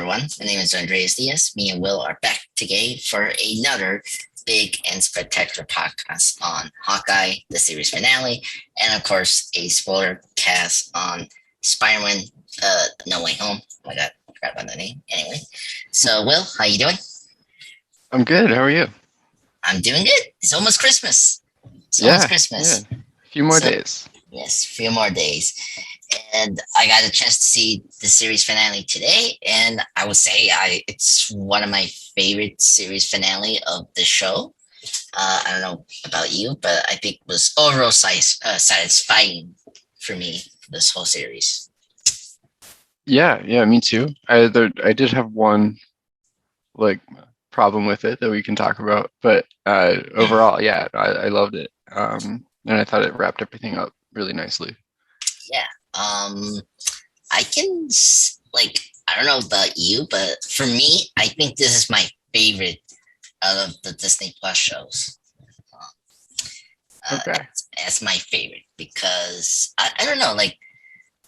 everyone. My name is Andreas Diaz. Me and Will are back today for another big and spectacular podcast on Hawkeye, the series finale, and of course, a spoiler cast on Spider-Man No Way Home. Oh my god, I forgot about the name. Anyway, so Will, how you doing? I'm good. How are you? I'm doing good. It's almost Christmas. It's almost Yeah, Christmas. yeah. A few more So, days. yes, a few more days. And I got a chance to see the series finale today, and I would say it's one of my favorite series finale of the show. I don't know about you, but I think it was overall satisfying for me for this whole series. Yeah, me too. I did have one like problem with it that we can talk about, but overall, yeah, I loved it. And I thought it wrapped everything up really nicely. Yeah. I can like I don't know about you, but for me, I think this is my favorite out of the Disney Plus shows. Okay. As my favorite because I don't know, like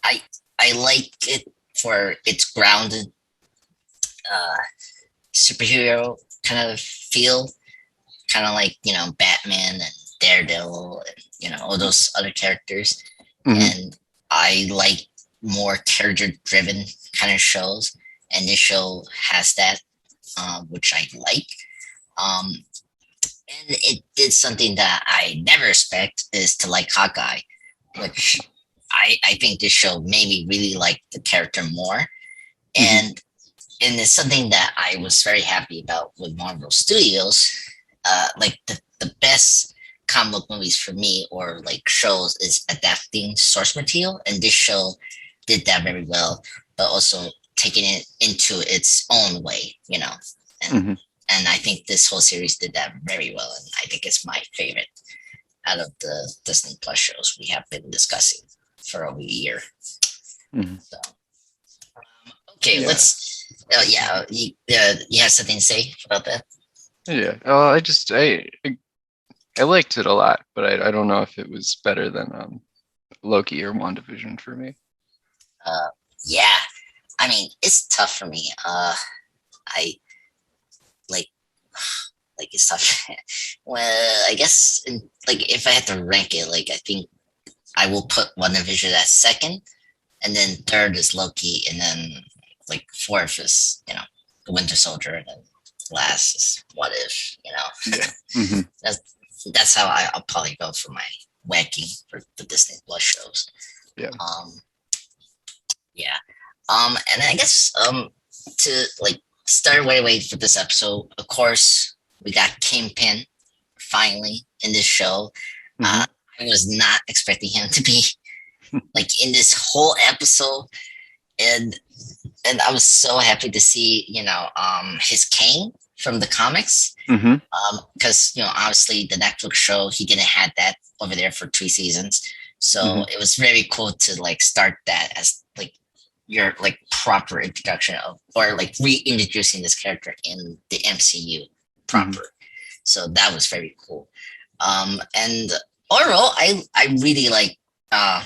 I I like it for its grounded uh, superhero kind of feel, kind of like Batman and Daredevil and all those other characters, hmm and I like more character driven kind of shows, and this show has that, which I like. Um, and it did something that I never expect is to like Hawkeye, which I think this show made me really like the character more. hmm And and it's something that I was very happy about with Marvel Studios. Like the best comic book movies for me or like shows is adapting source material, and this show did that very well, but also taking it into its own way, and hmm and I think this whole series did that very well, and I think it's my favorite out of the Disney Plus shows we have been discussing for over a year. hmm So, okay, Yeah, let's. Yeah, you have something to say about that? yeah. I liked it a lot, but I don't know if it was better than Loki or WandaVision for me. Uh, yeah, I mean, it's tough for me. I like, like it's tough. Well, I guess like if I had to rank it, like I think I will put WandaVision at second, and then third is Loki, and then like fourth is the Winter Soldier, and then last is What If. Yeah. hmm That's that's how I'll probably go for my ranking for the Disney Plus shows. Yeah. Um, yeah. And I guess to like start right away for this episode, of course, we got Kingpin finally in this show. hmm Uh, I was not expecting him to be like in this whole episode, and I was so happy to see his cane from the comics, hmm because obviously the Netflix show he didn't have that over there for 3 seasons, so hmm it was very cool to like start that as like your like proper introduction of or like reintroducing this character in the MCU hmm proper. So that was very cool. And overall, I really like uh,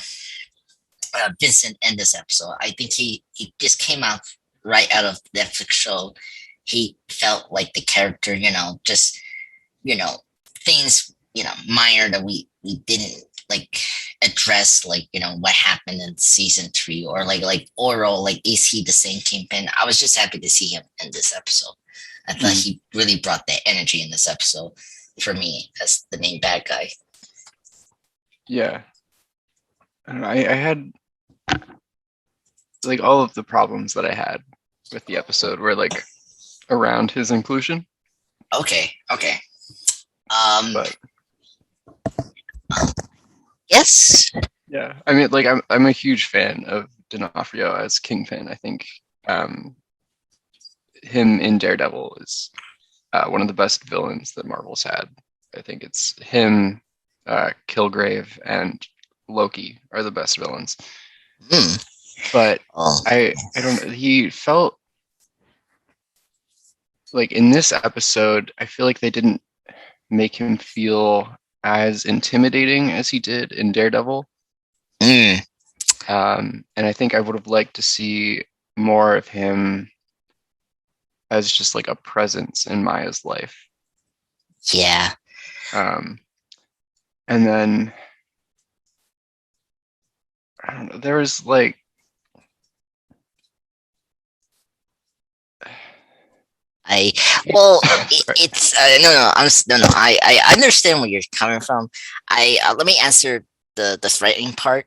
Vincent in this episode. I think he just came out right out of the Netflix show. He felt like the character, just you know things minor that we didn't like address, like what happened in season 3, or like oral, like is he the same Kingpin? I was just happy to see him in this episode. I thought hmm he really brought that energy in this episode for me as the main bad guy. Yeah. I don't know, I had like all of the problems that I had with the episode were like around his inclusion, Okay. um but yes. yeah, I mean, like I'm a huge fan of D'Onofrio as Kingpin. I think um, him in Daredevil is one of the best villains that Marvel's had. I think it's him, Kilgrave, and Loki are the best villains. Hmm. But Oh. I don't know. He felt like in this episode, I feel like they didn't make him feel as intimidating as he did in Daredevil. Mm. And I think I would have liked to see more of him as just like a presence in Maya's life. Yeah. And then I don't know. There was like It's no. I understand where you're coming from. I Let me answer the threatening part.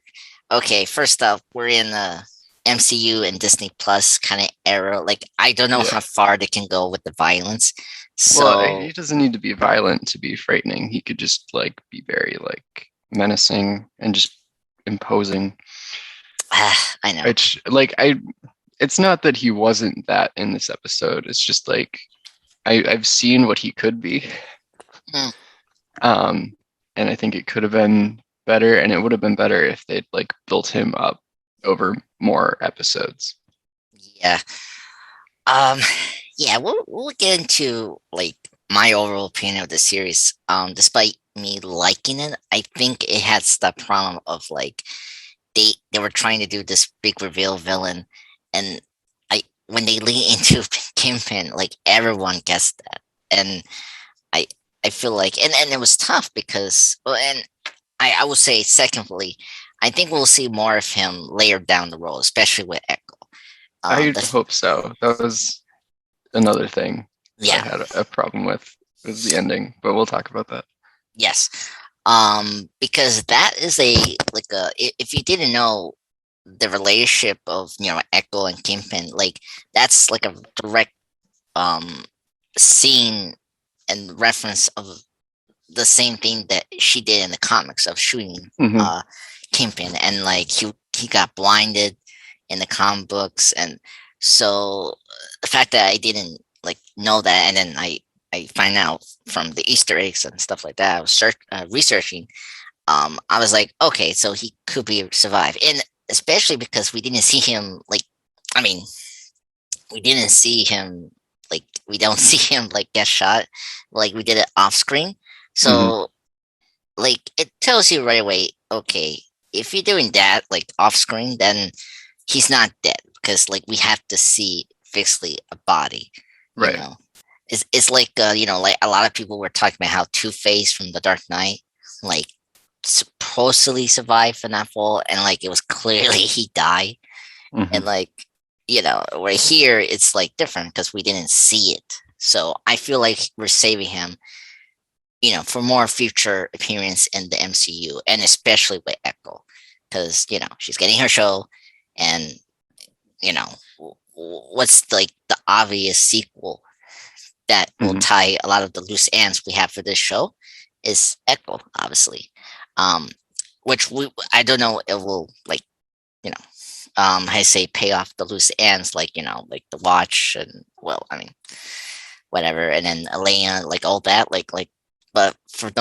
Okay, first up, we're in the MCU and Disney Plus kind of era. Like, I don't know how far they can go with the violence. Well, So he doesn't need to be violent to be frightening. He could just like be very like menacing and just imposing. I know. It's not that he wasn't that in this episode. It's just like I've seen what he could be. Mm. And I think it could have been better, and it would have been better if they'd like built him up over more episodes. Yeah. Yeah, we'll get into like my overall opinion of the series. Despite me liking it, I think it has the problem of like they were trying to do this big reveal villain, and when they lean into Kingpin, like everyone guessed that, and I I feel like and it was tough because and I will say secondly, I think we'll see more of him later down the road, especially with Echo. I hope so. That was another thing Yeah. I had a problem with was the ending, but we'll talk about that. Yes. Because that is if you didn't know the relationship of Echo and Kingpin, like that's like a direct scene and reference of the same thing that she did in the comics of shooting Kingpin, and like he got blinded in the comic books, and so the fact that I didn't like know that, and then I find out from the Easter eggs and stuff like that. I was researching. I was like, okay, so he could be survive, and especially because we didn't see him like, I mean, we didn't see him like we don't see him like get shot, like we did it off screen. So like it tells you right away, okay, if you're doing that like off screen, then he's not dead because like we have to see physically a body, right? You know? It's like like a lot of people were talking about how Two-Face from The Dark Knight like supposedly survived from that fall, and like it was clearly he died, and like where here it's like different because we didn't see it. So I feel like we're saving him, for more future appearance in the MCU, and especially with Echo, because she's getting her show, and what's like the obvious sequel that will tie a lot of the loose ends we have for this show is Echo, obviously. Which I don't know, it will like, I say pay off the loose ends, like, like the watch and whatever. And then Elena, like all that, but for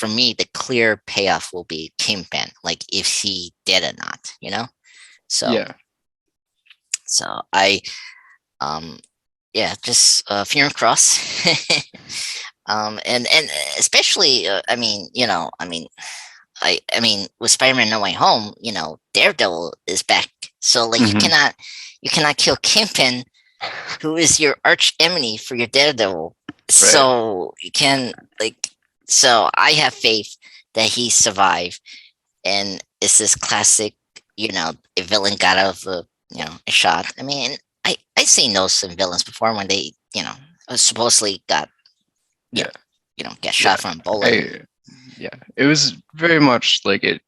me, the clear payoff will be Kingpin, like if he did or not, So, yeah. So just finger cross. And especially, I mean, with Spider-Man No Way Home, Daredevil is back. So like you cannot kill Kingpin, who is your arch enemy for your Daredevil. Right. So you can so I have faith that he survived, and it's this classic, a villain got out of a shot. I mean, I seen those villains before when they, supposedly got get shot from a bullet. It was very much like it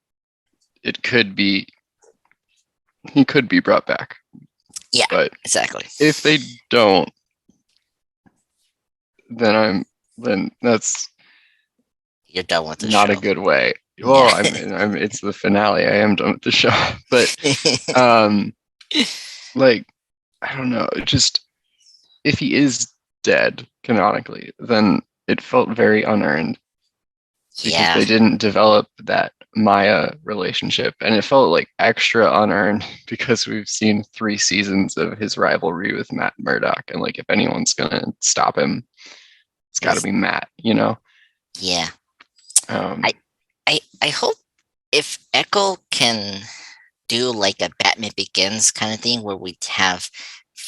could be, he could be brought back. Yeah, but exactly. If they don't, then that's you're done with the not show. A good way. Well, it's the finale. I am done with the show, but like I don't know. Just if he is dead canonically, then it felt very unearned. Because they didn't develop that Maya relationship, and it felt like extra unearned because we've seen 3 seasons of his rivalry with Matt Murdock, and like if anyone's gonna stop him, it's got to be Matt, Yeah. I hope if Echo can do like a Batman Begins kind of thing where we have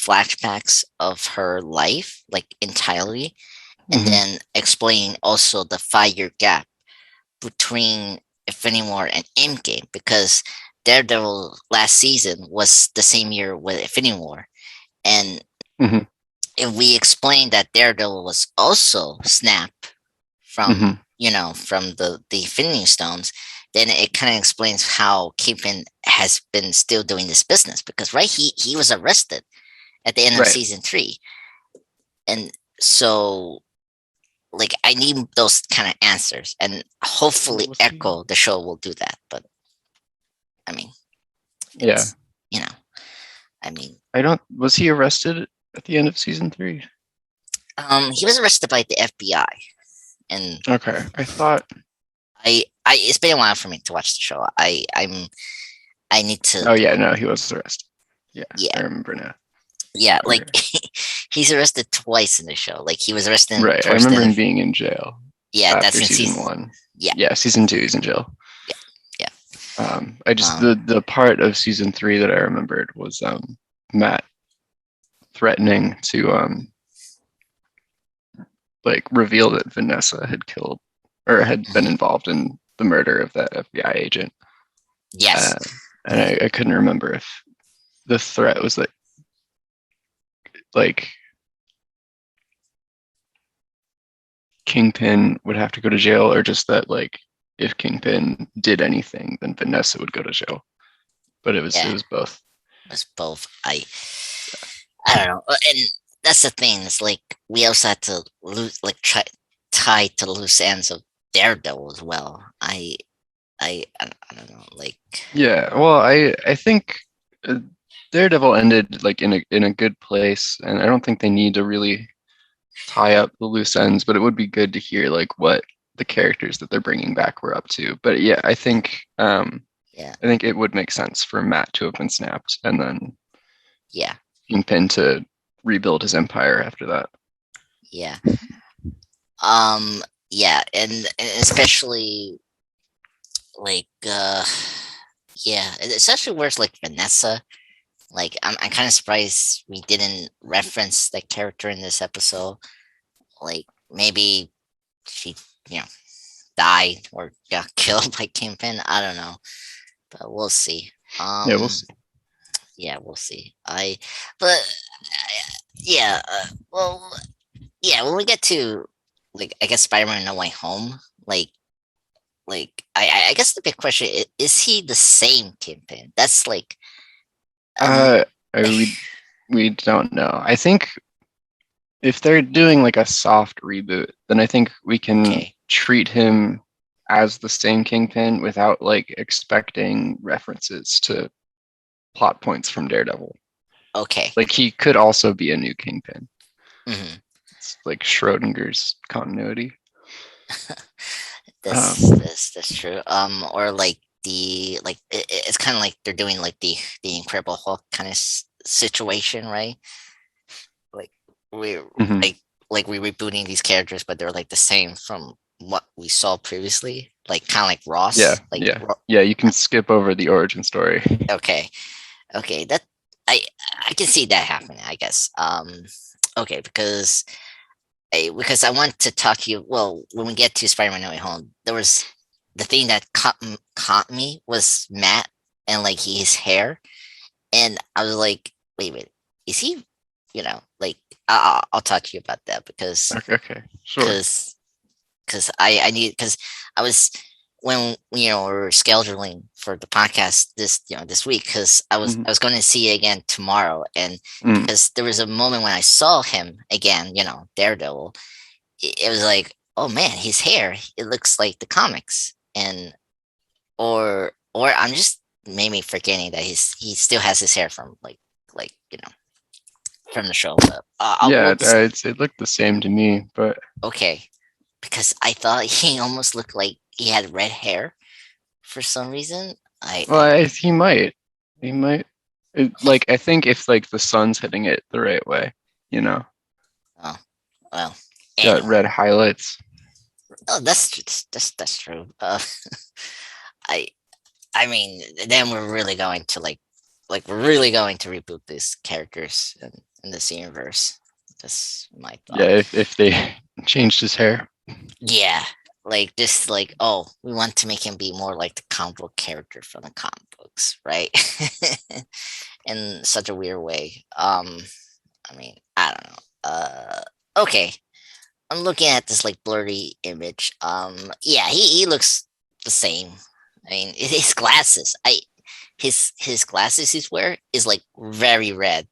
flashbacks of her life, like entirely, and Mhm. then explaining also the 5-year gap between Infinity War and Endgame, because Daredevil last season was the same year with Infinity War, and Mhm. if we explain that Daredevil was also snapped from Mhm. from the Infinity Stones, then it kind of explains how Kingpin has been still doing this business, because right, he was arrested at the end of Right. season 3, and so like I need those kind of answers, and hopefully We'll see. Echo the show will do that. But I mean, Yeah. it's I mean, Was he arrested at the end of season 3? he was arrested by the FBI, and Okay. I thought. I it's been a while for me to watch the show. I need to. Oh yeah, no, he was arrested. Yeah, I Yeah, remember now. yeah, like Okay. he's arrested twice in the show. Like he was arrested Right. I towards the remember end him of, being in jail yeah, that's after in season season. 1. Yeah, Yeah, season 2 he's in jail. yeah, yeah. I just Um, the part of season 3 that I remembered was Matt threatening to like reveal that Vanessa had killed or had been mhm. involved in the murder of that FBI agent. Yes, Uh, and I couldn't remember if the threat was that like Kingpin would have to go to jail, or just that like if Kingpin did anything, then Vanessa would go to jail. But it yeah, was both. it was both. I don't know, and that's the thing. It's like we also had to tie to the loose ends of Daredevil as well. I don't know, like Yeah, well, I think uh, Daredevil ended like in a good place, and I don't think they need to really tie up the loose ends. But it would be good to hear like what the characters that they're bringing back were up to. But yeah, yeah, I think it would make sense for Matt to have been snapped, and then yeah, Kingpin to rebuild his empire after that. yeah. Yeah, and especially like yeah, especially where it's like Vanessa. Like I'm kind of surprised we didn't reference that character in this episode. Like maybe she, you know, died or got killed by Kingpin. I don't know, but we'll see. Yeah, we'll see. Yeah, we'll see. But yeah, well, yeah, when we get to like, I guess Spider-Man No Way Home, I guess the big question is he the same Kingpin? That's like, um, Uh, we don't know. I think if they're doing like a soft reboot, then I think we can okay, treat him as the same Kingpin without like expecting references to plot points from Daredevil. okay. Like he could also be a new Kingpin. Hmm. It's like Schrodinger's continuity. Um, That's true. Or like it's kind of like they're doing like the Incredible Hulk kind of situation, right? Like we mhm. like we rebooting these characters, but they're like the same from what we saw previously, like kind of like Yeah, Ross, like yeah, yeah. You can skip over the origin story. okay, okay, that I I can see that happening, I guess. Okay, because I want to talk to you. Well, when we get to Spider-Man: No Way Home, there was the thing that caught me was Matt and like his hair, and I was like, wait, is he? Like I'll talk to you about that because Okay, okay, sure. because I need because I was when we were scheduling for the podcast this week, because Mhm. I was going to see it again tomorrow, and Mm. because there was a moment when I saw him again, Daredevil, it was like, oh man, his hair, it looks like the comics, and or I'm just maybe forgetting that he still has his hair from like from the show, but Yeah, it looked the same to me, but okay, because I thought he almost looked like he had red hair for some reason. well, he might. Like I think if like the sun's hitting it the right way, you know, Oh, well, it's got anyway. red highlights. Oh, that's true. I I mean, then we're really going to like we're really going to reboot these characters, and in this universe. That's my Yeah, thought. if they changed his hair. Yeah, like just like, oh, we want to make him be more like the comic book character from the comic books, right? In such a weird way. I mean, I don't know. Okay. I'm looking at this like blurry image. Yeah, he looks the same. I mean, his glasses. His glasses he's wear is like very red,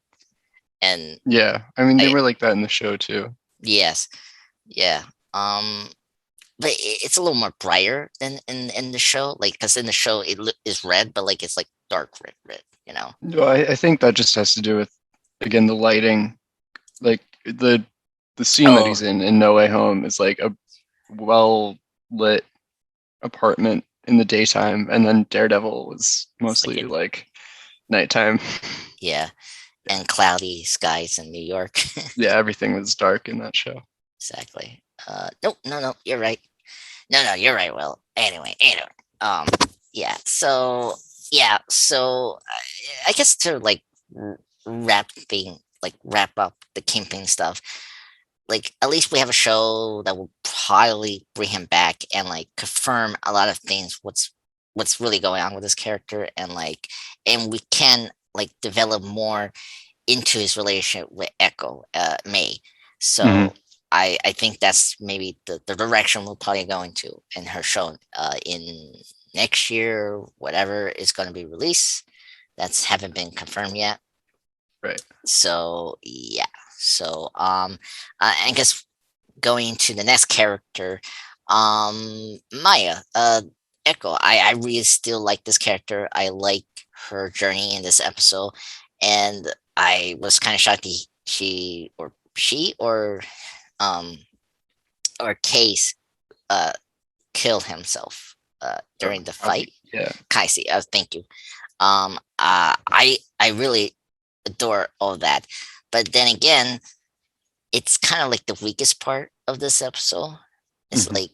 and Yeah, I mean they I were like that in the show too. yes, yeah. But it's a little more brighter than in the show. Like, because in the show is red, but like it's like dark red, red. You know? No, I think that just has to do with again the lighting. Like the scene that Oh, he's in No Way Home is like a well lit apartment in the daytime, and then Daredevil was it's like mostly like nighttime. yeah, and cloudy skies in New York. Yeah, everything was dark in that show. Exactly. Nope, no, you're right. No, you're right. Well, anyway. Um, yeah. So yeah. So I guess to like wrap up the Kingpin stuff. Like at least we have a show that will probably bring him back and like confirm a lot of things. What's really going on with this character, and we can like develop more into his relationship with Echo May. Hmm. So I think that's maybe the direction we'll probably go into in her show in next year, whatever is going to be released. That's haven't been confirmed yet. Right. So yeah. So I guess going to the next character, Maya, Echo. I really still like this character. I like her journey in this episode, and I was kind of shocked she um or Case uh killed himself Oh, during the Ozzy. fight. Yeah. Kaisi, thank you. I really adore all that, but then again, it's kind of like the weakest part of this episode. It's Hmm. like,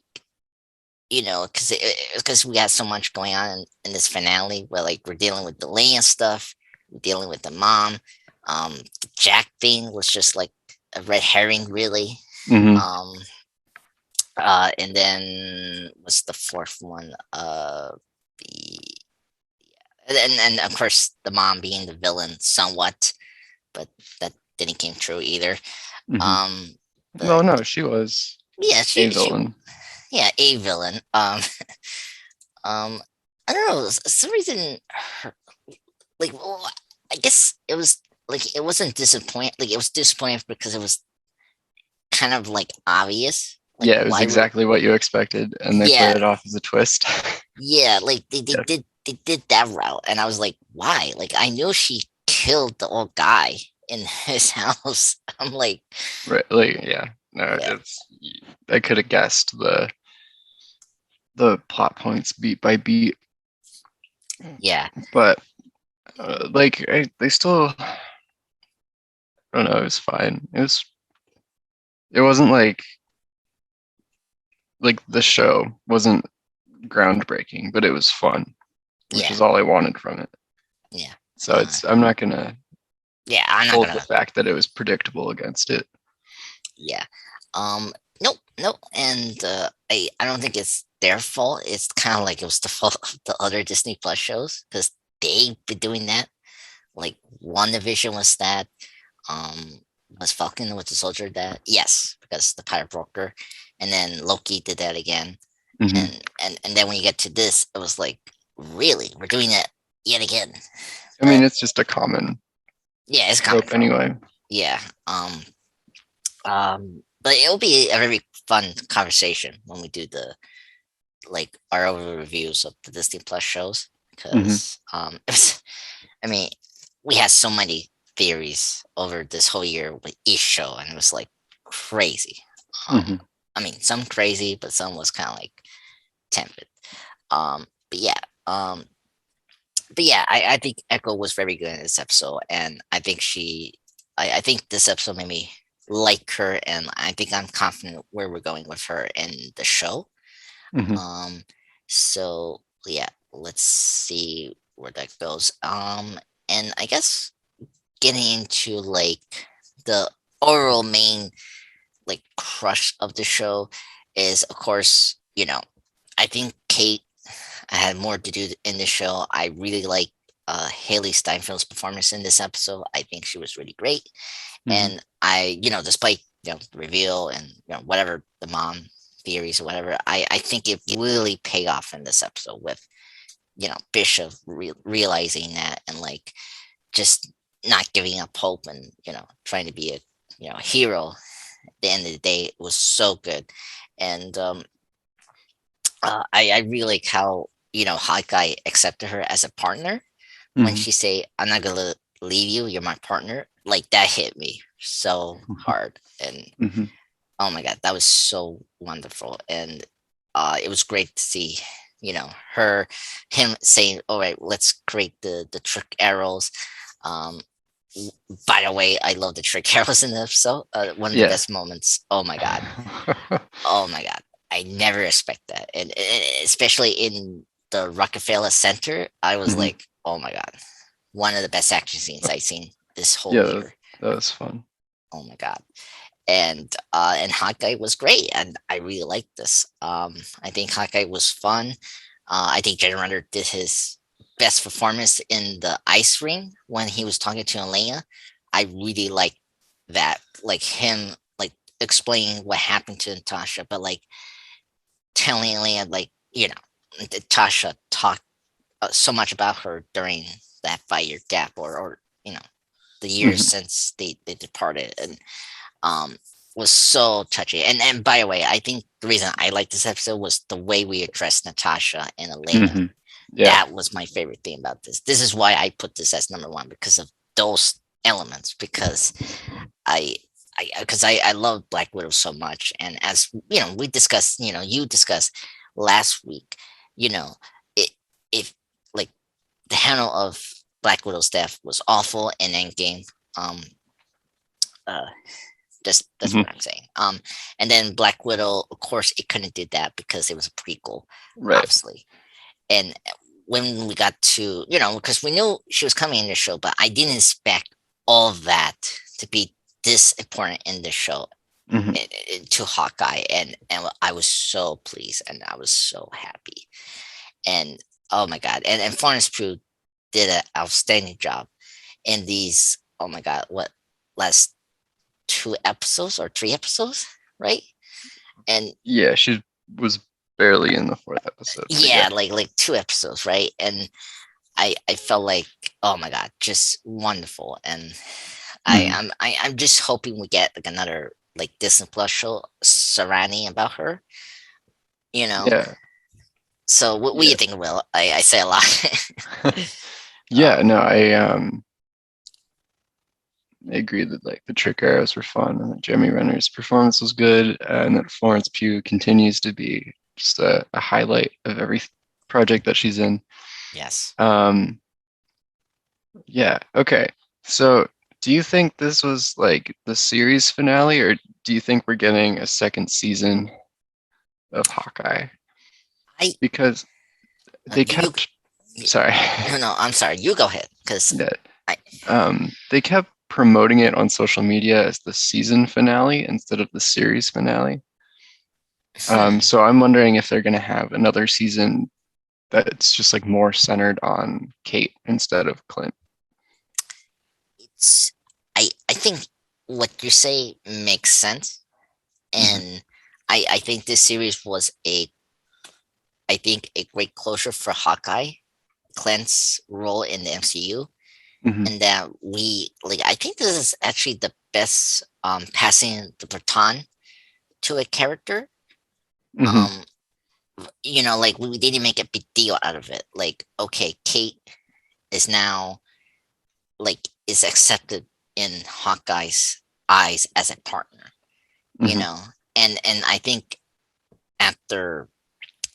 because we got so much going on in this finale where like we're dealing with the Leia stuff, we're dealing with the mom. The Jack thing was just like a red herring, really. Hmm. Um, and then what's the fourth one? The and of course the mom being the villain somewhat, but that didn't came true either. Hmm. Um, Well, but no, she was yeah, a she villain. yeah, a villain. Um, I don't know. Some reason, well, I guess it was like it wasn't disappointing. Like it was disappointing because it was kind of like obvious. Like Yeah, it was why would exactly what you expected, and they yeah played it off as a twist. yeah like they Yeah, did that route, and I was like, why? Like I knew she killed the old guy in his house. I'm like, right. Like, yeah, no, yeah, it's I could have guessed the plot points beat by beat, yeah, but like they still, I don't know, it was fine. It wasn't like the show wasn't groundbreaking, but it was fun, which yeah, is all I wanted from it. yeah. So I'm not gonna Yeah, I'm not hold the gonna. fact that it was predictable against it. Yeah. Nope. And I don't think it's their fault. It's kind of like it was the fault of the other Disney Plus shows because they've been doing that. Like WandaVision was that. Um, was Falcon with the Soldier that? Yes, because the Pirate Broker, and then Loki did that again. Hmm. And then when you get to this, it was like, really, we're doing that yet again. I mean, But it's just a common yeah, it's common trope trope. anyway. Yeah. But it'll be a very fun conversation when we do the like our over reviews of the Disney Plus shows Hmm. because it was, I mean, we had so many theories over this whole year with each show, and it was like crazy. Um, Hmm. I mean, some crazy, but some was kind of like tepid. Um, but yeah, um, I think Echo was very good in this episode, and I think this episode made me like her, and I think I'm confident where we're going with her in the show. Hmm. Um, so yeah, let's see where that goes. And I guess getting into like the overall main like crush of the show is, of course, I think Kate had more to do in the show. I really like Haley Steinfeld's performance in this episode. I think she was really great. Mhm. And despite the reveal and whatever the mom theories or whatever, I think it really paid off in this episode with Bishop realizing that and like just not giving up hope and trying to be a hero. At the end of the day, it was so good. And I really like how Hawkeye accepted her as a partner when Mhm. she say, "I'm not gonna leave you. You're my partner." Like that hit me so hard, and Mhm. oh my god, that was so wonderful, and it was great to see her him saying, "All right, let's create the trick arrows." Um, by the way, I love the trick arrows in the episode. One of the Yeah. best moments. Oh my god. Oh my god. I never expect that. And especially in the Rockefeller Center, I was Mhm. like, oh my god. One of the best action scenes I've seen this whole Yeah, that, year. that was fun. Oh my god. And Hawkeye was great, and I really liked this. I think Hawkeye was fun. I think Jay Renner did his best performance in the ice ring when he was talking to Elena. I really like that, like him, like explaining what happened to Natasha, but like telling Elena, like Natasha talked so much about her during that 5 year gap, or the years Mhm. since they departed, and um, was so touchy. And by the way, I think the reason I like this episode was the way we addressed Natasha and Elena. Mhm. Yeah. That was my favorite thing about this. This is why I put this as number one, because of those elements. Because I. I love Black Widow so much, and as we discussed, you discussed last week, you know, it if like the handle of Black Widow's death was awful in Endgame. Um, uh, that's Mhm. what I'm saying. And then Black Widow, of course, it couldn't do that because it was a prequel, Right. obviously. And when we got to, because we knew she was coming in the show, but I didn't expect all of that to be this important in the show Mhm. to Hawkeye, and I was so pleased and I was so happy. And oh my god, and Florence Pugh did an outstanding job in these. Oh my god, what last 2 episodes or 3 episodes, right? And Yeah, she was barely in the fourth episode, but yeah, yeah. like 2 episodes, right? And I felt like, oh my god, just wonderful. And Mhm. I'm just hoping we get like another like Disney Plus show surrounding about her, you know. Yeah. So what do you Yeah. think, Will? I say a lot. Yeah, um, no, I agree that like the trick arrows were fun and that Jeremy Renner's performance was good and that Florence Pugh continues to be just a highlight of every project that she's in. yes. Um, yeah, okay. So do you think this was like the series finale, or do you think we're getting a second season of Hawkeye? I Because they you kept, sorry. no, no, I'm sorry. You go ahead, because Yeah. I They kept promoting it on social media as the season finale instead of the series finale. hmm, So I'm wondering if they're going to have another season that's just like more centered on Kate instead of Clint. it's I think what you say makes sense, Hmm. and I think this series was a great closure for Hawkeye, Clint's role in the MCU, Hmm. and that we like. I think this is actually the best passing the baton to a character. Hmm. Um, like we didn't make a big deal out of it. Like, okay, Kate is now is accepted in Hawkeye's eyes as a partner. You Hmm. know, and I think after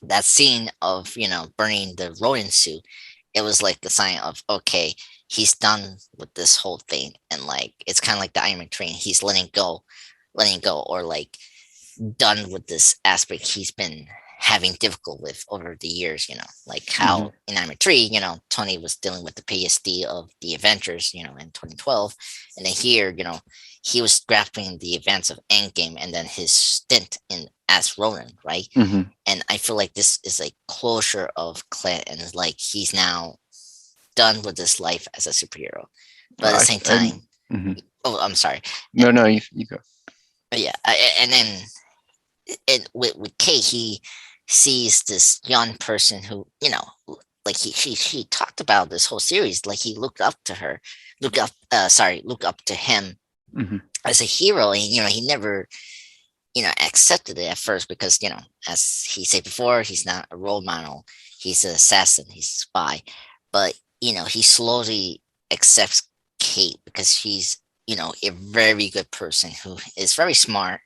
that scene of burning the rodent suit, it was like the sign of, okay, he's done with this whole thing, and like it's kind of like the Iron Man train. He's letting go, or like done with this aspect he's been having difficult with over the years, like how in Iron Man 3, Tony was dealing with the PSD of the Avengers, in 2012. And then here, he was grappling the events of Endgame and then his stint in as Ronan, right? And I feel like this is a closure of Clint, and it's like he's now done with this life as a superhero. But at the same time, I'm sorry. No, you go. Yeah, and then with Kate, he sees this young person who, like she talked about this whole series, like he looked up to her, look up to him as a hero, and he never accepted it at first because as he said before, he's not a role model, he's an assassin, he's a spy, but he slowly accepts Kate because she's a very good person who is very smart,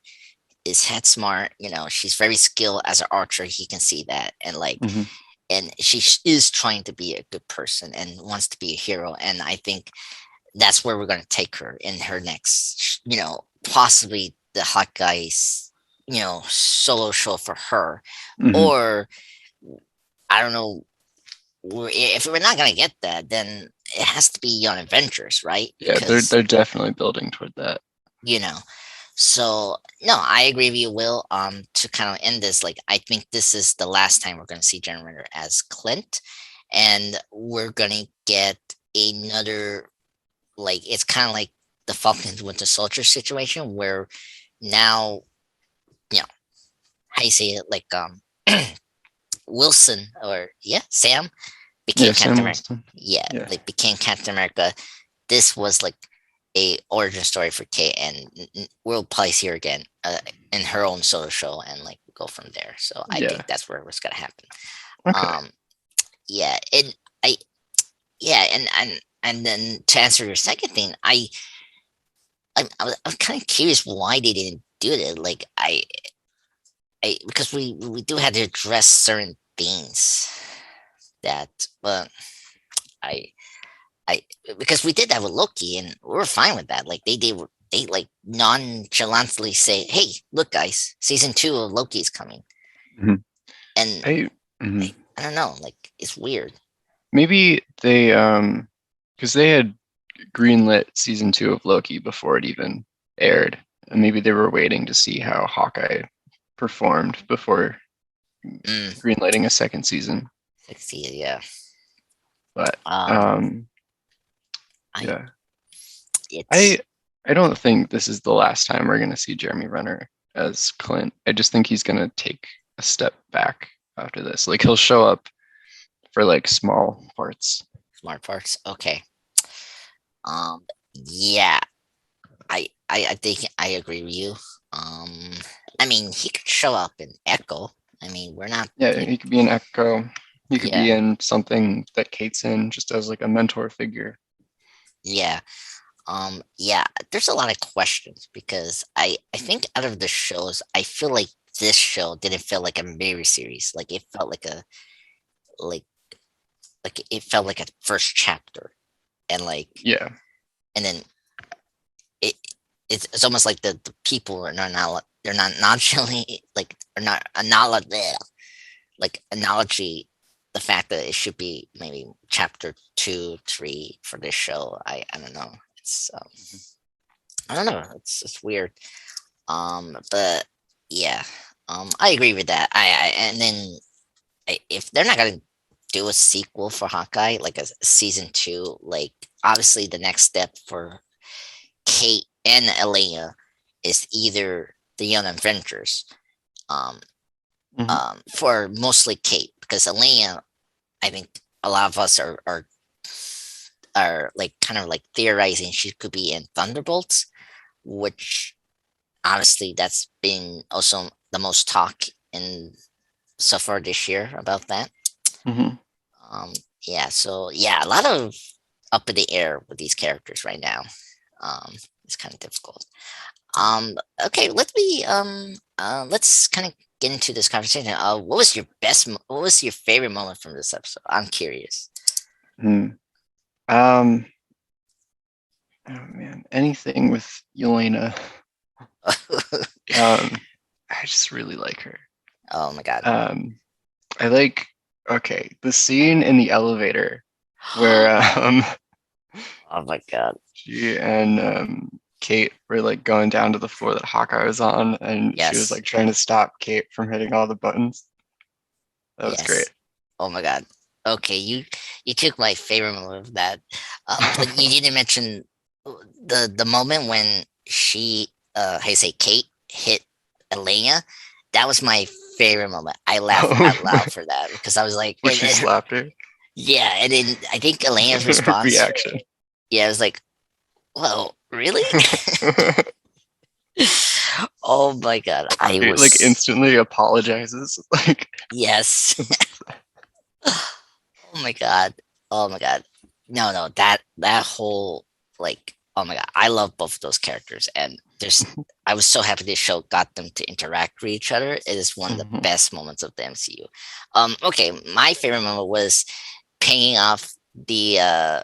is head smart, she's very skilled as an archer, he can see that, and like and she is trying to be a good person and wants to be a hero, and I think that's where we're going to take her in her next, possibly the Hawkeye's, solo show for her, or I don't know, if we're not going to get that, then it has to be Young Avengers, right? Yeah, they're definitely building toward that. So no, I agree with you, Will. To kind of end this, like I think this is the last time we're going to see Jeremy Renner as Clint, and we're going to get another, like it's kind of like the Falcon Winter Soldier situation where now, how you say it, like Wilson or Sam became Captain America. Like became Captain America. This was like a origin story for Kate, and we'll probably see her again in her own solo show and like go from there. So I think that's where it's gonna happen. Okay. And then to answer your second thing, I'm kind of curious why they didn't do it. Like I because we do have to address certain things that, but because we did that with Loki and we were fine with that. Like they like nonchalantly say, "Hey, look, guys, season 2 of Loki is coming," and I don't know, like it's weird. Maybe they because they had greenlit season 2 of Loki before it even aired, and maybe they were waiting to see how Hawkeye performed before greenlighting a second season. Yeah. But I don't think this is the last time we're going to see Jeremy Renner as Clint. I just think he's going to take a step back after this. Like he'll show up for like small parts. Smart parts. Okay. Yeah. I think I agree with you. I mean, he could show up in Echo. I mean, we're not. Yeah, he could be in Echo. He could be in something that Kate's in, just as like a mentor figure. Yeah. There's a lot of questions because I think out of the shows, I feel like this show didn't feel like a mini series. Like it felt like it felt like a first chapter, and like and then it's almost like the people are not nonchalantly like acknowledging the fact that it should be maybe chapter 2, 3 for this show. I don't know. It's I don't know. It's weird. But yeah. I agree with that. And then if they're not gonna do a sequel for Hawkeye, like a season 2, like obviously the next step for Kate and Elena is either the Young Avengers. For mostly Kate, because Elena, I think a lot of us are like kind of like theorizing she could be in Thunderbolts, which honestly that's been also the most talk in so far this year about that. So a lot of up in the air with these characters right now. It's kind of difficult. Okay, let's kind of get into this conversation. What was your favorite moment from this episode? I'm curious. Oh man, anything with Yelena. I just really like her. Oh my god. I like the scene in the elevator where Oh my god. she and Kate were like going down to the floor that Hawkeye was on, and she was Yes. like trying to stop Kate from hitting all the buttons. That was great. Yes. Oh my god. Okay, you took my favorite moment of that. But you didn't mention the moment when she how you say Kate hit Elena. That was my favorite moment. I laughed out loud for that because I was like, Where she slapped her. yeah, and then I think Elena's response, Reaction. yeah, it was like, "Whoa, really?" Oh my god, I Kate like was instantly apologizes. Like yes. Oh my god. Oh my god. No, no, that whole like oh my god, I love both of those characters and there's I was so happy this show got them to interact with each other. It is one of the mhm. best moments of the MCU. Okay, my favorite moment was paying off the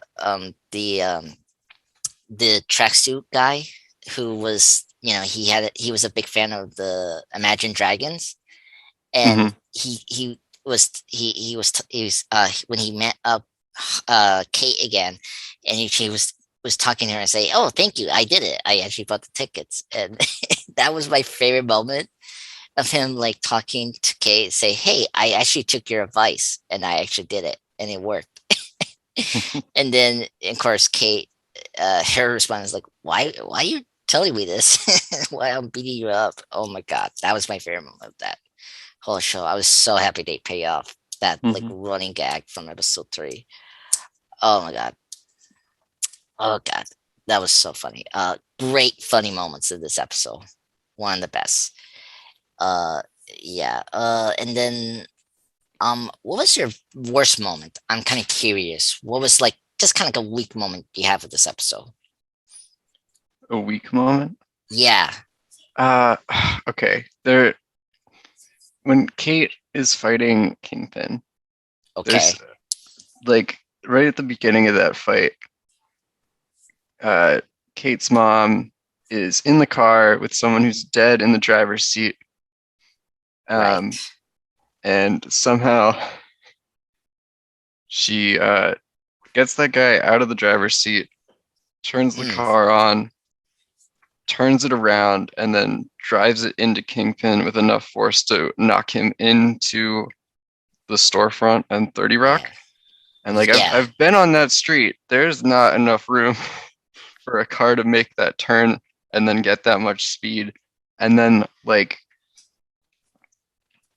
tracksuit guy who was he was a big fan of the Imagine Dragons and Mhm. he was when he met up Kate again, and she was talking to her and say, "Oh, thank you, I did it. I actually bought the tickets," and that was my favorite moment of him like talking to Kate, say, "Hey, I actually took your advice and I actually did it and it worked." And then of course Kate, her response is like, "Why are you telling me this? Why I'm beating you up?" Oh my god, that was my favorite moment of that whole show. I was so happy they pay off that like Mhm. running gag from episode 3. Oh my god. Oh god. That was so funny. Great funny moments in this episode. One of the best. Uh yeah. And then what was your worst moment? I'm kind of curious. What was like just kind of like a weak moment you have with this episode? A weak moment. Yeah. Uh okay. There when Kate is fighting Kingpin, there's Okay. like right at the beginning of that fight, uh Kate's mom is in the car with someone who's dead in the driver's seat. Right. Um and somehow she gets that guy out of the driver's seat, turns the Mm, car on, turns it around, and then drives it into Kingpin with enough force to knock him into the storefront and 30 Rock. yeah. And like Yeah. I've been on that street. There's not enough room for a car to make that turn and then get that much speed. And then like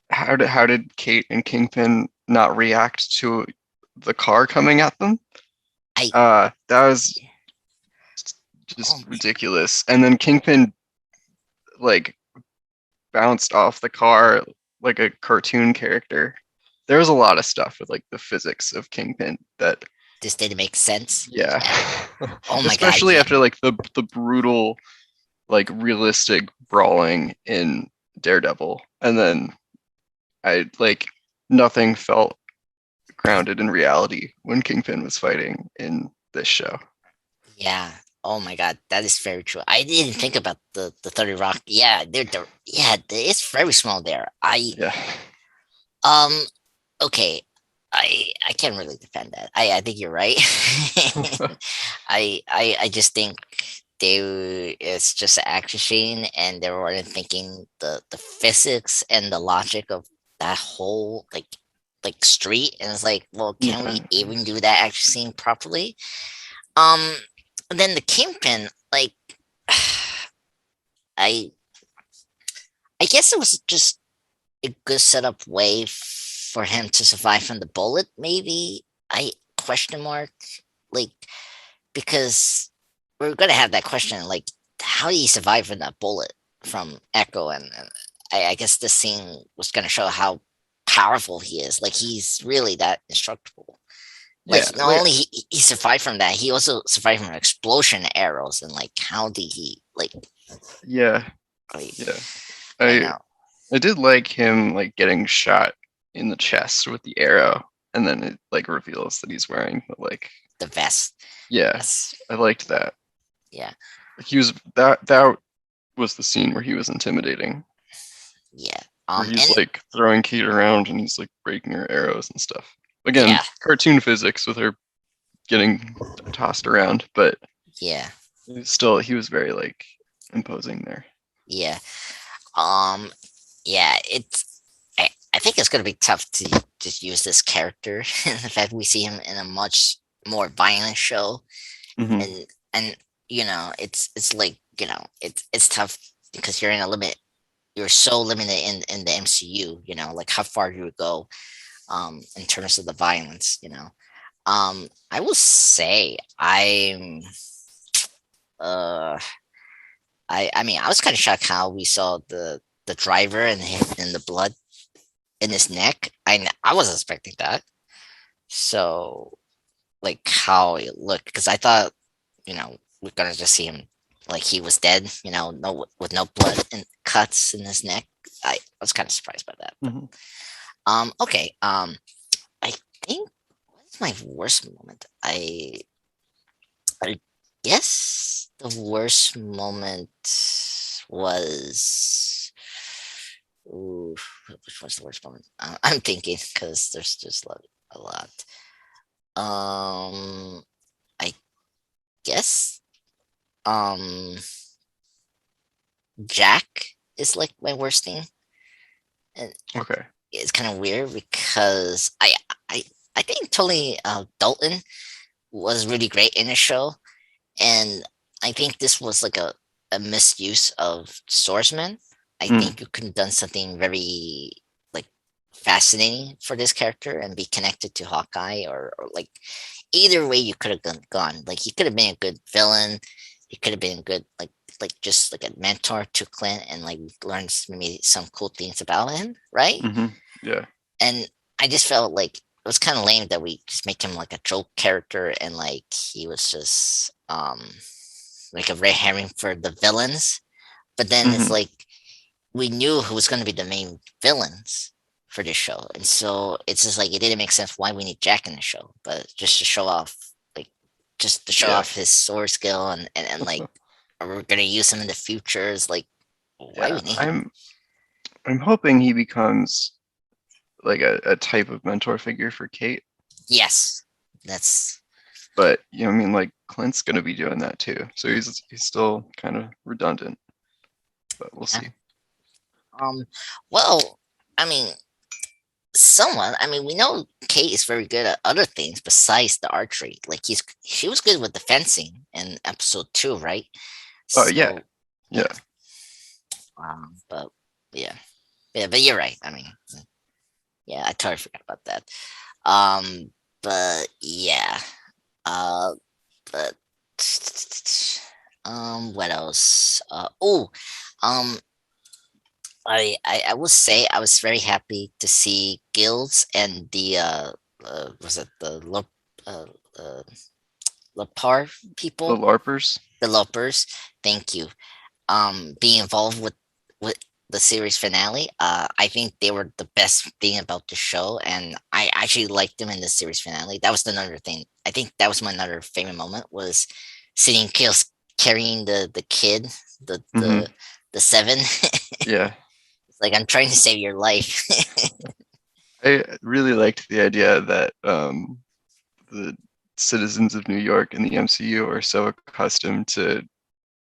how did Kate and Kingpin not react to the car coming at them? I That was oh just my ridiculous. And then Kingpin like bounced off the car like a cartoon character. There was a lot of stuff with like the physics of Kingpin that this didn't make sense. yeah. Yeah. Oh my god, Especially yeah. after like the brutal like realistic brawling in Daredevil. And then I like nothing felt grounded in reality when Kingpin was fighting in this show. Yeah. Oh my god, that is very true. I didn't think about the 30 Rock. Yeah, yeah, it's very small there. Yeah. Um okay. I can't really defend that. I think you're right. I just think it's just an action scene and they weren't thinking the physics and the logic of that whole like street and it's like, well, can Yeah. we even do that action scene properly? Um, and then the Kingpin, like, I I guess it was just a good setup way for him to survive from the bullet. Maybe I question mark like because we're gonna have that question like how did he survive from that bullet from Echo and I guess this scene was gonna show how powerful he is. Like he's really that indestructible. Yeah. Like not Like only he survived from that, he also survived from explosion arrows and like how did he yeah. like Yeah. I I know I did like him like getting shot in the chest with the arrow, and then it like reveals that he's wearing the like the vest. yeah, Yes. I liked that. Yeah. He was that was the scene where he was intimidating. Yeah. Where he's And like throwing Kate around and he's like breaking her arrows and stuff. Again, yeah, cartoon physics with her getting tossed around, but yeah, still, he was very like imposing there. yeah. Um, yeah, I think it's gonna be tough to just use this character. In fact, we see him in a much more violent show, Hmm. and it's like it's tough because you're in a limit. You're so limited in the MCU. Like how far you would go, in terms of the violence. I will say uh, I mean, I was kind of shocked how we saw the driver and the blood in his neck. I wasn't expecting that. So, like how it looked, because I thought, we're gonna just see him like he was dead, no, with no blood and cuts in his neck. I was kind of surprised by that. But Hmm. okay. I think what's my worst moment? I guess the worst moment was. Ooh, which was the worst moment? I'm thinking because there's just a lot. I guess um Jack is like my worst thing, and Okay. it's kind of weird because I I think Tony Dalton was really great in the show, and I think this was like a misuse of Swordsman. I Mm. think you could have done something very like fascinating for this character and be connected to Hawkeye, or like either way you could have gone. Like he could have been a good villain. He could have been good like just like a mentor to Clint and like learn maybe some cool things about him, right? Hmm. Yeah. And I just felt like it was kind of lame that we just make him like a joke character and like he was just like a red herring for the villains. But then it's Hmm. like we knew who was going to be the main villains for this show, and so it's just like it didn't make sense why we need Jack in the show, but just to show off, like just to show Yeah. off his sword skill and like we're gonna use him in the future. Is like why Yeah. we need him. I'm hoping he becomes like a type of mentor figure for Kate. Yes, that's But I mean, like Clint's gonna be doing that too. So he's still kind of redundant, but we'll yeah. see. Well, I mean, someone. I mean, we know Kate is very good at other things besides the archery. Like she was good with the fencing in episode 2, right? Oh yeah, So yeah. yeah. But yeah, yeah. But you're right. I mean, yeah, I totally forgot about that. Um, but yeah. Uh, but what else? Um, I will say I was very happy to see Guilds and the was it the uh, uh Lepar The people, LARPers. the Lopers. Thank you. Being involved with the series finale. I think they were the best thing about the show, and I actually liked them in the series finale. That was another thing. I think that was my another favorite moment was seeing Kills carrying the kid, the Hmm. the the seven. Yeah, It's like I'm trying to save your life. I really liked the idea that the citizens of New York in the MCU are so accustomed to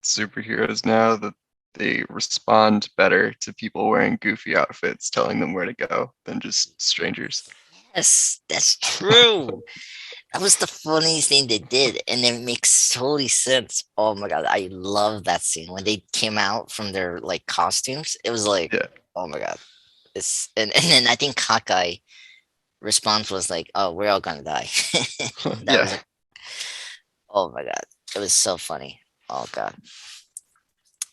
superheroes now that they respond better to people wearing goofy outfits telling them where to go than just strangers. Yes, that's true. That was the funniest thing they did, and it makes totally sense. Oh my god, I love that scene when they came out from their like costumes. It was like, Yeah, oh my god, and then I think Hawkeye response was like, "Oh, we're all gonna die." That yeah. was like, oh my god, it was so funny. Oh god,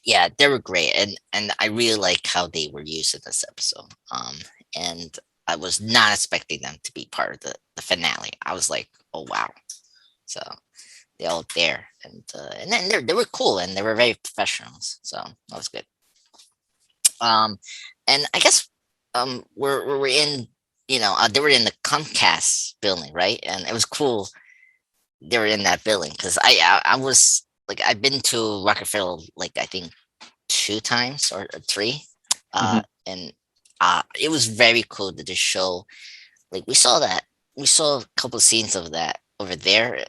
yeah, they were great, and I really like how they were used in this episode. And I was not expecting them to be part of the finale. I was like, oh wow, so they all there, and then they were cool and they were very professionals, so that was good. Um, and I guess we're in, they were in the Comcast building, right? And it was cool they were in that building because I was like I've been to Rockefeller like I think 2 times or 3, Hmm. and it was very cool to just show, like we saw a couple of scenes of that over there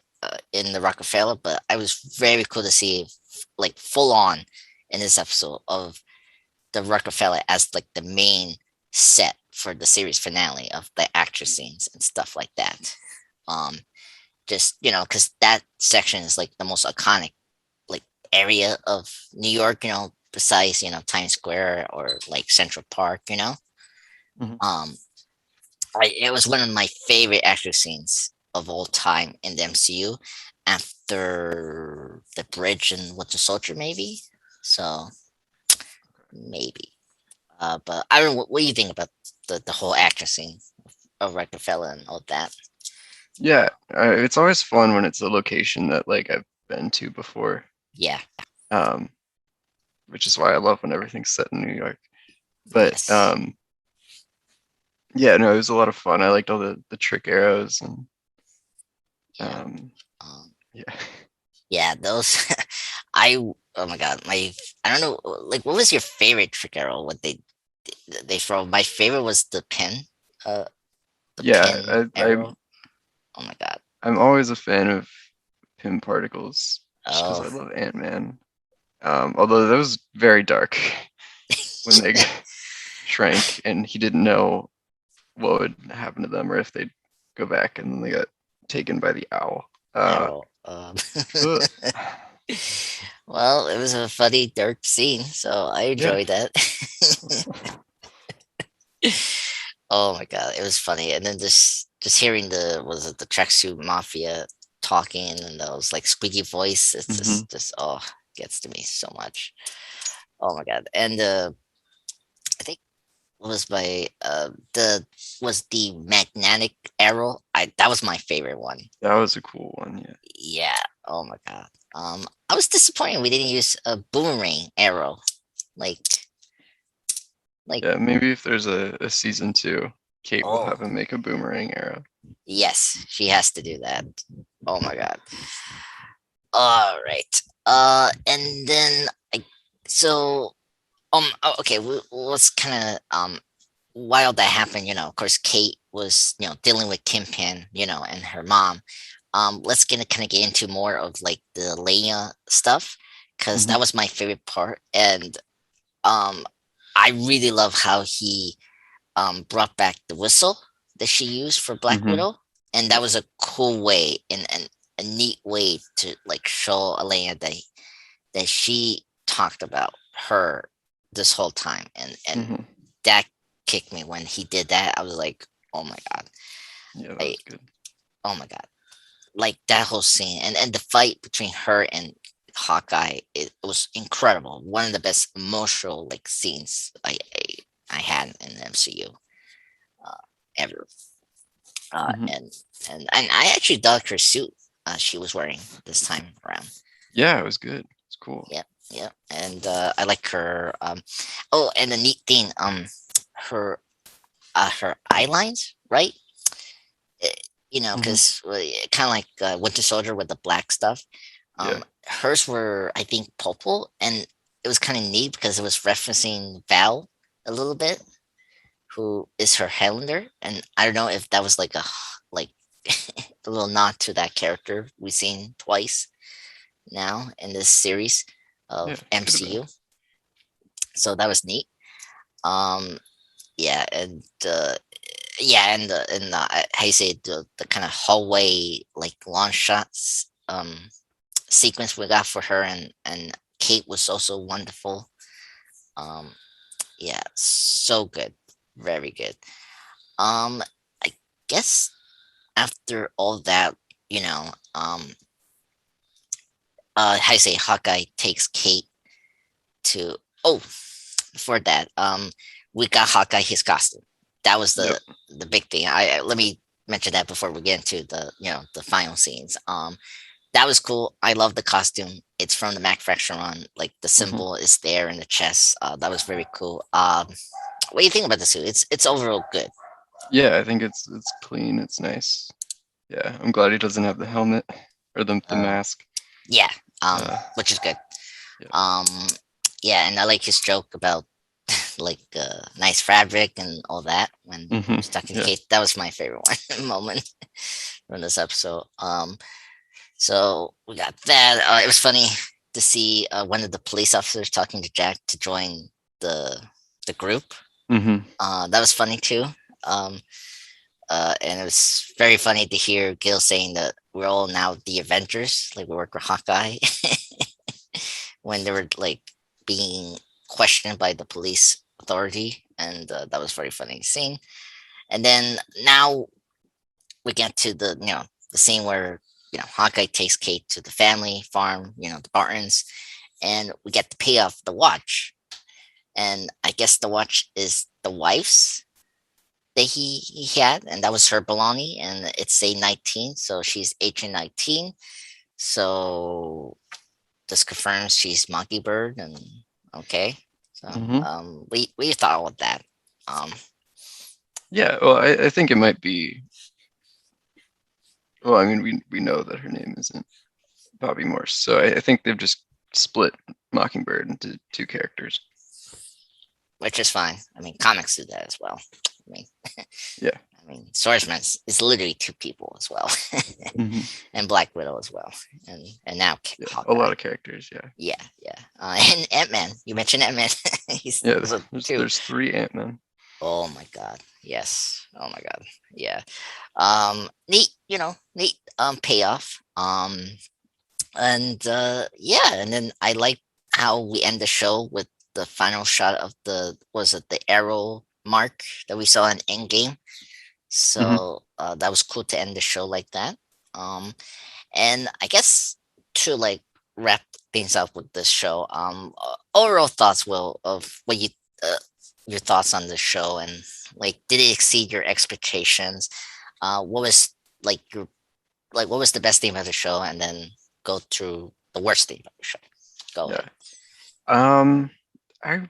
in the Rockefeller, but I was very cool to see like full on in this episode of the Rockefeller as like the main set for the series finale of the action scenes and stuff like that. Um, just because that section is like the most iconic like area of New York. Besides Times Square or like Central Park. Mhm. It was one of my favorite action scenes of all time in the MCU after the bridge and What's a Soldier, maybe. So maybe. But I don't know. What do you think about the whole action scene of Rockefeller and all that? Yeah, it's always fun when it's a location that like I've been to before. Yeah. Um, which is why I love when everything's set in New York. But Yes. yeah, no, it was a lot of fun. I liked all the trick arrows and Yeah. um, Um, yeah. yeah. Those. Oh my god. I don't know. Like, what was your favorite trick arrow? What they throw? My favorite was the pin. Uh, the Yeah, pin arrow. Oh my god. I'm always a fan of Pym particles just because Oh. I love Ant-Man. Although that was very dark when they shrank and he didn't know what would happen to them or if they'd go back and then they got taken by the owl. Arrow. Ugh. Well, it was a funny, dark scene, so I Yeah. enjoyed that. Oh my god, it was funny, and then just hearing the tracksuit mafia talking and those like squeaky voice, it's Hmm. just gets to me so much. Oh my god, and I think was my the was the magnetic arrow. That was my favorite one. That was a cool one. Yeah. Yeah. Oh my god. I was disappointed we didn't use a boomerang arrow. Like, like, Yeah. Maybe if there's a season 2, Kate will oh have him make a boomerang arrow. yes, she has to do that. Oh my god. All right. And then so okay, let's kind of while that happened, of course, Kate was dealing with Kingpin, and her mom. Let's kind of get into more of like the Leia stuff because Hmm. that was my favorite part, and um, I really love how he brought back the whistle that she used for Black Hmm. Widow, and that was a cool way and a neat way to like show Elena that she talked about her this whole time, and Hmm. that kicked me when he did that. I was like, oh my god, Yeah, that I was good. oh my god, like that whole scene and the fight between her and Hawkeye, it was incredible. One of the best emotional like scenes I had in the MCU uh, ever. Hmm. And I actually dug her suit she was wearing this time around. Yeah, it was good. It's cool. Yeah, yeah, and I like her. Oh, and the neat thing, her her eye lines, right? Eh, Hmm. because kind of like Winter Soldier with the black stuff. Yeah. Hers were, I think, purple, and it was kind of neat because it was referencing Val a little bit, who is her Highlander, and I don't know if that was like like a little nod to that character we've seen twice now in this series Yeah. of Could have been. MCU. So that was neat. Um, yeah, and how you say the kind of hallway like long shots sequence we got for her and Kate was also wonderful. Um, yeah, so good, very good. I guess after all that, you know, how you say Hawkeye takes Kate to before that, we got Hawkeye his costume. That was Yep. the big thing. I let me mention that before we get into the final scenes. That was cool. I love the costume. It's from the manufacturer on like the Hmm. symbol is there in the chest. That was very cool. What do you think about the suit? It's overall good. Yeah, I think it's clean. It's nice. Yeah, I'm glad he doesn't have the helmet or the Uh, mask. yeah, Uh, which is good. yeah. Um, yeah, and I like his joke about like nice fabric and all that when he Hmm. was talking to Yeah. Kate. That was my favorite one moment from this episode. So we got that. It was funny to see one of the police officers talking to Jack to join the the group. Hmm. That was funny too. Um, and it was very funny to hear Gil saying that we're all now the Avengers, like we work with Hawkeye, when they were like being questioned by the police authority, and that was very funny scene. And then now we get to the scene where Hawkeye takes Kate to the family farm, the Bartons, and we get the payoff the watch, and I guess the watch is the wife's that he had, and that was her belonging, and it's a 19, so she's aging 19. So this confirms she's Mockingbird, and okay. So Hmm. we thought of that. Um, Yeah. Well, I think it might be. Well, I mean, we know that her name isn't Bobby Morse, so I think they've just split Mockingbird into two characters. which is fine. I mean, comics do that as well. I mean, Yeah. Swordsman is literally two people as well, Hmm. and Black Widow as well, and now Yeah. A Hawkeye. lot of characters. Yeah. Yeah, yeah. And Ant Man. You mentioned Ant Man. He's Yeah. also There's two. there's three Ant-Man. Oh my god. Yes. Oh my god. Yeah. Neat. Neat. Payoff. And yeah. And then I like how we end the show with the final shot of the was it the arrow mark that we saw in Endgame. Hmm. So that was cool to end the show like that. Um, and I guess to like wrap things up with this show, overall thoughts, Will, of what uh, your thoughts on the show, and like, did it exceed your expectations? What was like what was the best thing about the show, and then go through the worst thing about the show. Go Yeah. ahead. Um, I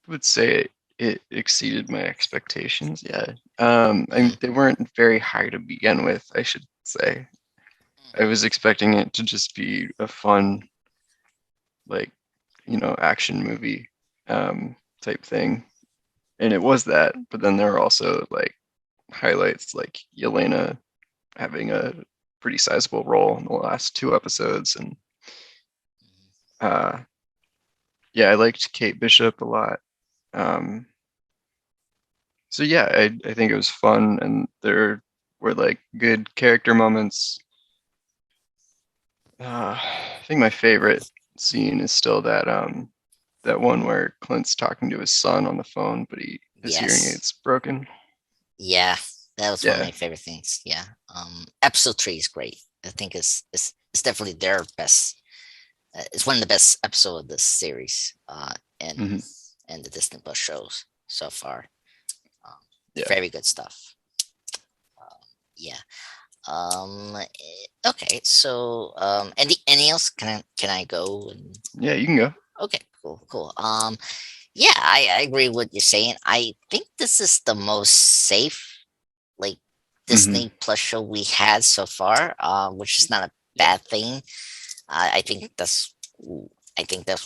would say it exceeded my expectations. Yeah. I mean, Mm, they weren't very high to begin with, I should say. I was expecting it to just be a fun, like, action movie type thing. And it was that, but then there were also like highlights like Yelena having a pretty sizable role in the last two episodes. And uh yeah, I liked Kate Bishop a lot. Um so yeah, I think it was fun, and there were like good character moments. I think my favorite scene is still that one where Clint's talking to his son on the phone, but his hearing yes. aid's broken. Yeah, that was one of Yeah. my favorite things. Yeah. Episode 3 is great. I think it's definitely their best. It's one of the best episodes of this series. Hmm. In the Disney Plus shows so far. Um, Yeah. Very good stuff. Yeah. Okay. So anything else? Can I go and Yeah, you can go. okay, cool, cool. Yeah, I agree with what you're saying. I think this is the most safe like Hmm. Disney Plus show we had so far, which is not a Yeah. bad thing. I think that's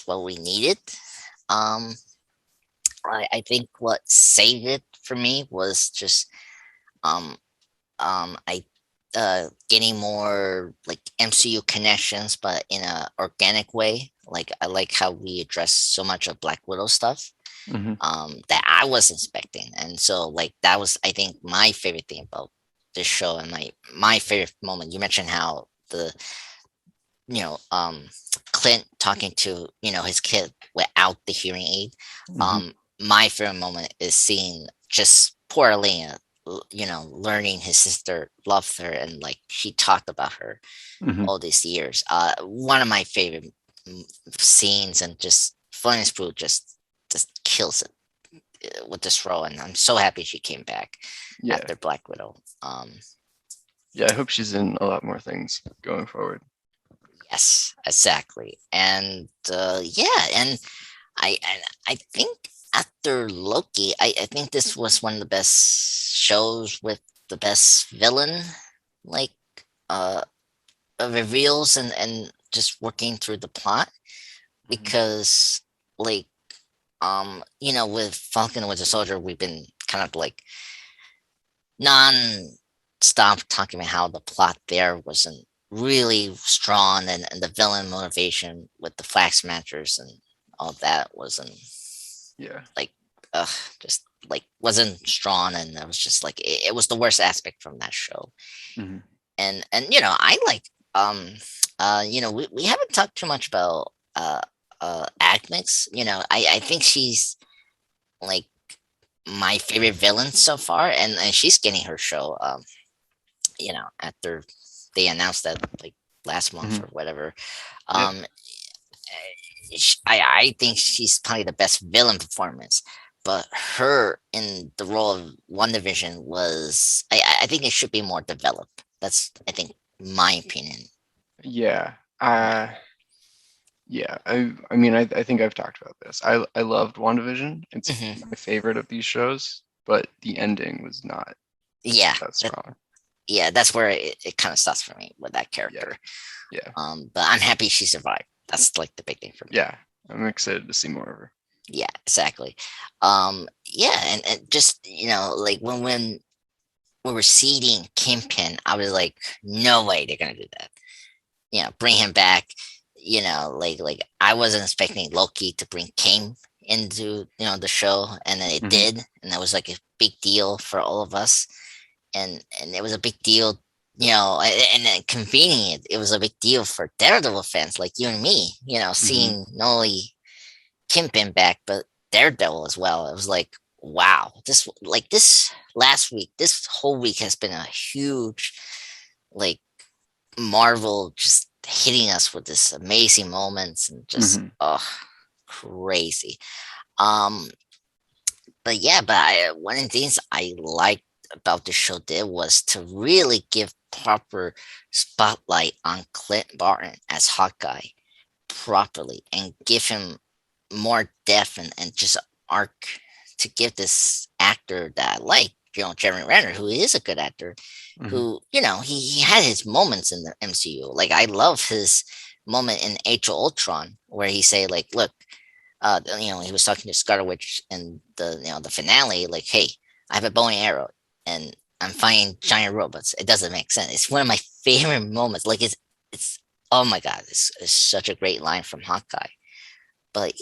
what we needed. Um, I think what saved it for me was just um I getting more like MCU connections, but in a organic way. Like I like how we address so much of Black Widow stuff Hmm. that I was expecting, and so like that was I think my favorite thing about this show, and my favorite moment. You mentioned how the you know um Clint talking to his kid without the hearing aid. Hmm. My favorite moment is seeing just poor Elena, learning his sister loved her, and like she talked about her Hmm. all these years. One of my favorite mm, scenes, and just Florence Pugh just kills it with this role, and I'm so happy she came back Yeah. after Black Widow. Yeah, I hope she's in a lot more things going forward. Yes, exactly, and yeah, and I think after Loki, I think this was one of the best shows with the best villain, like uh reveals, and just working through the plot, Hmm. because like with Falcon and Winter Soldier, we've been kind of like non-stop talking about how the plot there wasn't really strong, and the villain motivation with the flag smashers and all that wasn't Yeah. like just like wasn't strong, and it was just like it was the worst aspect from that show. Mhm. And I like we haven't talked too much about Agnes. I think she's like my favorite villain so far, and she's getting her show after they announced that like last month Mhm. or whatever. Yeah. um I think she's probably the best villain performance, but her in the role of One Division was I think it should be more developed. That's, I think, my opinion. Yeah. Yeah. Yeah. I mean, I think I've talked about this. I loved WandaVision. It's Hmm. my favorite of these shows, but the ending was not Yeah, that that, strong. yeah, that's where it kind of stops for me with that Yeah. character. Yeah. But I'm happy she survived. That's like the big thing for me. Yeah. I'm excited to see more of her. Yeah, exactly. Yeah, and just like when we were seeding Kingpin, I was like, no way they're gonna do that. Bring him back. Like I wasn't expecting Loki to bring King into the show, and then it Hmm. did, and that was like a big deal for all of us, and it was a big deal. And then convenient, it was a big deal for Daredevil fans like you and me. Hmm. Seeing not only Kingpin back, but Daredevil as well. It was like, wow, this last week, this whole week has been a huge, like, Marvel just hitting us with this amazing moments and just Hmm. crazy. Um, but yeah, one of the things I liked about the show did was to really give proper spotlight on Clint Barton as Hawkeye properly and give him more depth and just arc to give this actor that I like, Jeremy Renner, who is a good actor, Hmm. who, he had his moments in the MCU. Like I love his moment in Age of Ultron where he say like, look, he was talking to Scarlet Witch in the finale, like, hey, I have a bow and arrow and I'm fighting giant robots. It doesn't make sense. It's one of my favorite moments. Like it's oh my god, it's such a great line from Hawkeye. But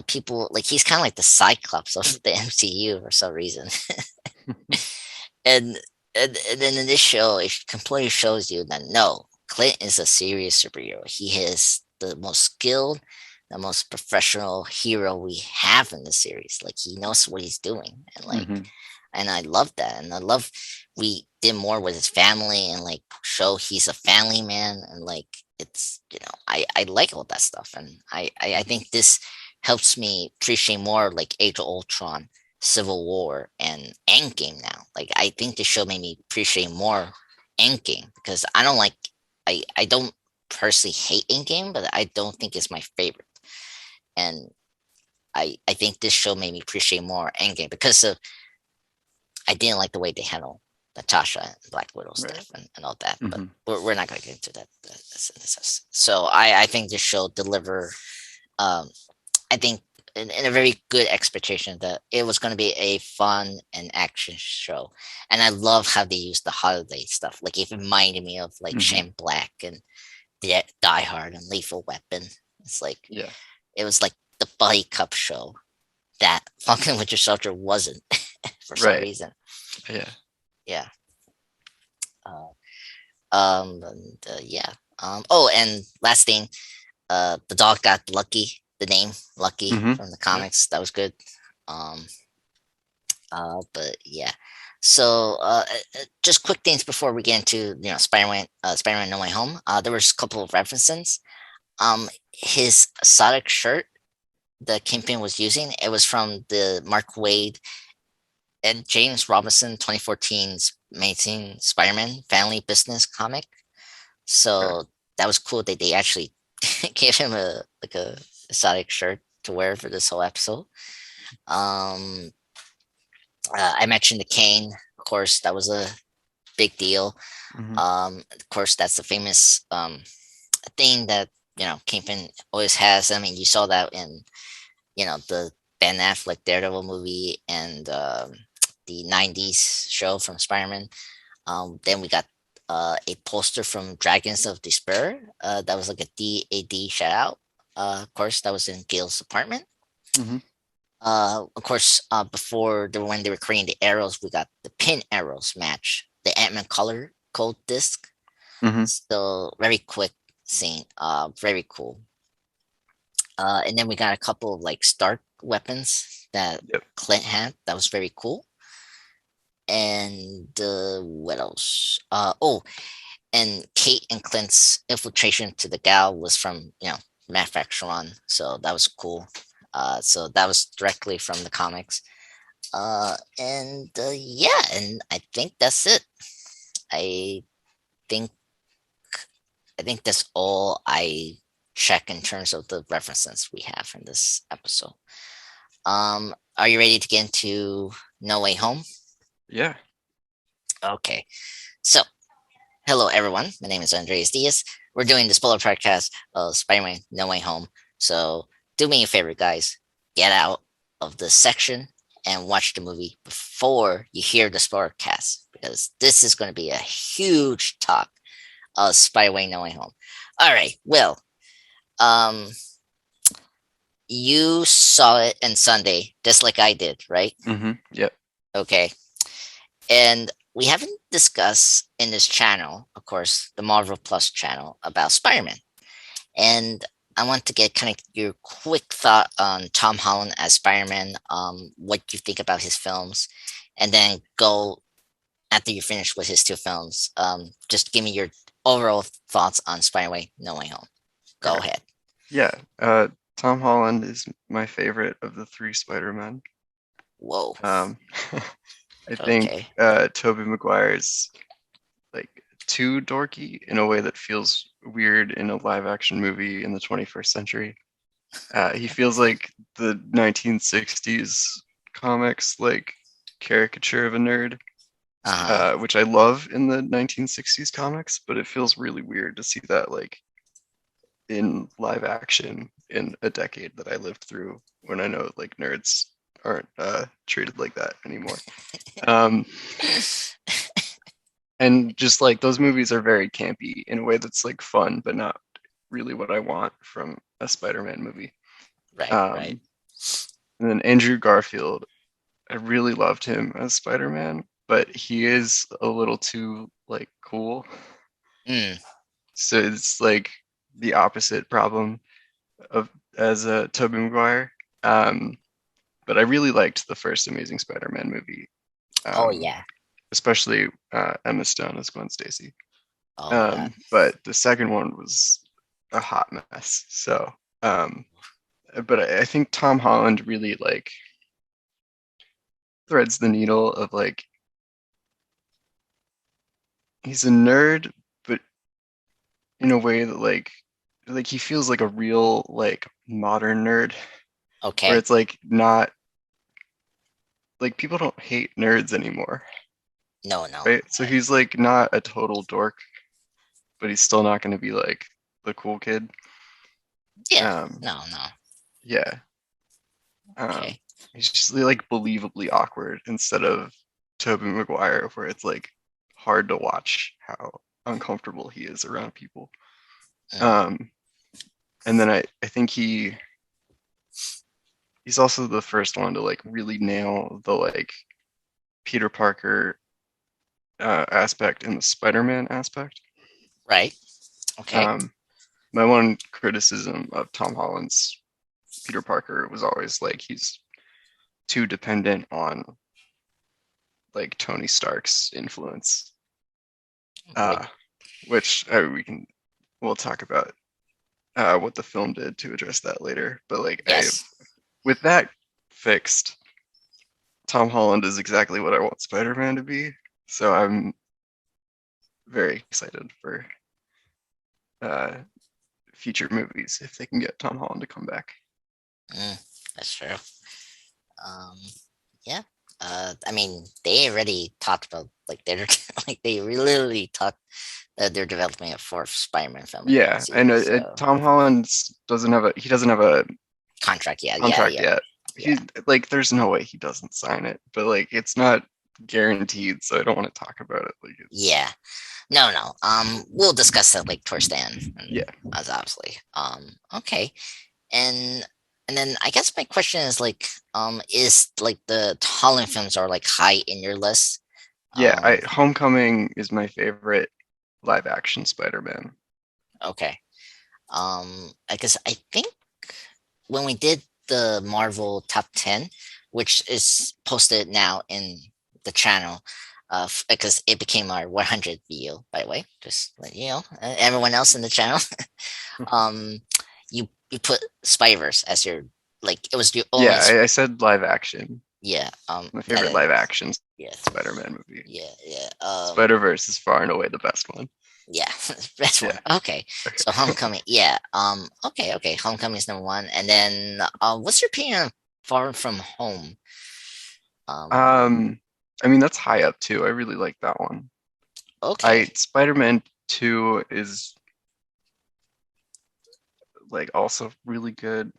people like he's kind of like the Cyclops of the MCU for some reason. and, and then in this show, it completely shows you that no, Clint is a serious superhero. He is the most skilled, the most professional hero we have in the series. Like he knows what he's doing, Hmm. and I love that, and I love we did more with his family and like show he's a family man, and like it's I like all that stuff, and I think this helps me appreciate more like Age of Ultron, Civil War, and Endgame now. Like I think the show made me appreciate more Endgame because I don't personally hate Endgame, but I don't think it's my favorite. And I think this show made me appreciate more Endgame because I didn't like the way they handle Natasha and Black Widow Right. stuff and all that, but Hmm. we're not going to get into that. So I think this show deliver. Um, I think in a very good expectation that it was going to be a fun and action show, and I love how they used the holiday stuff. Like it reminded me of like Hmm. Shane Black and Die Hard and Lethal Weapon. It's like Yeah. it was like the buddy cup show that Falcon Winter Soldier wasn't for some Right. reason. Yeah. Yeah. Uh, yeah. Oh, and last thing, the dog got Lucky. The name Lucky Hmm. from the Yeah. comics. That was good. Um, but yeah. So, just quick things before we get into Spider-Man No Way Home. There was a couple of references. His Sonic shirt the Kingpin was using, it was from the Mark Waid and James Robinson 2014's Amazing Spider-Man Family Business comic. Okay. So that was cool that they actually gave him a like a exotic shirt to wear for this whole episode. Um, I mentioned the cane, of course, that was a big deal. Hmm. Of course, that's the famous thing that Kingpin always has. I mean, you saw that in the Ben Affleck Daredevil movie and the '90s show from Spider-Man. Then we got a poster from Dragons of Despair. That was like a DAD shout out. Of course, that was in Gil's apartment. Mm-hmm. Of course, before when they were creating the arrows, we got the pin arrows match, the Ant-Man color code disc. Mm-hmm. So very quick scene, very cool. And then we got a couple of like Stark weapons that Yep. Clint had. That was very cool. And what else? And Kate and Clint's infiltration to the Gal was from Manufacturon, so that was cool. So that was directly from the comics. And yeah, and I think that's it. I think I think that's all I check in terms of the references we have in this episode. Are you ready to get into No Way Home? Yeah. Okay. So, hello everyone. My name is Andreas Diaz. We're doing the Spoilercast of Spider-Man No Way Home. So, do me a favor, guys. Get out of this section and watch the movie before you hear the Spoilercast, because this is going to be a huge talk of Spider-Man No Way Home. All right. Well, you saw it on Sunday, just like I did, right? Mm-hmm. Yep. Okay. And we haven't discussed in this channel, of course, the Marvel Plus channel, about Spider-Man. And I want to get kind of your quick thought on Tom Holland as Spider-Man, what you think about his films, and then go after you finish with his two films. Just give me your overall thoughts on Spider-Man No Way Home. Go ahead. Yeah. Tom Holland is my favorite of the three Spider-Men. Whoa. I think Tobey Maguire's like too dorky in a way that feels weird in a live action movie in the 21st century. He feels like the 1960s comics like caricature of a nerd, which I love in the 1960s comics, but it feels really weird to see that like in live action in a decade that I lived through, when I know like nerds aren't treated like that anymore. And just like those movies are very campy in a way that's like fun, but not really what I want from a Spider-Man movie. Right. And then Andrew Garfield, I really loved him as Spider-Man, but he is a little too like cool. So it's like the opposite problem of as Tobey Maguire. But I really liked the first Amazing Spider-Man movie. Oh yeah. Especially Emma Stone as Gwen Stacy. Oh yeah. But the second one was a hot mess. So, but I think Tom Holland really like threads the needle of like, he's a nerd, but in a way that like he feels like a real like modern nerd. Okay. Where it's like not like people don't hate nerds anymore. No. Right? So he's like not a total dork, but he's still not going to be like the cool kid. Yeah. No. Yeah. Okay. He's just like believably awkward instead of Tobey Maguire, where it's like hard to watch how uncomfortable he is around people. And then I think he's also the first one to like really nail the like Peter Parker aspect and the Spider-Man aspect. Right. Okay. My one criticism of Tom Holland's Peter Parker was always like he's too dependent on like Tony Stark's influence, which we'll talk about what the film did to address that later. But like, yes. With that fixed, Tom Holland is exactly what I want Spider-Man to be. So I'm very excited for future movies if they can get Tom Holland to come back. That's true. Yeah. I mean, they already talked about like they're like they literally talked that they're developing a fourth Spider-Man film. Yeah, I know. So. Tom Holland doesn't have a contract yet. yet. he like there's no way he doesn't sign it, but like it's not guaranteed, so I don't want to talk about it. Like it's Yeah. No. We'll discuss that like towards the end, yeah. as obviously. Okay. And then I guess my question is like, is like the Holland films are like high in your list? Yeah, Um, Homecoming is my favorite live action Spider-Man. okay. I guess I think when we did the Marvel top 10, which is posted now in the channel, because it became our 100th video, by the way, just let you know, everyone else in the channel. um, you put Spider-Verse as your, like, it was your only. Yeah, I said live action. Yeah. My favorite live action Yeah. Spider-Man movie. Yeah. Spider-Verse is far and away the best one. Yeah, best one. Yeah. Okay. So Homecoming. Yeah. Okay. Homecoming is number one, and then what's your opinion on Far From Home? I mean that's high up too. I really like that one. Okay. Spider-Man 2 is like also really good.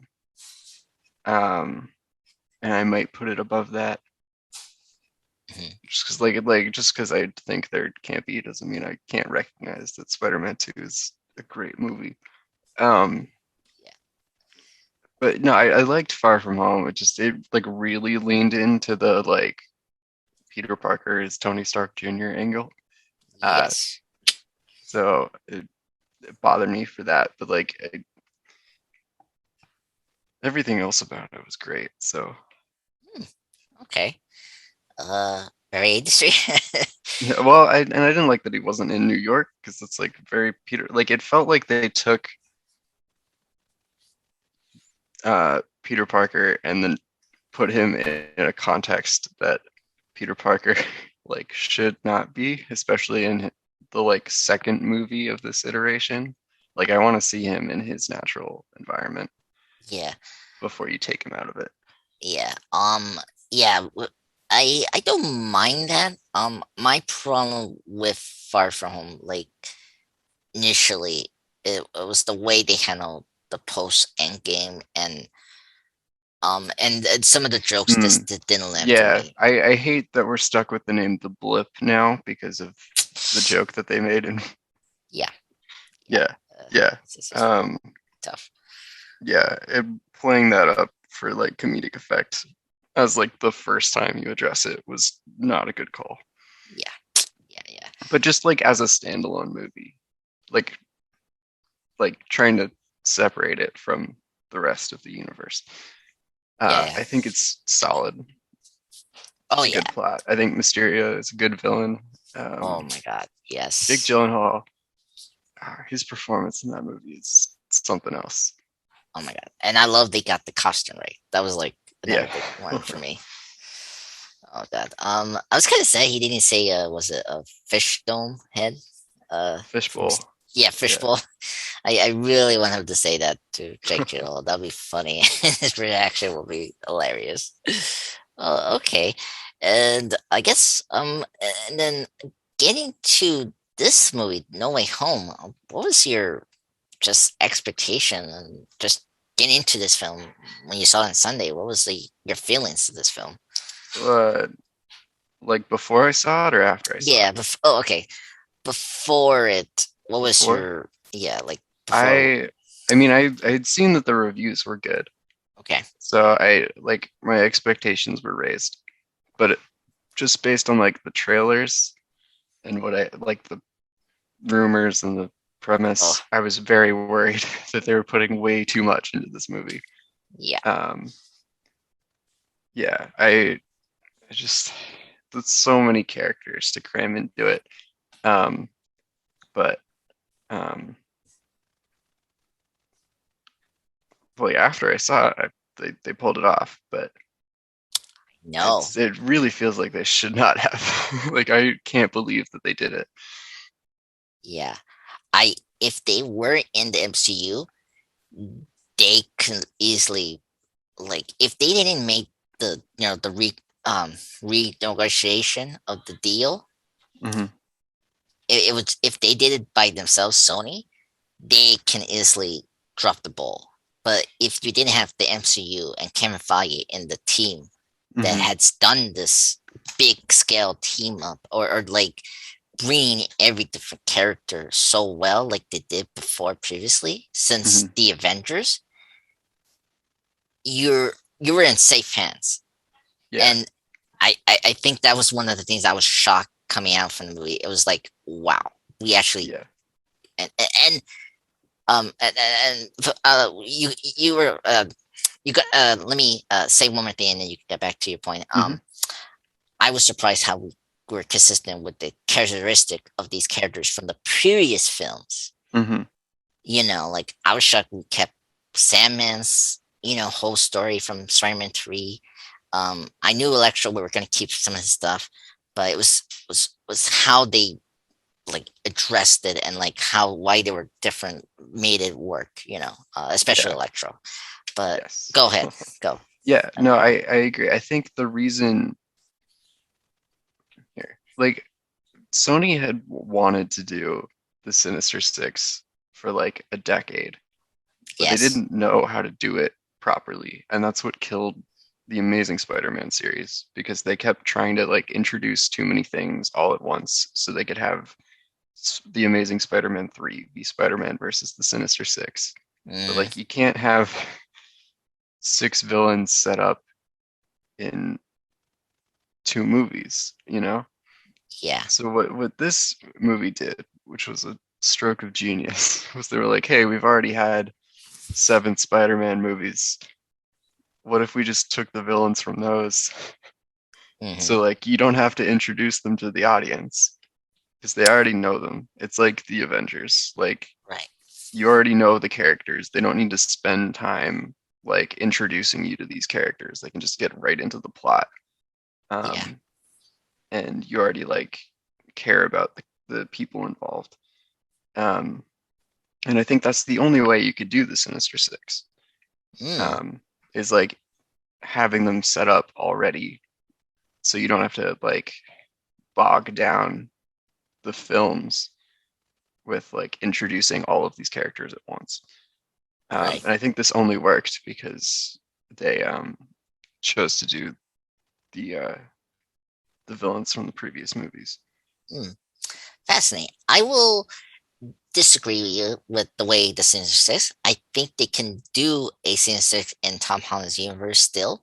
And I might put it above that. Just because I think there can't be doesn't mean I can't recognize that Spider-Man 2 is a great movie. But no, I liked Far From Home. It like really leaned into the like Peter Parker is Tony Stark Jr. angle. Yes. So it bothered me for that, but like everything else about it was great. So Okay. Very industry. well, I didn't like that he wasn't in New York because it's like very Peter. Like it felt like they took Peter Parker and then put him in a context that Peter Parker like should not be, especially in the like second movie of this iteration. Like I want to see him in his natural environment. Yeah. Before you take him out of it. Yeah. Yeah. I don't mind that. My problem with Far From Home, like initially, it was the way they handled the post end game, and some of the jokes just didn't land for Yeah, me. I hate that we're stuck with the name The Blip now because of the joke that they made. And Yeah. yeah. It's tough. Yeah, playing that up for like comedic effect as like the first time you address it was not a good call. Yeah. But just like as a standalone movie, like trying to separate it from the rest of the universe. Yeah. I think it's solid. Oh It's a good plot. I think Mysterio is a good villain. Oh my god, yes. Jake Gyllenhaal, his performance in that movie is something else. Oh my god, and I love they got the costume right. That was like another big one for me. Oh god. I was kind of sad he didn't say was it a fish dome head? Fishbowl. Yeah, fishbowl. I really want him to say that to Jake Gyllenhaal. That'd be funny. His reaction will be hilarious. Oh, okay. And I guess and then getting to this movie, No Way Home, what was your just expectation and just getting into this film when you saw it on Sunday? What was your feelings to this film? Like before I saw it or after I saw Yeah, it? oh, okay. Before it, what was Before? your like before? I mean I had seen that the reviews were good. Okay. So I like my expectations were raised. But just based on like the trailers and what I like the rumors and the premise, I was very worried that they were putting way too much into this movie. Yeah. Yeah, I just there's so many characters to cram into it. But well, after I saw it, they pulled it off. But no, it really feels like they should not have. Like I can't believe that they did it. yeah. If they were in the MCU, they could easily, like, if they didn't make the the renegotiation of the deal, it would, if they did it by themselves, Sony, they can easily drop the ball. But if you didn't have the MCU and Kevin Feige in the team that Hmm. had done this big scale team up, or like bringing every different character so well, like they did before previously, since Hmm. the Avengers, you were in safe hands. Yeah, And I think that was one of the things I was shocked coming out from the movie. It was like, wow, we actually yeah. and you were you got let me say one more thing and then you can get back to your point. Hmm. I was surprised how we were consistent with the characteristic of these characters from the previous films. Hmm. Like I was shocked we kept Sandman's, whole story from Spider-Man 3. I knew Electro we were gonna keep some of his stuff, but it was how they like addressed it and like how why they were different made it work, especially Yeah. Electro. But Yes. go ahead, go. Yeah. No, I agree. I think the reason here, like Sony had wanted to do the Sinister Six for like a decade, but they Yes. didn't know how to do it properly. And that's what killed the Amazing Spider-Man series because they kept trying to like introduce too many things all at once so they could have the Amazing Spider-Man 3 be Spider-Man versus the Sinister Six. But Mm, like you can't have six villains set up in two movies, you know? yeah. So what this movie did, which was a stroke of genius, was they were like, "Hey, we've already had seven Spider-Man movies. What if we just took the villains from those? Hmm. So like you don't have to introduce them to the audience because they already know them. It's like the Avengers. Like Right. you already know the characters. They don't need to spend time like introducing you to these characters. They can just get right into the plot. Yeah. Um, and you already like care about the people involved. Um, and I think that's the only way you could do the Sinister Six. Mm, Um, is like having them set up already, so you don't have to like bog down the films with like introducing all of these characters at once. right. And I think this only worked because they chose to do the uh, the villains from the previous movies. Mm, fascinating. I will disagree with you with the way the Sinister Six. I think they can do a Sinister Six in Tom Holland's universe still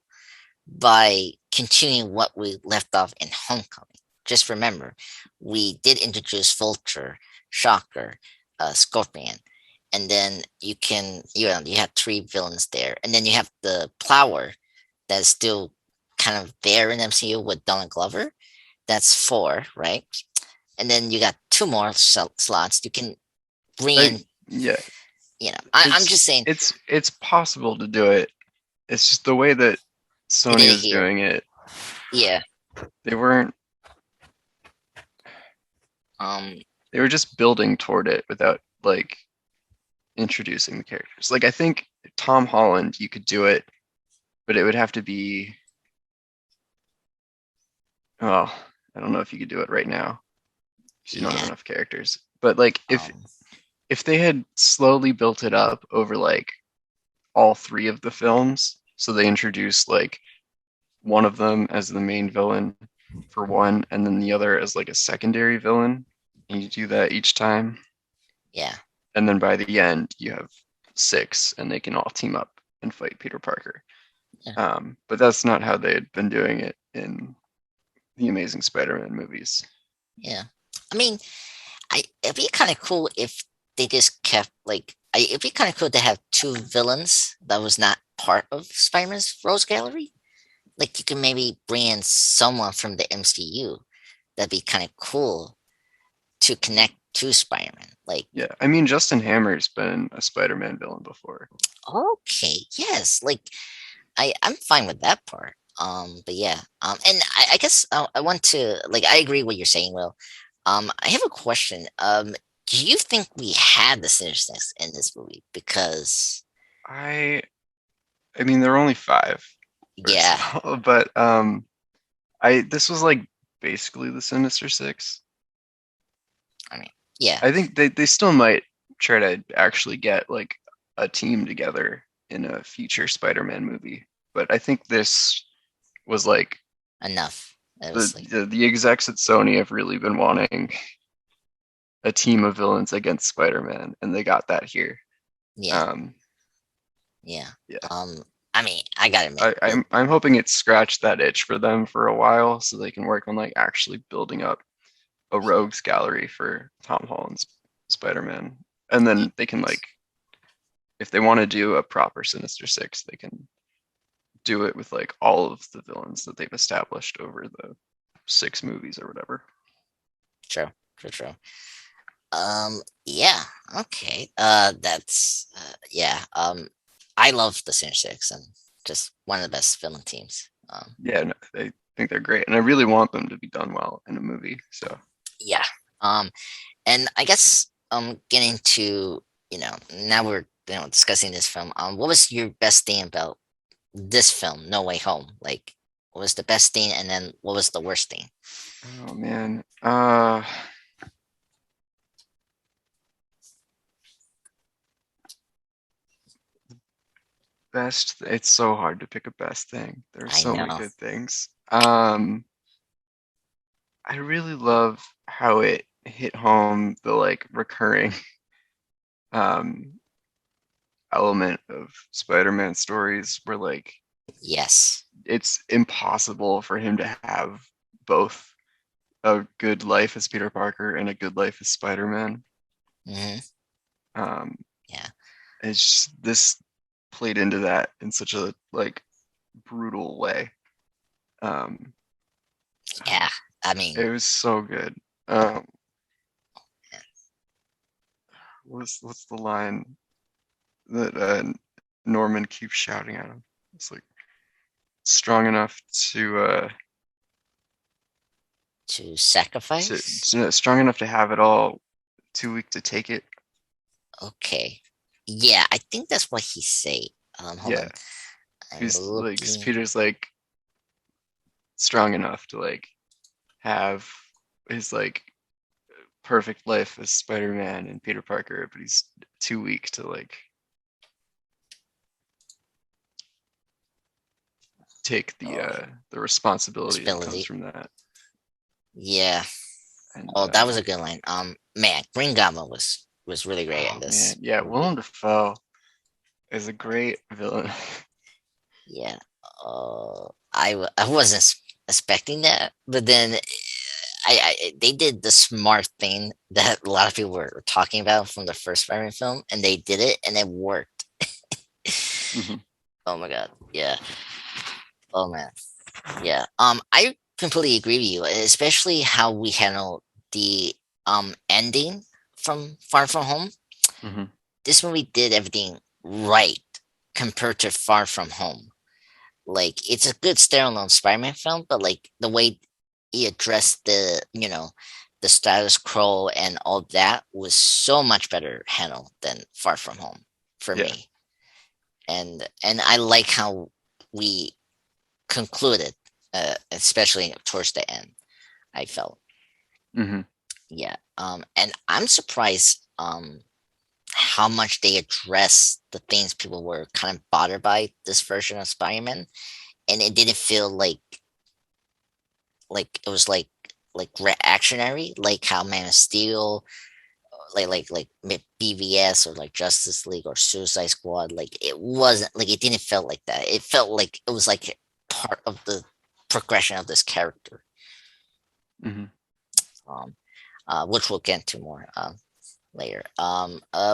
by continuing what we left off in Homecoming. Just remember, we did introduce Vulture, Shocker, Scorpion, and then you have three villains there, and then you have the Plower that's still kind of there in MCU with Donald Glover. That's four, right? And then you got two more slots. You can bring in, Yeah, I'm just saying it's possible to do it. It's just the way that they Sony did it was here. doing it. Yeah. They weren't. Um. They were just building toward it without like introducing the characters. Like I think Tom Holland, you could do it, but it would have to be. Oh, I don't know if you could do it right now because you don't have Yeah. enough characters. But like Um. if they had slowly built it up over like all three of the films, so they introduced like one of them as the main villain for one, and then the other as like a secondary villain, and you do that each time, Yeah. and then by the end you have six, and they can all team up and fight Peter Parker. Yeah. But that's not how they had been doing it in the Amazing Spider-Man movies. Yeah. I mean, it'd be kind of cool if they just kept like. It'd be kind of cool to have two villains that was not part of Spider-Man's Rose Gallery. Like you can maybe bring in someone from the MCU. That'd be kind of cool to connect to Spider-Man. Like, Yeah, I mean Justin Hammer's been a Spider-Man villain before. okay, yes, like I'm fine with that part. But yeah, and I guess I want to like I agree what you're saying, Will. I have a question. Do you think we had the Sinister in this movie? Because I I mean there are only five, first yeah, of all, but I this was like basically the Sinister Six. I mean, yeah, I think they still might try to actually get like a team together in a future Spider-Man movie. But I think this was like Enough. It the was like, the execs at Sony have really been wanting a team of villains against Spider-Man, and they got that here. yeah, Um, yeah. yeah, I mean, I gotta admit, I'm hoping it scratched that itch for them for a while, so they can work on like actually building up a rogues gallery for Tom Holland's Spider-Man, and then they can like, if they want to do a proper Sinister Six, they can do it with like all of the villains that they've established over the 6 movies or whatever. true, true, true. Yeah, okay. That's yeah. I love the Sinister Six and just one of the best villain teams. Yeah, no, I think they're great, and I really want them to be done well in a movie. So Yeah. And I guess getting to now we're discussing this film. What was your best thing about this film, No Way Home? Like, what was the best thing, and then what was the worst thing? oh man, best. It's so hard to pick a best thing. There are I so many know. good things. I really love how it hit home the like recurring um element of Spider-Man stories where like Yes. it's impossible for him to have both a good life as Peter Parker and a good life as Spider-Man. Hmm. Um, Yeah. it's just, this played into that in such a like brutal way. Um, Yeah. I mean, it was so good. What's the line that Norman keeps shouting at him? It's like strong enough to sacrifice. strong enough to have it all, too weak to take it. Okay. Yeah, I think that's what he say. Hold Yeah, on. I'm he's like, 'cause looking. Peter's like strong enough to like have his like perfect life as Spider-Man and Peter Parker, but he's too weak to like take the responsibility that comes Ability. from that. Yeah. And Oh, that was a good line. Man, Green Goblin was really great in oh man, this yeah, movie. Willem Dafoe is a great villain. Yeah. I wasn't expecting that, but then they did the smart thing that a lot of people were talking about from the first Spider-Man film, and they did it, and it worked. Mhm. Oh my god. Yeah. Oh man. Yeah. I completely agree with you, especially how we handle the ending from Far From Home. Mhm. This movie did everything right compared to Far From Home. Like, it's a good standalone Spider-Man film, but like the way he addressed the status quo and all that was so much better handled than Far From Home for Yeah. me. And I like how we concluded, especially towards the end. I felt, Mhm. yeah. And I'm surprised how much they address the things people were kind of bothered by this version of Spider-Man, and it didn't feel like it was like reactionary, like how Man of Steel, BVS or like Justice League or Suicide Squad. Like, it wasn't like, it didn't feel like that. It felt like it was like part of the progression of this character. Mhm. Um, which we'll get into more later.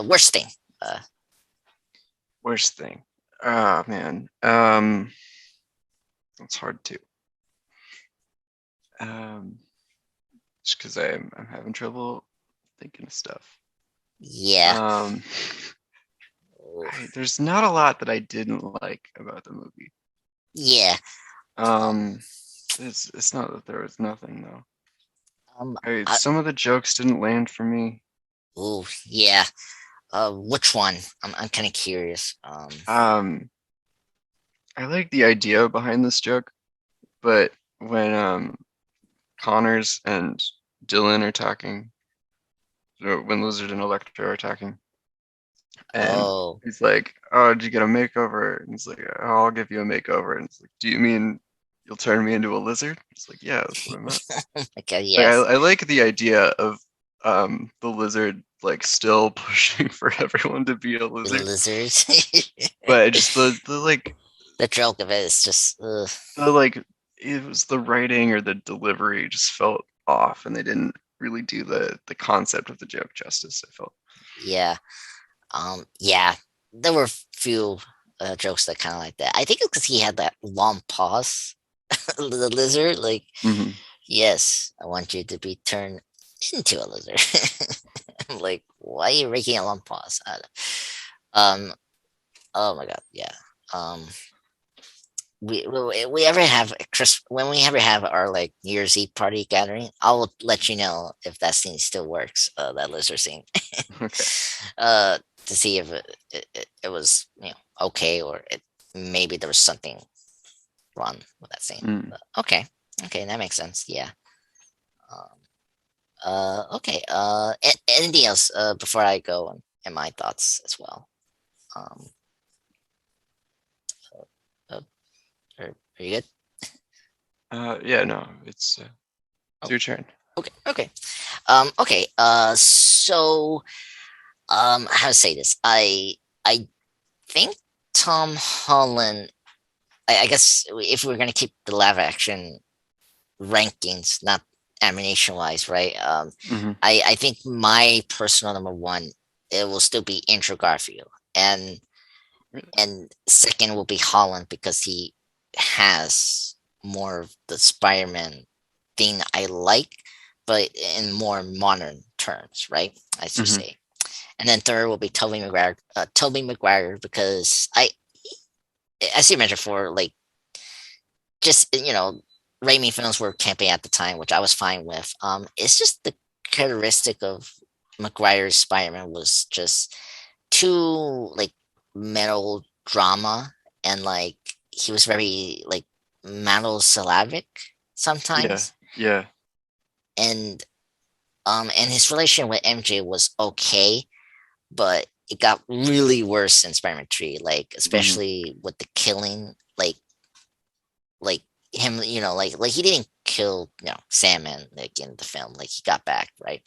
Worst thing. Uh, Worst thing. Ah man. It's hard to. Um, just because I'm having trouble thinking of stuff. yeah. Um, there's not a lot that I didn't like about the movie. Yeah. Um, Um, it's not that there was nothing though. um, I, Some of the jokes didn't land for me. ooh, yeah. Which one? I'm kind of curious. Um, I like the idea behind this joke, but when Connors and Dylan are talking, or when Lizard and Electro are talking, And Oh, he's like, "Oh, did you get a makeover?" And he's like, "Oh, I'll give you a makeover." And it's like, "Do you mean you'll turn me into a lizard?" It's like, "Yeah, that's what I meant." okay, Like, yes. I like the idea of the lizard like still pushing for everyone to be a The lizard, lizards. but just the like The joke of it is just, ugh. the like it was the writing or the delivery just felt off, and they didn't really do the concept of the joke justice, I felt. Yeah. Yeah. There were few jokes that kind of like that. I think it's because he had that long pause. The lizard, like, Hmm. yes, I want you to be turned into a lizard. I'm like, why are you making a long pause? Um. Oh my god. Yeah. Um. We ever have a Chris when we ever have our like New Year's Eve party gathering, I'll let you know if that scene still works. That lizard scene. Okay. To see if it was okay, or maybe there was something wrong with that scene. Mm. But okay, okay, that makes sense. Yeah. Um, okay. Anything else before I go and my thoughts as well? Um, uh, are you good? Yeah, no, it's Oh, your turn. okay, okay. Okay. So, how to say this? I think Tom Holland. I guess if we're gonna keep the live action rankings, not animation wise, right? Hmm. I think my personal number one, it will still be Andrew Garfield, and Really? second will be Holland because he has more of the Spider-Man thing I like, but in more modern terms, right? I should Hmm. say. And then third will be Tobey Maguire. Tobey Maguire because as you mentioned before, like just Raimi films were camping at the time, which I was fine with. It's just the characteristic of Maguire's Spider-Man was just too like metal drama, and like he was very like monosyllabic Yeah, sometimes, yeah. and and his relation with MJ was okay, but it got really worse in Spider-Man 3, like Hmm. especially with the killing, like him, like he didn't kill, Sandman like in the film, like he got back, right?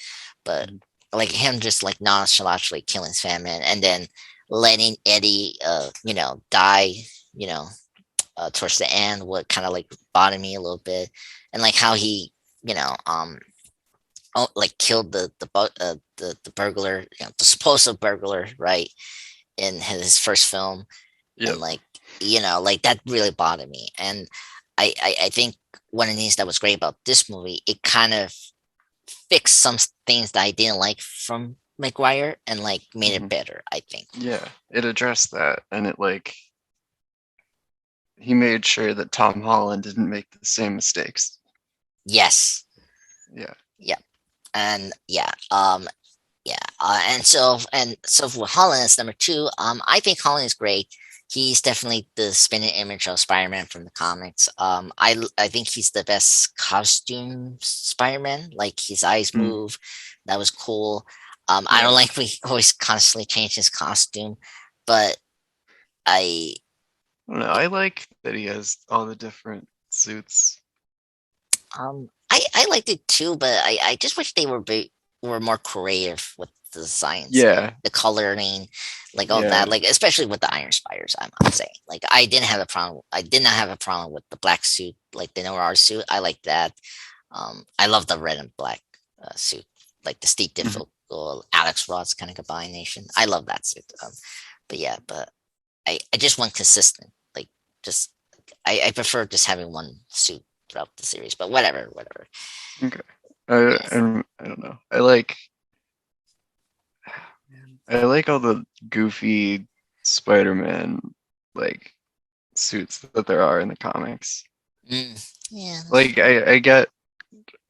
But like him just like nonchalantly killing Sandman and then letting Eddie, die, you know, towards the end, what kind of like bothered me a little bit, and like how he, you know, like killed the burglar, the supposed burglar, right, in his first film, and Yep. like like that really bothered me, and I think one of the things that was great about this movie, it kind of fixed some things that I didn't like from McGuire and like made it Hmm. better, I think. Yeah, it addressed that, and it like he made sure that Tom Holland didn't make the same mistakes. Yes. Yeah. Yeah. And yeah, yeah, and so for Holland as number two, I think Holland is great. He's definitely the spinning image of Spider-Man from the comics. I think he's the best costume Spider-Man. Like his eyes Mm. move, that was cool. I don't Yeah. like we always constantly change his costume, but I I don't know. I like that he has all the different suits. I liked it too, but I just wish they were more creative with the designs, like Yeah. the coloring, like all that, Yeah. like especially with the Iron Spiders. I'm saying, like I didn't have a problem. I did not have a problem with the black suit, like the Noir suit. I like that. I love the red and black suit, like the Steve Mhm. Diffel or Alex Ross kind of combination. I love that suit. But yeah, but I just want consistent. Like just I prefer just having one suit throughout the series. But whatever, whatever. Okay. Yeah. I don't know. I like all the goofy Spider-Man like suits that there are in the comics. Mm, yeah. Like I get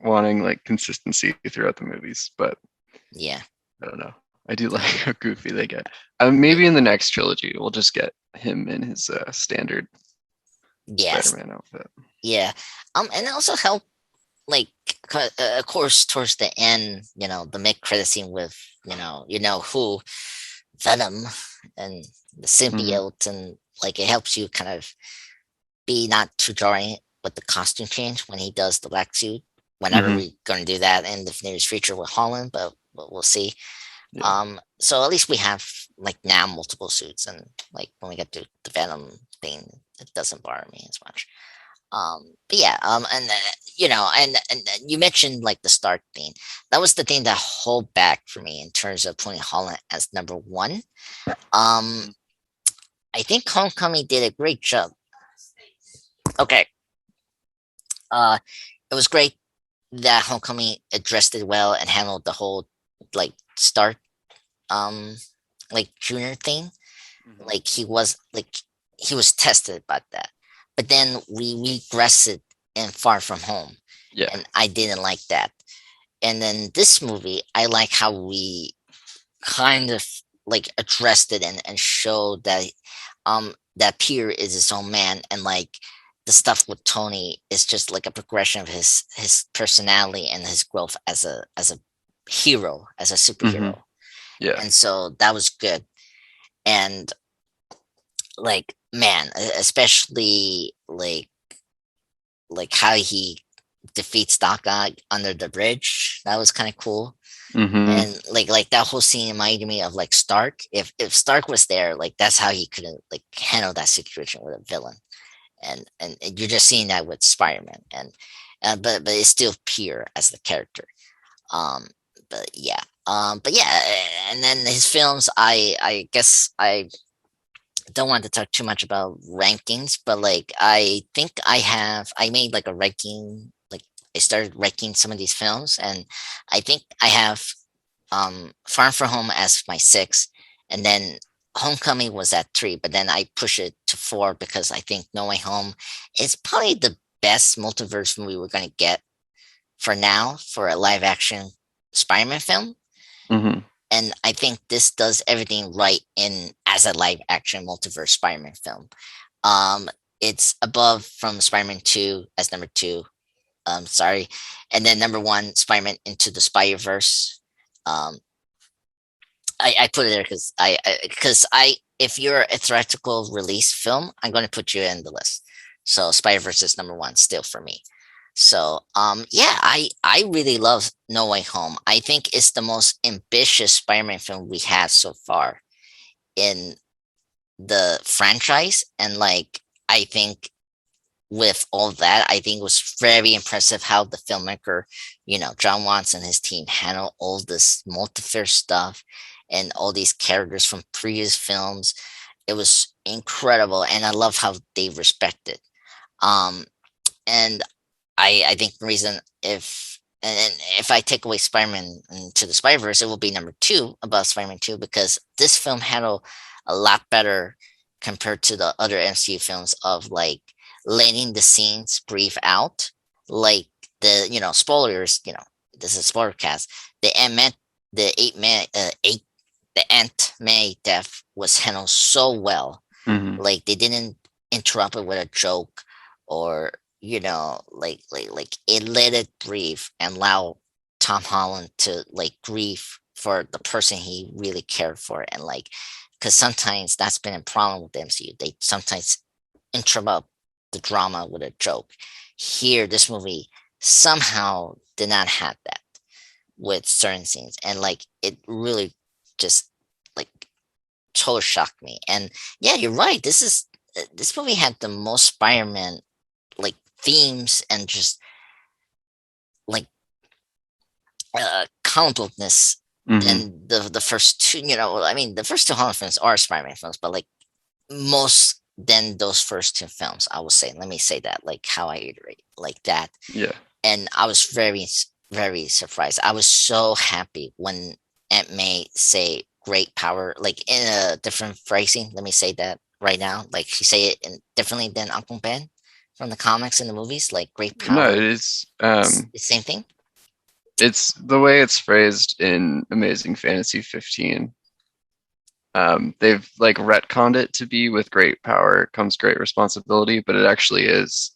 wanting like consistency throughout the movies, but Yeah. I don't know. I do like Yeah. how goofy they get. Yeah. Maybe in the next trilogy, we'll just get him in his standard Yes. Spider-Man outfit. Yeah. And it also helped, like, of course, towards the end, the mid credit scene with, who. Venom and the Mhm. symbiote, and like it helps you kind of be not too jarring with the costume change when he does the black suit. Whenever Mhm. we're going to do that in the nearest future with Holland, but we'll see. Yeah. So at least we have like now multiple suits, and like when we get to the Venom thing, it doesn't bother me as much. But yeah, and and you mentioned like the Stark thing. That was the thing that hold back for me in terms of putting Holland as number one. Um, Mhm. I think Homecoming did a great job. Okay, it was great that Homecoming addressed it well and handled the whole like Stark um like junior thing. Mhm. Like he was tested about that, but then we regressed it in Far From Home, Yeah. and I didn't like that. And then this movie, I like how we kind of like addressed it and showed that Peter is his own man, and like the stuff with Tony is just like a progression of his personality and his growth as a hero, as a Mhm. superhero. Yeah. And so that was good. And like man, especially like how he defeats Hawkeye under the bridge. That was kind of cool. Mhm. And like that whole scene reminded me of like Stark. If Stark was there, like that's how he could have like handled that situation with a villain. And you're just seeing that with Spider-Man. And but it's still pure as the character. Um, but yeah, and then his films. I guess I don't want to talk too much about rankings, but like I think I made like a ranking, like I started ranking some of these films, and I think I have Farm for Home as my six, and then Homecoming was at three, but then I push it to four because I think No Way Home is probably the best multiverse movie we're gonna get for now for a live action Spider-Man film. Mhm. And I think this does everything right in as a live action multiverse Spider-Man film. Um, it's above from Spider-Man 2 as number two. Sorry, and then number one, Spider-Man Into the Spider-Verse. Um, I put it there because I if you're a theatrical release film, I'm going to put you in the list. So Spider-Verse is number one still for me. So yeah, I really love No Way Home. I think it's the most ambitious Spider-Man film we had so far in the franchise, and like I think with all that, I think it was very impressive how the filmmaker, Jon Watts and his team handle all this multiverse stuff and all these characters from previous films. It was incredible, and I love how they respect it. Um, and I think the reason if I take away Spider-Man into the Spider-Verse, it will be number two above Spider-Man 2 because this film handled a lot better compared to the other MCU films of like letting the scenes breathe out. Like spoilers, this is Spoilercast. The Ant the the Aunt May death was handled so well. Mhm. Like they didn't interrupt it with a joke, or like it let it breathe and allow Tom Holland to like grieve for the person he really cared for. And like because sometimes that's been a problem with the MCU, they sometimes interrupt the drama with a joke. Here this movie somehow did not have that with certain scenes, and like it really just like totally shocked me. And yeah, you're right, this movie had the most Spider-Man like themes and just like comic bookness Mhm. than the first two. I mean, the first two Holland films are Spider-Man films, but like most than those first two films, I would say. Let me say that, like how I iterate like that. Yeah. And I was very surprised. I was so happy when Aunt May say great power, like in a different phrasing. Let me say that right now. Like she say it differently than Uncle Ben from the comics and the movies. Like great No, power, the same thing. it's the way it's phrased in Amazing Fantasy 15. They've like retconned it to be with great power comes great responsibility, but it actually is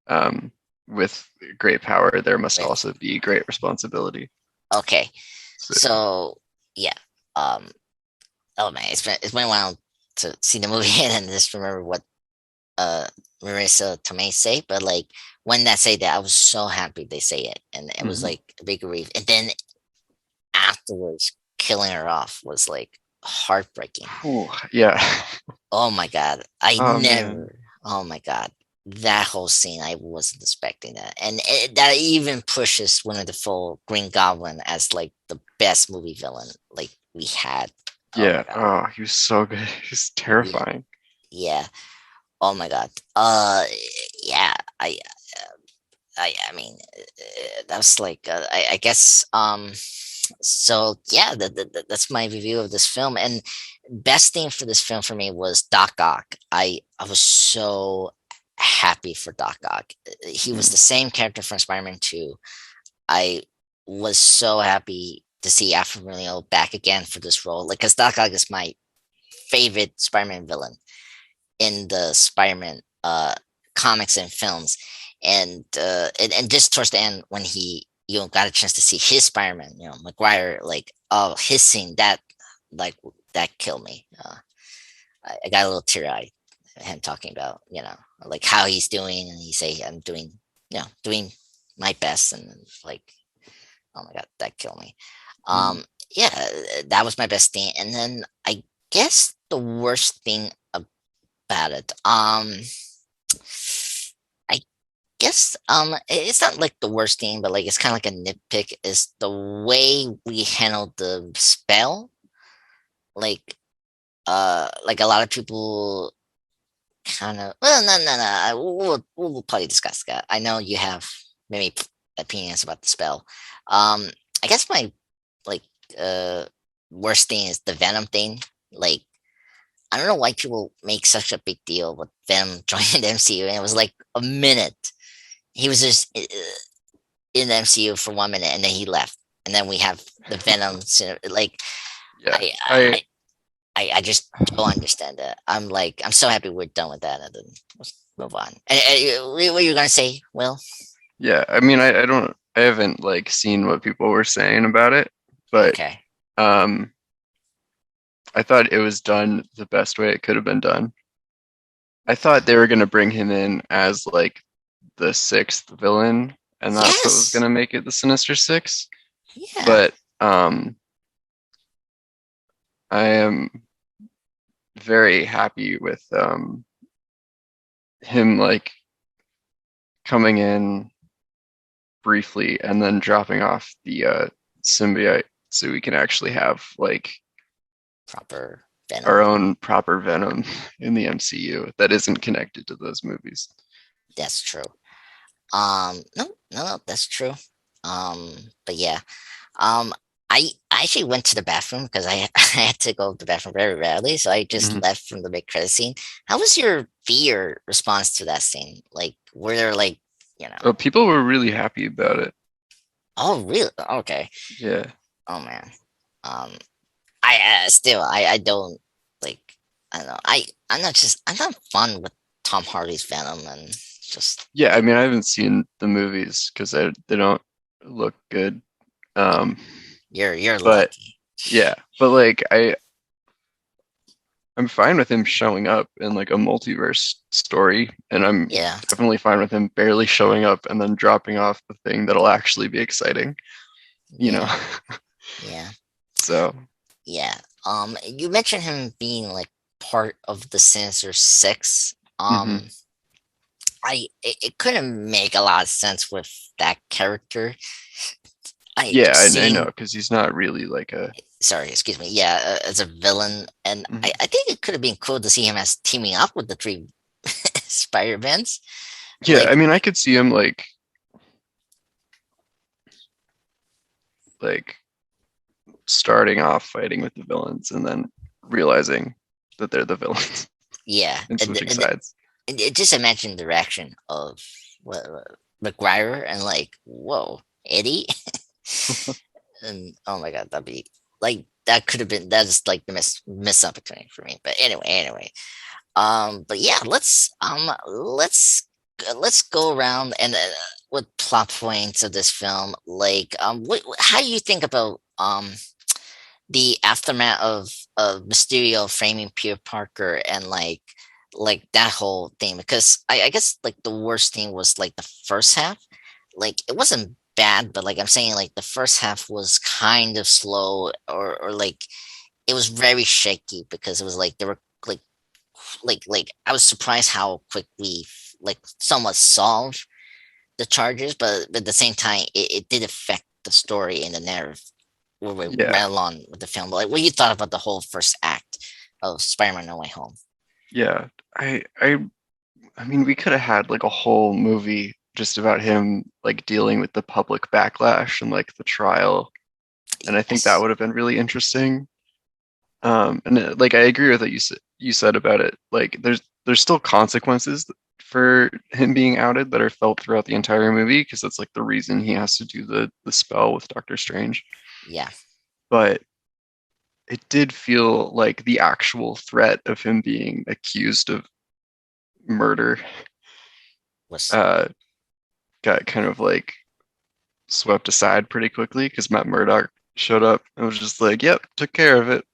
um, with great power there must With also be great responsibility. okay, So so yeah, um, oh man, it's been a while to see the movie and then just remember what uh Marisa Tomei say, but like when that say that, I was so happy they say it, and it was Mhm. like a big relief. And then afterwards, killing her off was like heartbreaking. Whew, yeah. Oh my god, I Oh man. never. Oh my god, that whole scene, I wasn't expecting that, and that even pushes Willem Dafoe Green Goblin as like the best movie villain like we had. Oh my Yeah. god, Oh, he was so good. He's we terrifying. yeah. Oh my god. Yeah. I mean, that was like I guess so yeah, that's my review of this film. And best thing for this film for me was Doc Ock. I was so happy for Doc Ock. He was Mm. the same character from Spider-Man 2. I was so happy to see Alfred Molina back again for this role, like because Doc Ock is my favorite Spider-Man villain in the Spider-Man comics and films, and just towards the end when he got a chance to see his Spider-Man, Maguire, like oh his scene like that killed me. I got a little teary eyed him talking about like how he's doing, and he say I'm doing doing my best, and like oh my god that killed me. Mm. Um, yeah, that was my best thing, and then I guess the worst thing about it. I guess it's not like the worst thing, but like it's kind of like a nitpick is the way we handled the spell. Like like a lot of people kind of well no we'll probably discuss that. I know you have maybe opinions about the spell. Um, I guess my like uh worst thing is the Venom thing. Like I don't know why people make such a big deal with them joining the MCU, and it was like a minute. He was just in the MCU for 1 minute, and then he left, and then we have the Venom. Like Yeah. I, I I, I just don't understand that. I'm like, I'm so happy we're done with that, and then let's move on. And, what were you gonna say, Will? yeah. I mean, I don't. I haven't like seen what people were saying about it, but Okay, um, I thought it was done the best way it could have been done. I thought they were gonna bring him in as like the sixth villain, and that's what was yes, gonna make it the Sinister Six. yeah, But I am very happy with him like coming in briefly and then dropping off the symbiote so we can actually have like proper our Venom. own proper Venom in the MCU that isn't connected to those movies. That's true. No, that's true. Um, but yeah, Um, I actually went to the bathroom because I had to go to the bathroom very rarely, so I just Mhm. left from the mid credit scene. How was your fear response to that scene? Like, were there like, you know, Oh, people were really happy about it. oh really? Okay. Yeah. Oh man. Um, I still I don't like I don't know I'm not fun with Tom Hardy's Venom and just Yeah, I mean, I haven't seen the movies because they don't look good. Um, you're but lucky. yeah, but like I'm fine with him showing up in like a multiverse story, and I'm Yeah, definitely fine with him barely showing up and then dropping off the thing that'll actually be exciting, you know. yeah, yeah. So, Yeah. You mentioned him being like part of the Sinister Six. mhm. It couldn't make a lot of sense with that character. I Yeah, I know seen because he's not really like a. sorry, excuse me. Yeah, as a villain, and Mhm. I think it could have been cool to see him as teaming up with the three Spider-Mans. Yeah, I Like, mean, I could see him like starting off fighting with the villains and then realizing that they're the villains yeah, and switching sides. just imagine the reaction of McGuire and like, whoa, Eddie. And oh my god, that'd be like that could have been that is like the missed opportunity for me. But anyway, but yeah, let's go around and with plot points of this film. Like, how do you think about the aftermath of Mysterio framing Peter Parker and like that whole thing, because I guess like the worst thing was like the first half. Like it wasn't bad, but like I'm saying, like the first half was kind of slow, or like it was very shaky, because it was like there were like I was surprised how quickly like somewhat solved the charges, but at the same time it did affect the story and the narrative where we Yeah, ran along with the film. But like, what you thought about the whole first act of Spider-Man: No Way Home? yeah. I mean, we could have had like a whole movie just about him like dealing with the public backlash and like the trial, and I think that Yes. would have been really interesting. And like I agree with what you said about it. Like there's still consequences for him being outed that are felt throughout the entire movie because that's like the reason he has to do the spell with Doctor Strange. Yeah. But it did feel like the actual threat of him being accused of murder Was uh, got kind of like swept aside pretty quickly because Matt Murdock showed up and was just like, "Yep, took care of it.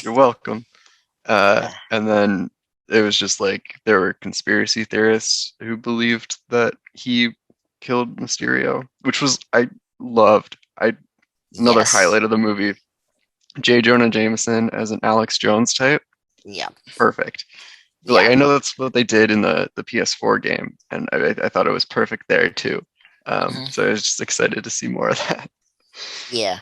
You're welcome." yeah. And then it was just like there were conspiracy theorists who believed that he killed Mysterio, which was I loved. I Another Yes. highlight of the movie. J. Jonah Jameson as an Alex Jones type, Yeah. perfect. Like Yeah. I know that's what they did in the PS4 game, and I thought it was perfect there too. Mhm. So I was just excited to see more of that. Yeah.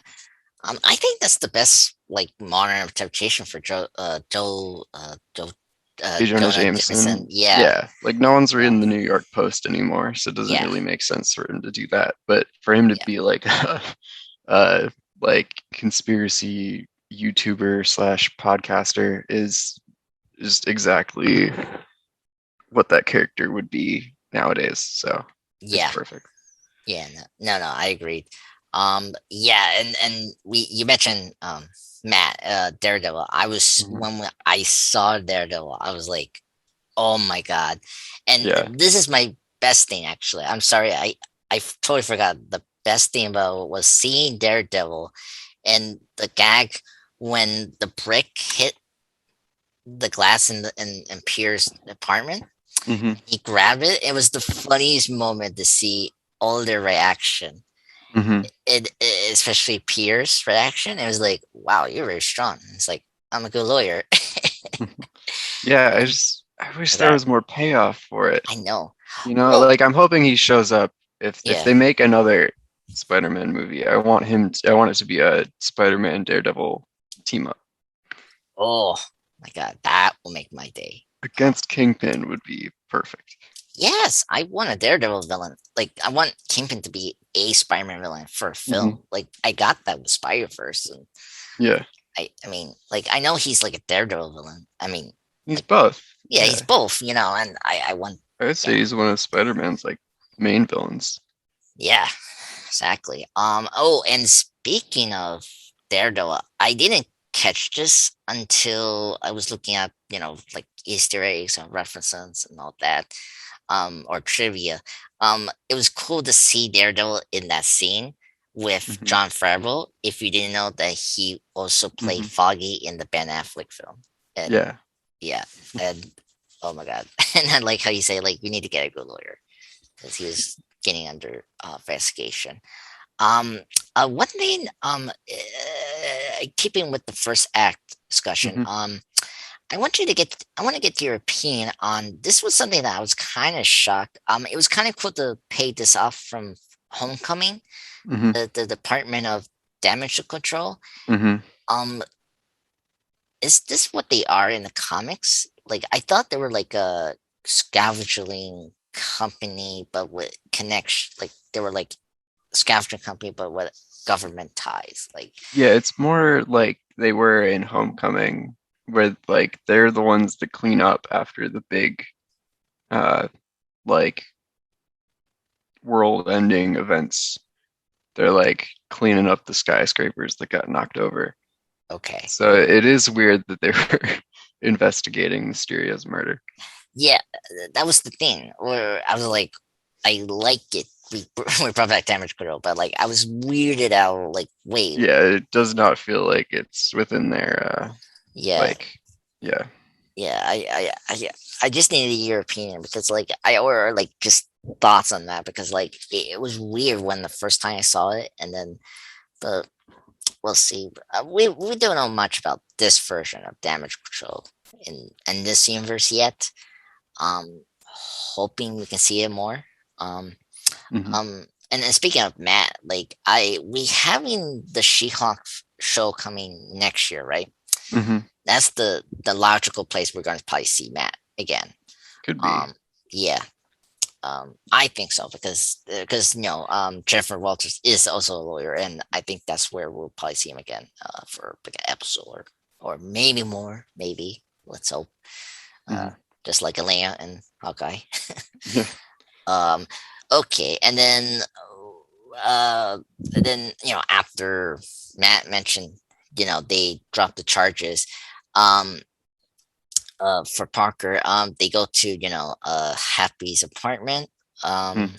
I think that's the best like modern interpretation for J. Jonah Jonah Jameson. Jameson, Yeah. yeah, like no one's Yeah. reading the New York Post anymore, so it doesn't Yeah. really make sense for him to do that. But for him to Yeah. be like a like conspiracy YouTuber slash podcaster is just exactly what that character would be nowadays. So it's Yeah. perfect. Yeah, no, I agreed. Yeah, and you mentioned Matt, Daredevil. Mhm. I saw Daredevil, I was like, oh my god. And Yeah. this is my best thing actually. I'm sorry, I totally forgot. The best thing about it was seeing Daredevil and the gag when the brick hit the glass in Pierce's apartment. Hmm. He grabbed it. It was the funniest moment to see all their reaction. Hmm. Especially Pierce's reaction. It was like, "Wow, you're very strong." It's like, "I'm a good lawyer." Yeah, And I wish I there got, was more payoff for it. I know. You know, Well, like I'm hoping he shows up if yeah. they make another Spider-Man movie. I want it to be a Spider-Man Daredevil team up. Oh my god, that will make my day. Oh, Against Kingpin would be perfect. yes, I want a Daredevil villain. Like, I want Kingpin to be a Spider-Man villain for a Hmm. film. Like, I got that with Spider-Verse, and Yeah, I mean, like, I know he's like a Daredevil villain. I mean, he's like, both. yeah, he's Yeah, both, and I want, I would say yeah, he's one of Spider-Man's like main villains. yeah, exactly. Oh, and speaking of Daredevil, I didn't catch this until I was looking at, like Easter eggs and references and all that, or trivia. It was cool to see Daredevil in that scene with Hmm. Jon Favreau. If you didn't know that he also played Hmm. Foggy in the Ben Affleck film, and Yeah. yeah, and oh my god, and I like how you say like we need to get a good lawyer because he was getting under investigation. Um, One thing, keeping with the first act discussion, Hmm. I want to get your opinion on this. Was something that I was kind of shocked. It was kind of cool to pay this off from Homecoming, Hmm. the Department of Damage Control. Hmm. Um, is this what they are in the comics? Like, I thought they were like a scavenging company, but with connection. Like, they were like scavenger company, but with government ties. Like, Yeah, it's more like they were in Homecoming, where like they're the ones that clean up after the big uh like world-ending events. They're like cleaning up the skyscrapers that got knocked over. okay, So it is weird that they were investigating Mysterio's murder. yeah, that was the thing. Where I was like, I like it. We brought back damage control, but like I was weirded out. Like, wait, Yeah, it does not feel like it's within their Yeah, Like, yeah. yeah. I just needed your opinion because like I or like just thoughts on that because like it was weird when the first time I saw it, and then but we'll see. We don't know much about this version of Damage Control in this universe yet. Hoping we can see it more. Um, Hmm. and speaking of Matt, like we having the She-Hulk show coming next year, right? Hmm. That's the logical place we're going to probably see Matt again. Could be. Um, yeah, I think so because Jennifer Walters is also a lawyer, and I think that's where we'll probably see him again for like an episode or maybe more, maybe let's hope. Uh, Hmm. just like Elena and Hawkeye. Yeah. um, okay, and then after Matt mentioned they dropped the charges. Um, for Parker, they go to Happy's apartment. Um,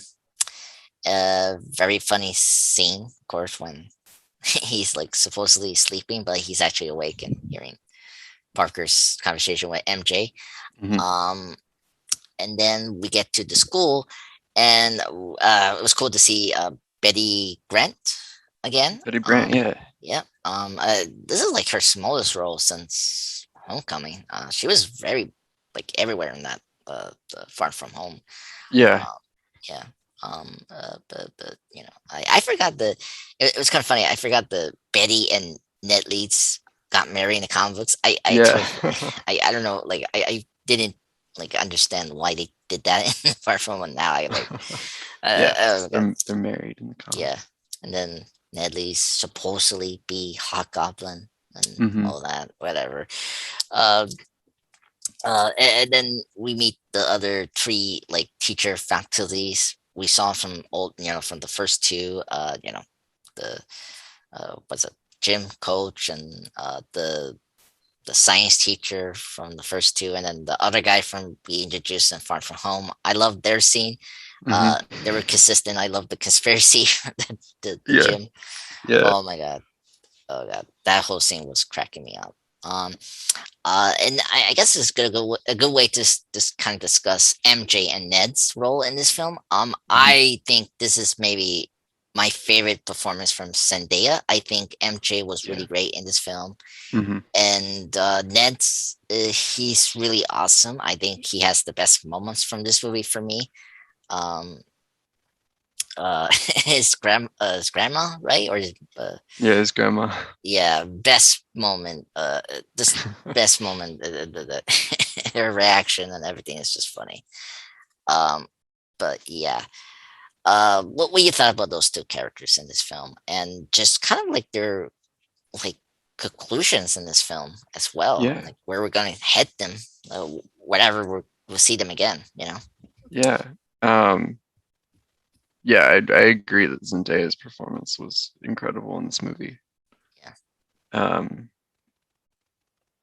Mm. very funny scene, of course, when he's like supposedly sleeping, but he's actually awake and hearing Parker's conversation with MJ. Hmm. Um, and then we get to the school, and it was cool to see Betty Grant again. Betty Brant, yeah. Yeah. This is like her smallest role since Homecoming. She was very like everywhere in that the Far From Home. Yeah. Uh, yeah. But I forgot it was kind of funny. I forgot the Betty and Ned Leeds got married in the comic books. I Yeah. totally I don't know, like I didn't like understand why they did that in Far From Home. Now I like Yeah. oh god, They're married in the yeah. comics. And then Nedley's supposedly be Hobgoblin and Hmm. all that, whatever. Uh, and then we meet the other three like teacher faculties we saw from from the first two. The what's it, gym coach and the science teacher from the first two, and then the other guy from we introduced in Far From Home. I love their scene. Hmm. They were consistent. I love the conspiracy, the Yeah. gym. Yeah. Oh my god. Oh god, that whole scene was cracking me up. And I guess it's a good way to just kind of discuss MJ and Ned's role in this film. Hmm. I think this is maybe my favorite performance from Zendaya. I think MJ was really Yeah. great in this film, Hmm. and Ned's he's really awesome. I think he has the best moments from this movie for me. Um, his grandma, right? Or Yeah, his grandma. yeah, best moment. This best moment. Her reaction and everything is just funny. Um, but yeah. What you thought about those two characters in this film, and just kind of like their like conclusions in this film as well, Yeah. like where we're gonna head them, whatever we'll see them again. Yeah. Um, yeah, I agree that Zendaya's performance was incredible in this movie. Yeah, Um,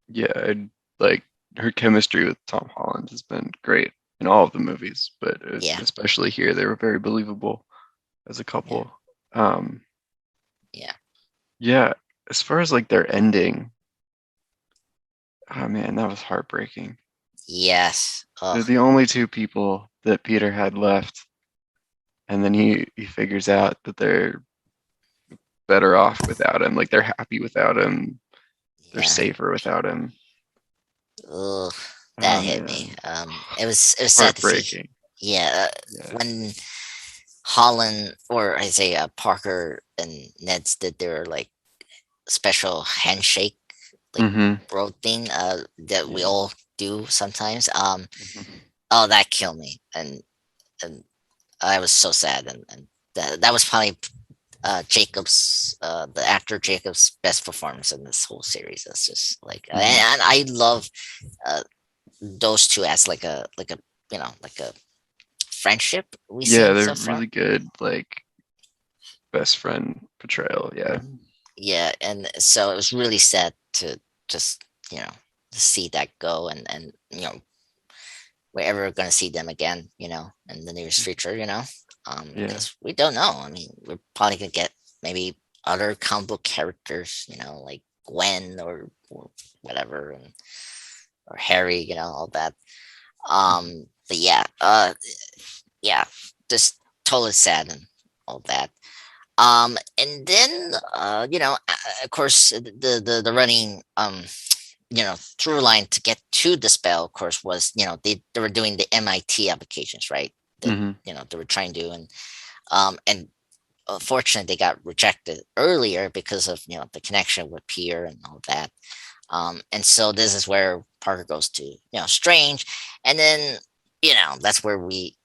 yeah, like her chemistry with Tom Holland has been great in all of the movies, but yeah, especially here, they were very believable as a yeah, couple. Um, yeah. yeah, as far as like their ending, oh man, that was heartbreaking. Yes. They're Oh, the only two people that Peter had left, and then he figures out that they're better off without him. Like they're happy without him. They're yeah. safer without him. Oh, Oh that hit me. man, It was sad to see. heartbreaking. Yeah, Yeah. when Holland or I say Parker and Ned's did their like special handshake like Hmm. bro thing that we Yeah. all do sometimes. Hmm. Oh, that killed me, and I was so sad, and that was probably Jacob's the actor Jacob's best performance in this whole series. It's just like, Hmm. and I love uh, those two as like a like a friendship we've Yeah, seen they're so far. really good, like best friend portrayal. Yeah. Yeah, and so it was really sad to just to see that go, and we're ever going to see them again, in the nearest future, Yeah. because we don't know. I mean, we're probably going to get maybe other comic book characters, like Gwen or whatever, or Harry, all that. But yeah, just totally sad and all that. And then of course, the running through line to get to the spell, of course, was they were doing the MIT applications, right? That they were trying to, and unfortunately they got rejected earlier because of the connection with Peter and all that. And so this is where Parker goes to Strange, and then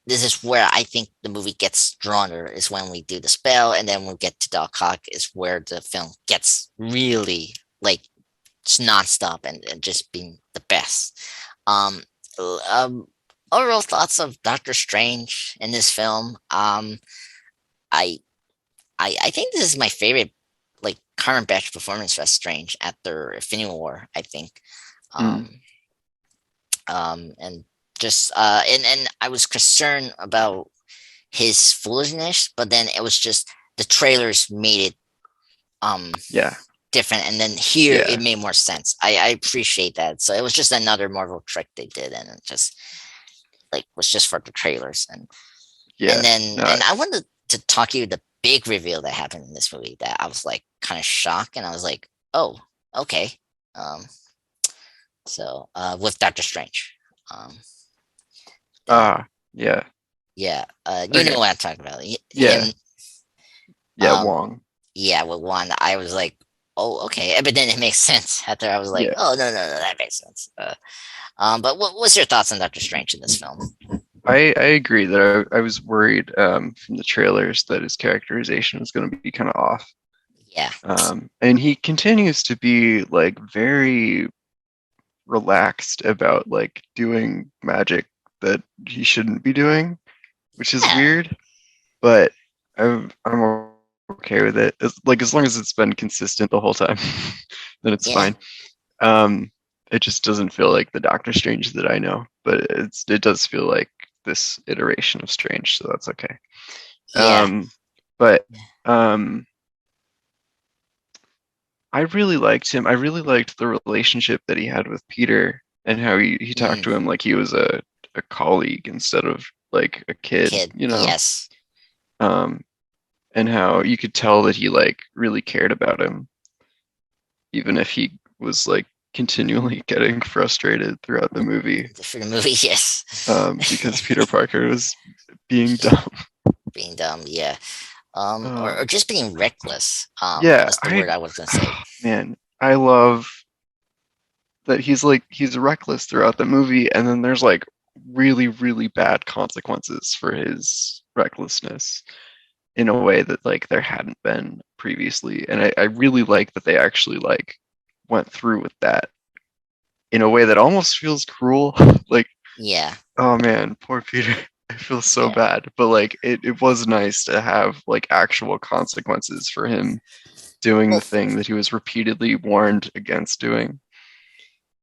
this is where I think the movie gets stronger, is when we do the spell, and then we get to Doc Ock, is where the film gets really like it's nonstop and just being the best. Um, Overall thoughts of Doctor Strange in this film. I I think this is my favorite like current batch performance as Strange after Infinity War, I think. And just and I was concerned about his foolishness, but then it was just the trailers made it different, and then here it made more sense. I appreciate that. So it was just another Marvel trick they did, and it just was just for the trailers. And then I wanted to talk to you the big reveal that happened in this movie that I was like kind of shocked, and I was like, oh, okay. So with Doctor Strange. You know what I'm talking about. Wong. Yeah, with Wong, I was like, oh, okay. But then it makes sense after I was like, oh, no, that makes sense. But what's your thoughts on Doctor Strange in this film? I agree that I was worried from the trailers that his characterization was going to be kind of off. Yeah. And he continues to be like very relaxed about like doing magic that he shouldn't be doing, which is weird. But I'm okay with it. As long as it's been consistent the whole time, then it's fine. It just doesn't feel like the Doctor Strange that I know, but it does feel like this iteration of Strange, so that's okay. I really liked him. I really liked the relationship that he had with Peter, and how he talked to him like he was a colleague instead of like a kid. You know? Yes. And how you could tell that he like really cared about him, even if he was like continually getting frustrated throughout the movie. For the movie, yes. Because Peter Parker was being dumb. Or just being reckless. That's the word I was gonna say. Man, I love that he's reckless throughout the movie, and then there's like really, really bad consequences for his recklessness in a way that like there hadn't been previously. And I really like that they actually like went through with that in a way that almost feels cruel. Oh man, poor Peter. I feel so bad, but like it was nice to have like actual consequences for him doing the thing that he was repeatedly warned against doing.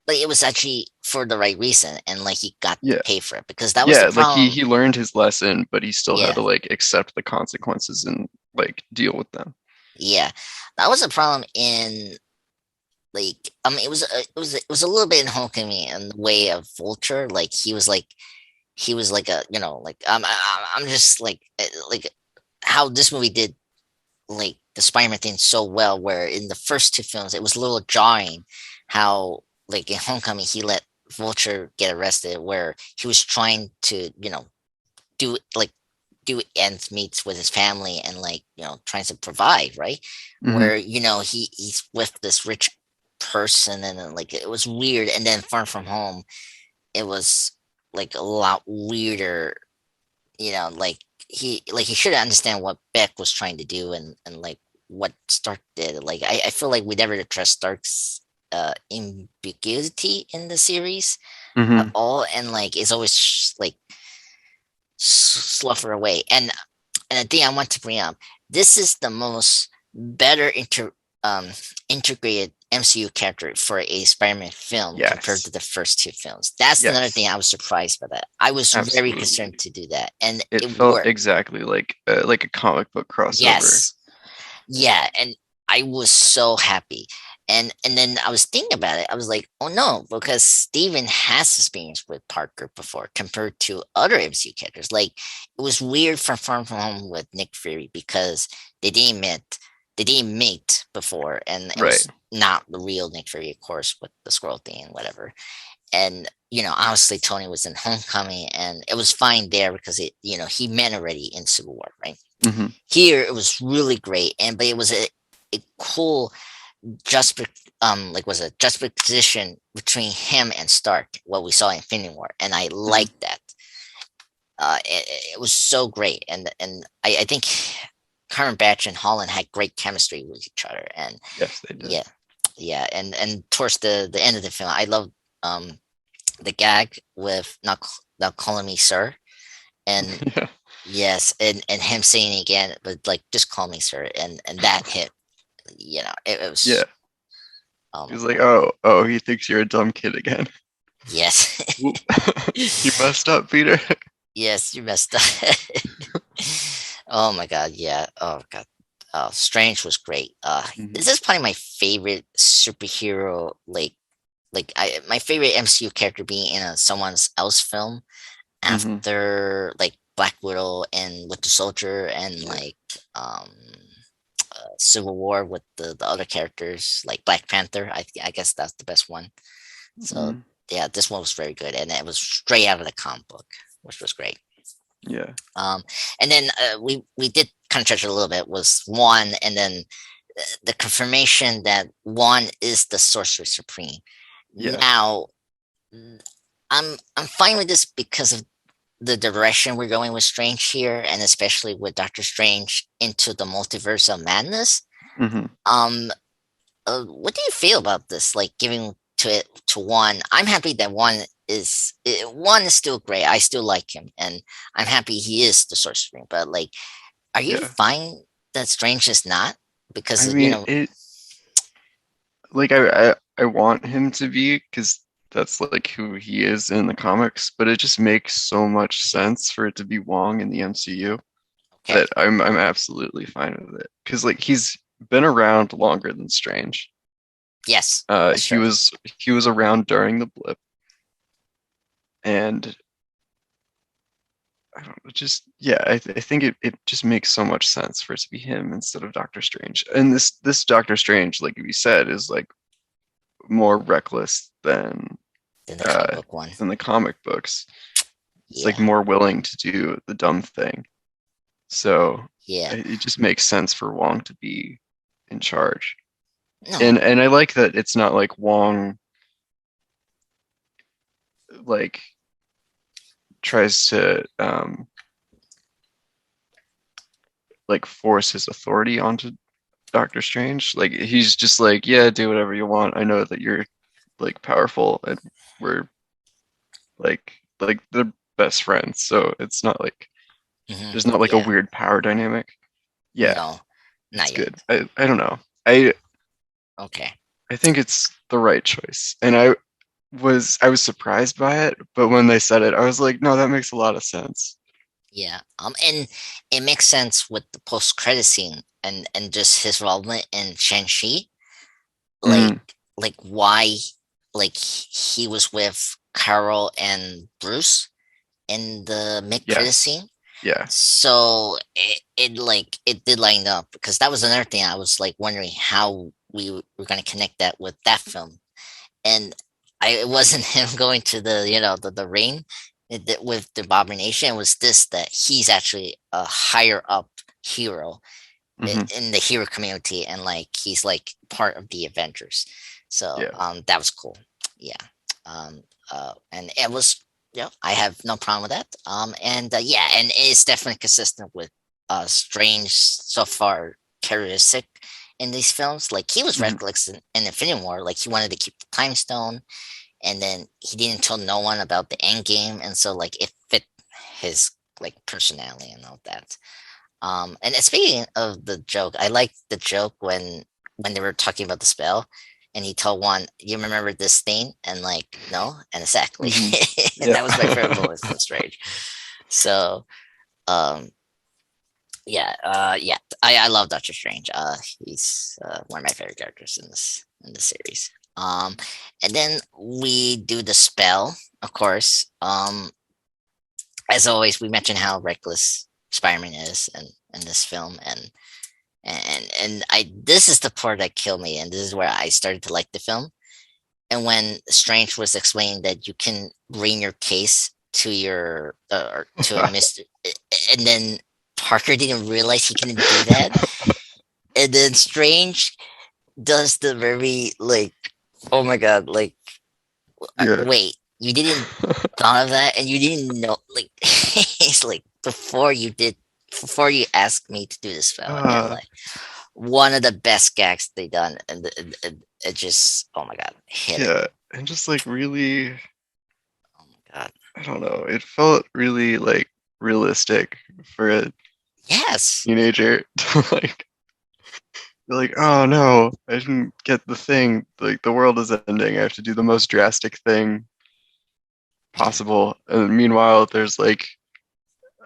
But it was actually for the right reason, and like he got to pay for it, because that was the problem. Like he learned his lesson, but he still had to like accept the consequences and like deal with them. Yeah, that was a problem in it was a little bit in Homecoming in the way of Vulture. Like he was like a I'm just like how this movie did like the Spider-Man thing so well, where in the first two films it was a little jarring how like in Homecoming he let Vulture get arrested, where he was trying to do ends meets with his family and trying to provide, right? Where he's with this rich person, and then it was weird. And then Far From Home, it was like a lot weirder, he should understand what Beck was trying to do, and like what Stark did. Like I feel like we never addressed Stark's ambiguity in the series at all, and like it's always like slough her away. And the thing I want to bring up, this is the most better integrated MCU character for a Spider-Man film compared to the first two films. That's another thing I was surprised by that. I was very concerned to do that, and it felt worked. Exactly like a comic book crossover. And I was so happy. And then I was thinking about it. I was like, oh no, because Steven has experience with Parker before compared to other MCU characters. Like it was weird from Far From Home with Nick Fury because they didn't meet they didn't meet before, and it Right. was not the real Nick Fury, of course, with the scroll thing and whatever. And obviously Tony was in Homecoming, and it was fine there because he met already in Civil War, right? Hmm. Here it was really great, but it was a cool just like was a juxtaposition between him and Stark, what we saw in Infinity War, and I Hmm. liked that. It was so great, and I think Cumberbatch and Holland had great chemistry with each other, and Yes, they did. yeah, yeah, and towards the end of the film, I loved the gag with not calling me sir, and Yeah. yes, and him saying it again, but like just call me sir, and that hit, it Yeah. was He's like, cool. oh, he thinks you're a dumb kid again. Yes. Whoop. You messed up, Peter. Yes, you messed up. Oh my god, yeah. Oh god. Strange was great. Hmm. This is probably my favorite superhero, my favorite MCU character being in a someone else film Hmm. after like Black Widow and with the Soldier and Yeah. um Civil War with the other characters like Black Panther. I guess that's the best one. So Hmm. yeah, this one was very good, and it was straight out of the comic book, which was great. Yeah. Um, and then we did kind of touch it a little bit was one, and then the confirmation that one is the Sorcerer Supreme. Yeah. Now, I'm fine with this because of the direction we're going with Strange here, and especially with Doctor Strange into the multiverse of madness. Hmm. Um, what do you feel about this? Like giving to it to one. I'm happy that one is still great. I still like him, and I'm happy he is the Sorcerer. But like, are you Yeah. fine that Strange is not? I Because mean, it like I want him to be because that's like who he is in the comics, but it just makes so much sense for it to be Wong in the MCU okay, that I'm absolutely fine with it. Because like he's been around longer than Strange. yes, Uh, that's he true. was he was around during the blip, and I don't know, just yeah, I think it just makes so much sense for it to be him instead of Doctor Strange. And this Doctor Strange, like you said, is like more reckless Than the comic uh book one. than the comic books. It's like Yeah, more willing to do the dumb thing. So yeah. it just makes sense for Wong to be in charge. No, And I like that it's not like Wong like tries to like force his authority onto Doctor Strange. Like he's just like, yeah, do whatever you want. I know that you're like powerful and we're like the best friends. So it's not like there's not like a yeah, weird power dynamic. Yeah, no, it's not good. yet. I don't know. I Okay. I think it's the right choice. And I was surprised by it, but when they said it, I was like, no, that makes a lot of sense. Yeah. And it makes sense with the post credit scene and just his involvement in Shang-Chi. Like Mm, why he was with Carol and Bruce in the mid credit yes. scene. Yeah. So it did line up because that was another thing I was like wondering how we were gonna connect that with that film. And it wasn't him going to the ring with the abomination. It was this that he's actually a higher up hero Hmm. in the hero community, and like he's like part of the Avengers. So Yeah. that was cool. Yeah. And it was I have no problem with that. And yeah, and it's definitely consistent with Strange so far characteristic in these films. Like he was Hmm. reckless in Infinity War. Like he wanted to keep the time stone, and then he didn't tell no one about the end game, and so like it fit his like personality and all that. And speaking of the joke, I like the joke when they were talking about the spell, and he told one, "You remember this thing?" And like, no, and exactly, Hmm. and Yeah. that was my favorite moment from Strange. So, um, yeah. I love Doctor Strange. He's one of my favorite characters in this series. And then we do the spell, of course. As always, we mention how reckless Spider-Man is in this film, and I this is the part that killed me, and this is where I started to like the film. And when Strange was explaining that you can bring your case to your or to a Mister, and then Parker didn't realize he couldn't do that, and then Strange does the very like, oh my god, like Yeah. wait, you didn't thought of that, and you didn't know like it's like before you asked me to do this spell, and Uh, like one of the best gags they done, and it just oh my god, hit it. yeah, and just like really, Oh my god, I don't know. It felt really like realistic for a yes, teenager to like be like, oh no, I didn't get the thing. Like the world is ending. I have to do the most drastic thing possible. And meanwhile, there's like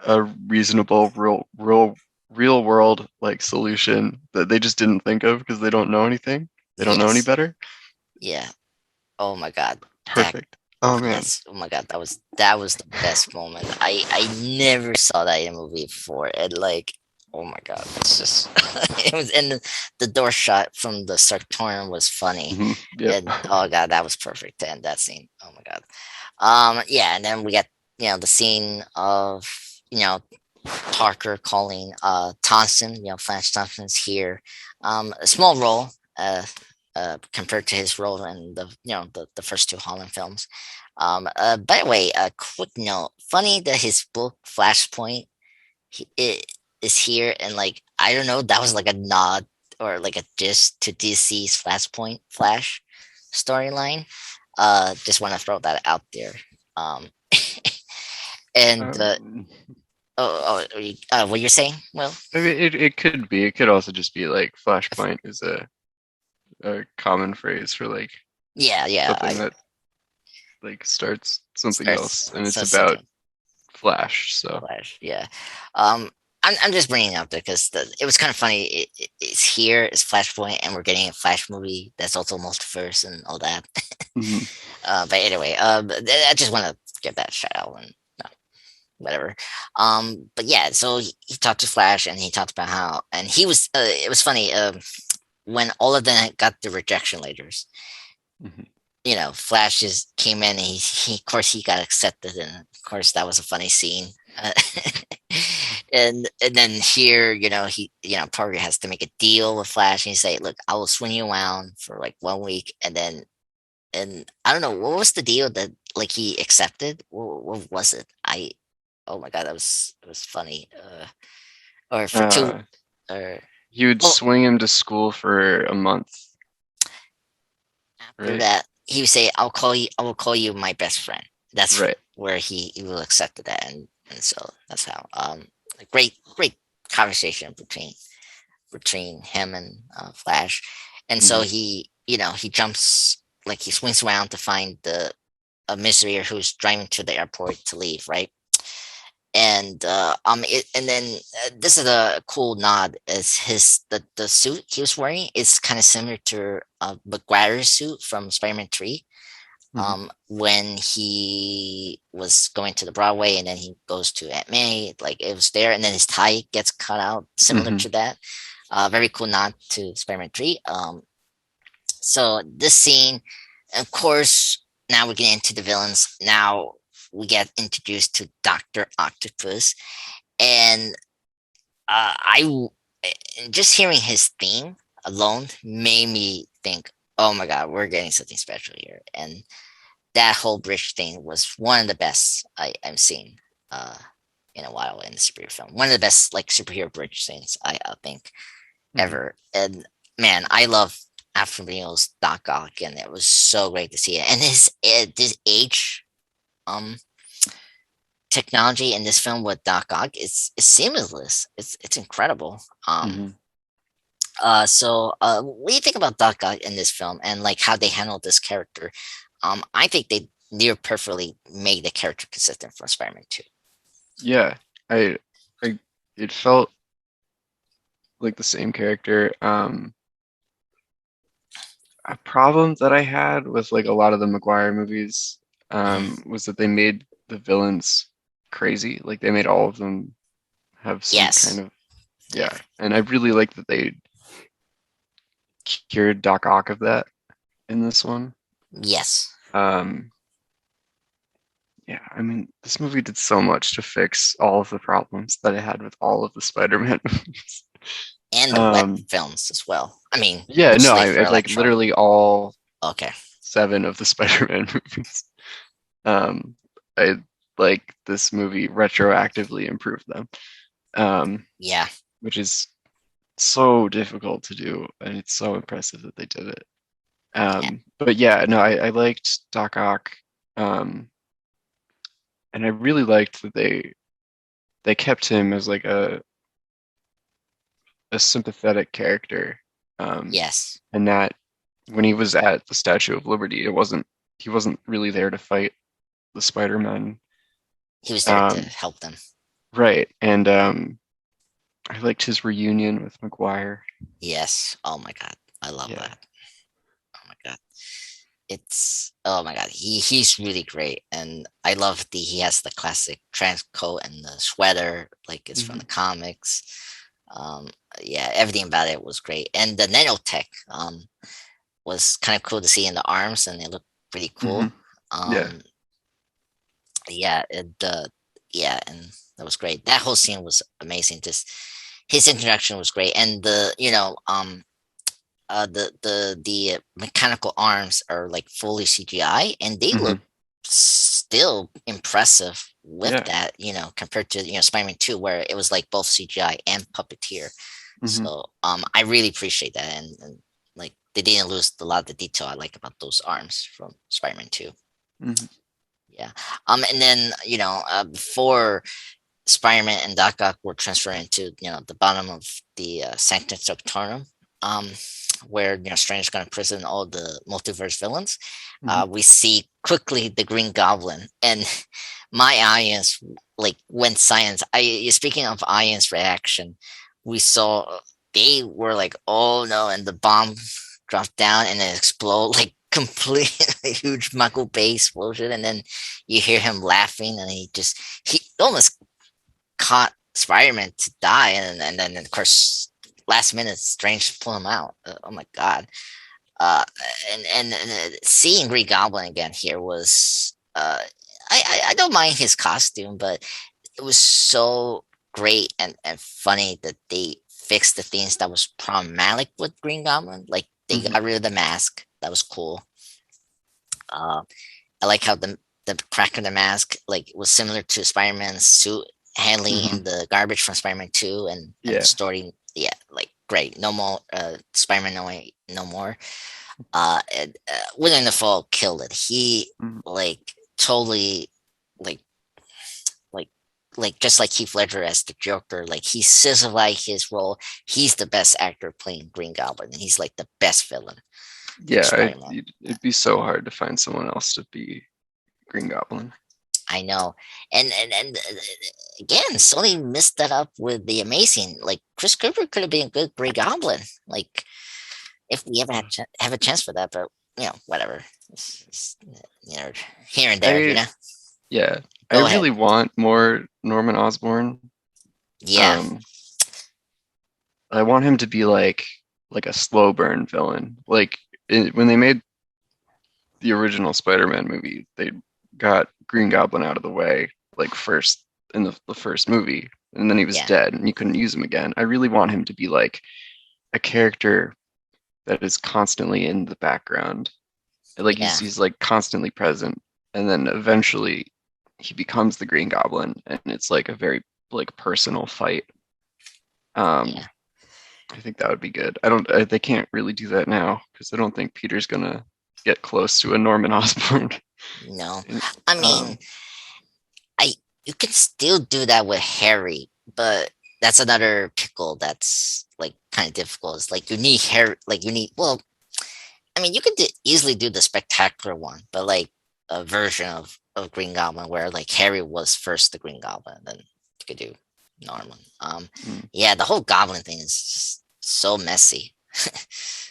a reasonable real world like solution that they just didn't think of because they don't know anything. They don't know any yes, better. yeah. Oh my god, that Perfect. Oh man. yes, oh my god, that was the best moment. I never saw that in a movie before, and like, oh my god, it's just it was, and the door shot from the Sartorium was funny, Yep. and oh god, that was perfect. And that scene, oh my god, yeah, and then we get the scene of Parker calling Thompson, Flash Thompson's here, a small role. Compared to his role in the first two Holland films. By the way, a quick note: funny that his book Flashpoint it is here, and like I don't know, that was like a nod or like a diss to DC's Flashpoint Flash storyline. Just want to throw that out there. Um, and Um, what you're saying? Well, I mean, it could be. It could also just be like flashpoint is a common phrase for like yeah, something that like starts something starts else, and it's says about something. Flash. So Flash, yeah. I'm just bringing it up there because it was kind of funny. It's here, it's Flashpoint, and we're getting a Flash movie that's also multiverse and all that. mhm. But anyway, I just want to get that shout out and whatever. But yeah, so he talked to Flash and he talked about how, and he was, it was funny, when all of them got the rejection letters, Mhm. Flash just came in and of course, he got accepted. And of course, that was a funny scene. Uh, and then here, Parker has to make a deal with Flash and he say, look, I will swing you around for like 1 week. And I don't know, what was the deal that like he accepted? What was it? Oh my God, it was funny. Or for two, uh, or, he would well, swing him to school for a month, after right? that, he would say, I will call you my best friend. That's Right. where he will accept that. And so that's how, a great conversation between him and Flash. And so Mhm. he jumps, like he swings around to find the a mystery who's driving to the airport to leave, right? And then this is a cool nod as the suit he was wearing is kind of similar to Maguire's suit from Spider-Man 3, Mhm. when he was going to the Broadway and then he goes to Aunt May, like it was there, and then his tie gets cut out, similar Mhm. to that. Very cool nod to Spider-Man 3. So this scene, of course, now we get into the villains. Now we get introduced to Doctor Octopus, and I just hearing his theme alone made me think, oh my god, we're getting something special here. And that whole bridge thing was one of the best I've seen uh, in a while in the superhero film. One of the best like superhero bridge scenes I think Mhm. ever. And man, I love Alfred Molina's Doc Ock, and it was so great to see it. And this age um technology in this film with Doc Ock is seamless. It's incredible. Mhm. What do you think about Doc Ock in this film and like how they handled this character? I think they near perfectly made the character consistent from Spider-Man 2. Yeah. I it felt like the same character. A problem that I had with like a lot of the Maguire movies Mhm. was that they made the villains crazy. Like they made all of them have some kind Yes. of Yeah. yeah. And I really like that they cured Doc Ock of that in this one. Yes. Um, yeah, I mean, this movie did so much to fix all of the problems that I had with all of the Spider-Man movies. And the web Um, films as well. I mean, yeah, no, mostly I for like Electro. literally all Okay. 7 of the Spider-Man movies. Um, I like this movie retroactively improved them, um, Yeah. which is so difficult to do, and it's so impressive that they did it. But yeah, no, I liked Doc Ock, um, and I really liked that they kept him as like a sympathetic character, Yes. and that when he was at the Statue of Liberty, it wasn't he wasn't really there to fight the Spider-Man. He was there to Um, help them. right, and I liked his reunion with Maguire. Yes. Oh my God. I love Yeah. that. Oh my God. It's oh my God. He's really great. And I love he has the classic trench coat and the sweater, like it's from Hmm. the comics. Um yeah, everything about it was great. And the nanotech was kind of cool to see in the arms and they look pretty Hmm. cool. Yeah. Um yeah, yeah, and that was great. That whole scene was amazing. Just his introduction was great. And the mechanical arms are like fully CGI and they Hmm. look still impressive with Yeah. that, compared to Spider-Man 2 where it was like both CGI and puppeteer. Hmm. So I really appreciate that and like they didn't lose a lot of the detail I like about those arms from Spider-Man 2. Hmm. Yeah. And then, before Spider-Man and Doc Ock were transferred into, the bottom of the Sanctum Sanctorum, um, where Strange got imprisoned all the multiverse villains. Hmm. We see quickly the Green Goblin, and my audience like went silent. Speaking of audience reaction, we saw they were like, "Oh no!" and the bomb dropped down and it explode like completely huge Michael Bay explosion, and then you hear him laughing, and he almost caught Spider-Man to die, and then of course last minute Strange pull him out. Oh my God! Uh, and seeing Green Goblin again here was I don't mind his costume, but it was so great and funny that they fixed the things that was problematic with Green Goblin. Like they Hmm. got rid of the mask. That was cool. Uh, I like how the crack in the mask like was similar to Spider-Man's suit handling Hmm. in the garbage from Spider-Man 2 and the Yeah. story. Yeah, like great. No more Spider-Man no more. Willem Dafoe killed it. He Hmm. like totally like like just like Heath Ledger as the Joker, like he sizzled his role. He's the best actor playing Green Goblin, and he's like the best villain for Yeah. Spider-Man. It'd be so hard to find someone else to be Green Goblin. I know, and again, Sony messed that up with the Amazing. Like Chris Cooper could have been a good Grey Goblin. Like if we ever have a chance for that, but whatever. Here and there. I yeah. I Go ahead. really want more Norman Osborn. Yeah, Um, I want him to be like a slow burn villain. Like when they made the original Spider-Man movie, they got Green Goblin out of the way like first in the first movie, and then he was yeah, dead, and you couldn't use him again. I really want him to be like a character that is constantly in the background. Like yeah, he's like constantly present, and then eventually he becomes the Green Goblin, and it's like a very like personal fight. Um, yeah. I think that would be good. They can't really do that now because I don't think Peter's gonna get close to a Norman Osborn. No, I mean, Um, I you can still do that with Harry, but that's another pickle that's like kind of difficult. It's like you need Harry, like you need. Well, I mean, you could easily do the spectacular one, but like a version of Green Goblin where like Harry was first the Green Goblin, then you could do. Norman. Mm. Yeah, the whole Goblin thing is just so messy.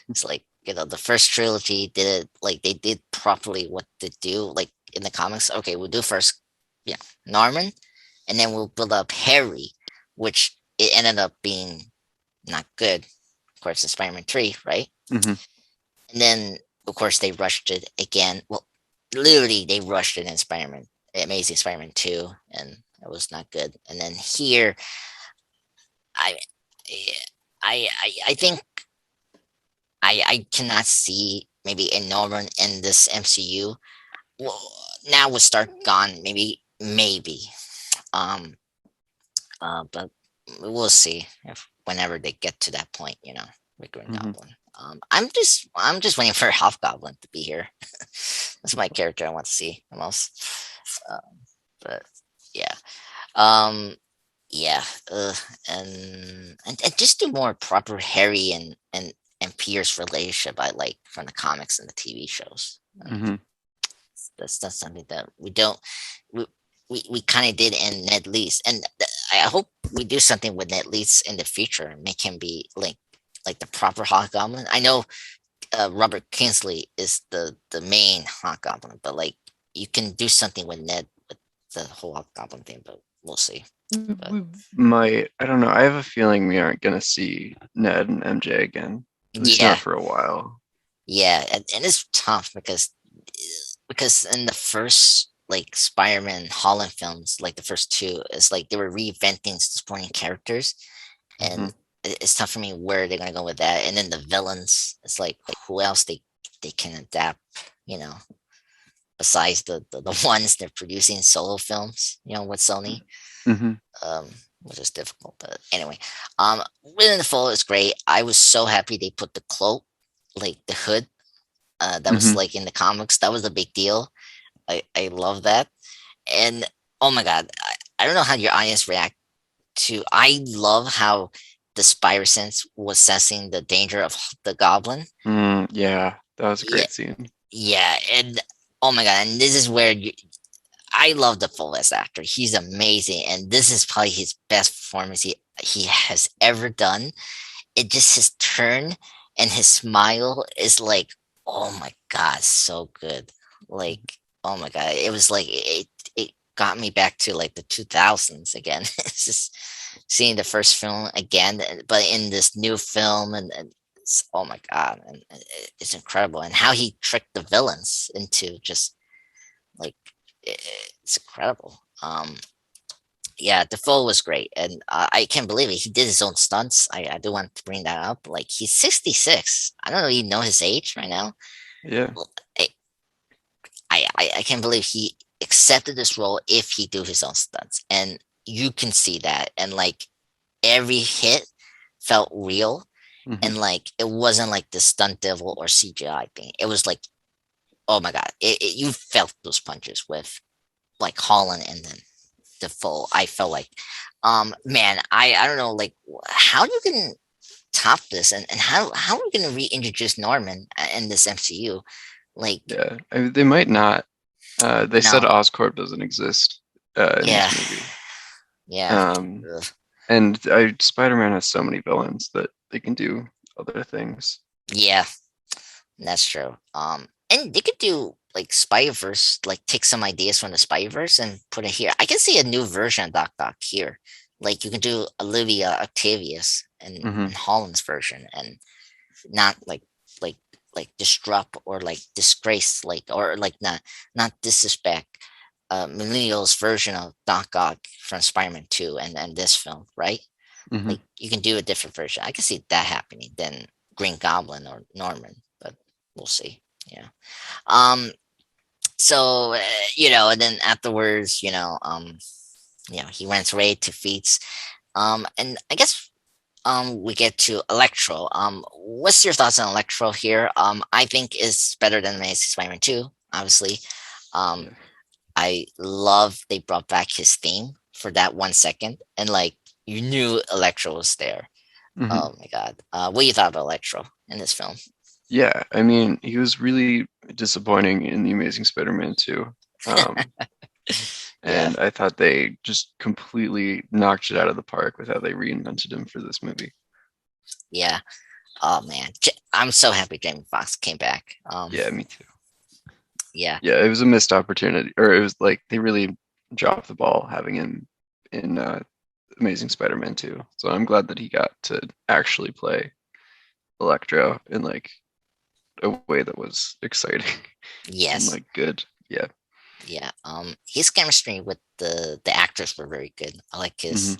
It's like, the first trilogy did it like they did properly what to do, like in the comics. Okay, we'll do first, Norman, and then we'll build up Harry, which it ended up being not good. Of course, in Spider-Man 3, right? Mm-hmm. And then, of course, they rushed it again. Well, literally, they rushed it in Spider-Man, Amazing Spider-Man 2, and it was not good. And then here, I, I think I cannot see maybe a Norman in this MCU. Well, now with Stark gone, maybe. Um, but we'll see if whenever they get to that point, with Green Mm-hmm. Goblin. I'm just waiting for Hobgoblin to be here. That's my character I want to see the most. Um, but yeah, um, yeah, and just do more proper Harry and Pierce relationship I like from the comics and the TV shows. Mm-hmm. That's something that we don't we kind of did in Ned Leeds, and I hope we do something with Ned Leeds in the future and make him be like the proper Hobgoblin. I know Robert Kingsley is the main Hobgoblin, but like you can do something with Ned with the whole Hobgoblin thing, but we'll see. But I don't know. I have a feeling we aren't gonna see Ned and MJ again. At least yeah, not for a while. yeah, and it's tough because in the first like Spider-Man Holland films, like the first two, it's like they were reinventing supporting characters, Mm-hmm. and it's tough for me where they're gonna go with that. And then the villains, it's like who else they can adapt, you know, besides the ones they're producing solo films, with Sony, Mm-hmm. um, which is difficult. But anyway, Within the Fold is great. I was so happy they put the cloak, like the hood, that was Mm-hmm. like in the comics. That was a big deal. I love that. And oh my god, I don't know how your audience react to. I love how the Spire Sense was sensing the danger of the Goblin. Yeah, that was a Yeah, great scene. yeah, and oh my god, and this is where I love the fullest actor. He's amazing, and this is probably his best performance he has ever done. It just his turn and his smile is like, oh my god, so good. Like, oh my god, it was like it got me back to like the 2000s again. It's just seeing the first film again, but in this new film, and oh my god, and it's incredible, and how he tricked the villains into just like it's incredible. Yeah, Defoe was great, and I can't believe it. He did his own stunts. I do want to bring that up. Like he's 66. I don't really know his age right now. Yeah. Well, I can't believe he accepted this role if he do his own stunts, and you can see that. And like every hit felt real, Mm-hmm. and like it wasn't like the stunt devil or CGI thing. It was like, oh my god, you felt those punches with like Holland and then Defoe. I felt like, man, I don't know, like how you can top this, and how are we gonna reintroduce Norman in this MCU? Like, Yeah. I mean, they might not. They said no, Oscorp doesn't exist in yeah, this movie. yeah, Um, ugh, and Spider-Man has so many villains that they can do other things. yeah, that's true. And they could do like Spider-Verse, like take some ideas from the Spider-Verse and put it here. I can see a new version of Doc here. Like you can do Olivia Octavius Mm-hmm. in Holland's version, and not like like disrupt or like disgrace, like, or like not disrespect Millennial's version of Doc Ock from Spider-Man 2 and this film, right? Mm-hmm. Like you can do a different version. I can see that happening than Green Goblin or Norman, but we'll see. Yeah. Um. So and then afterwards, he runs away to feats. And I guess we get to Electro. What's your thoughts on Electro here? I think is better than Amazing Spider-Man 2, obviously. Um, Yeah. I love they brought back his theme for that 1 second, and like you knew Electro was there. Mm-hmm. Oh my god. What do you thought about Electro in this film? Yeah. I mean, he was really disappointing in The Amazing Spider-Man 2. Um, Yeah, and I thought they just completely knocked it out of the park with how they reinvented him for this movie. yeah. Oh man, I'm so happy Jamie Foxx came back. Yeah, me too. Yeah, Yeah, it was a missed opportunity, or it was like they really dropped the ball having him in Amazing Spider-Man 2. So I'm glad that he got to actually play Electro in like a way that was exciting and yes, like good. Yeah. yeah. His chemistry with the actors were very good. I like Hmm. his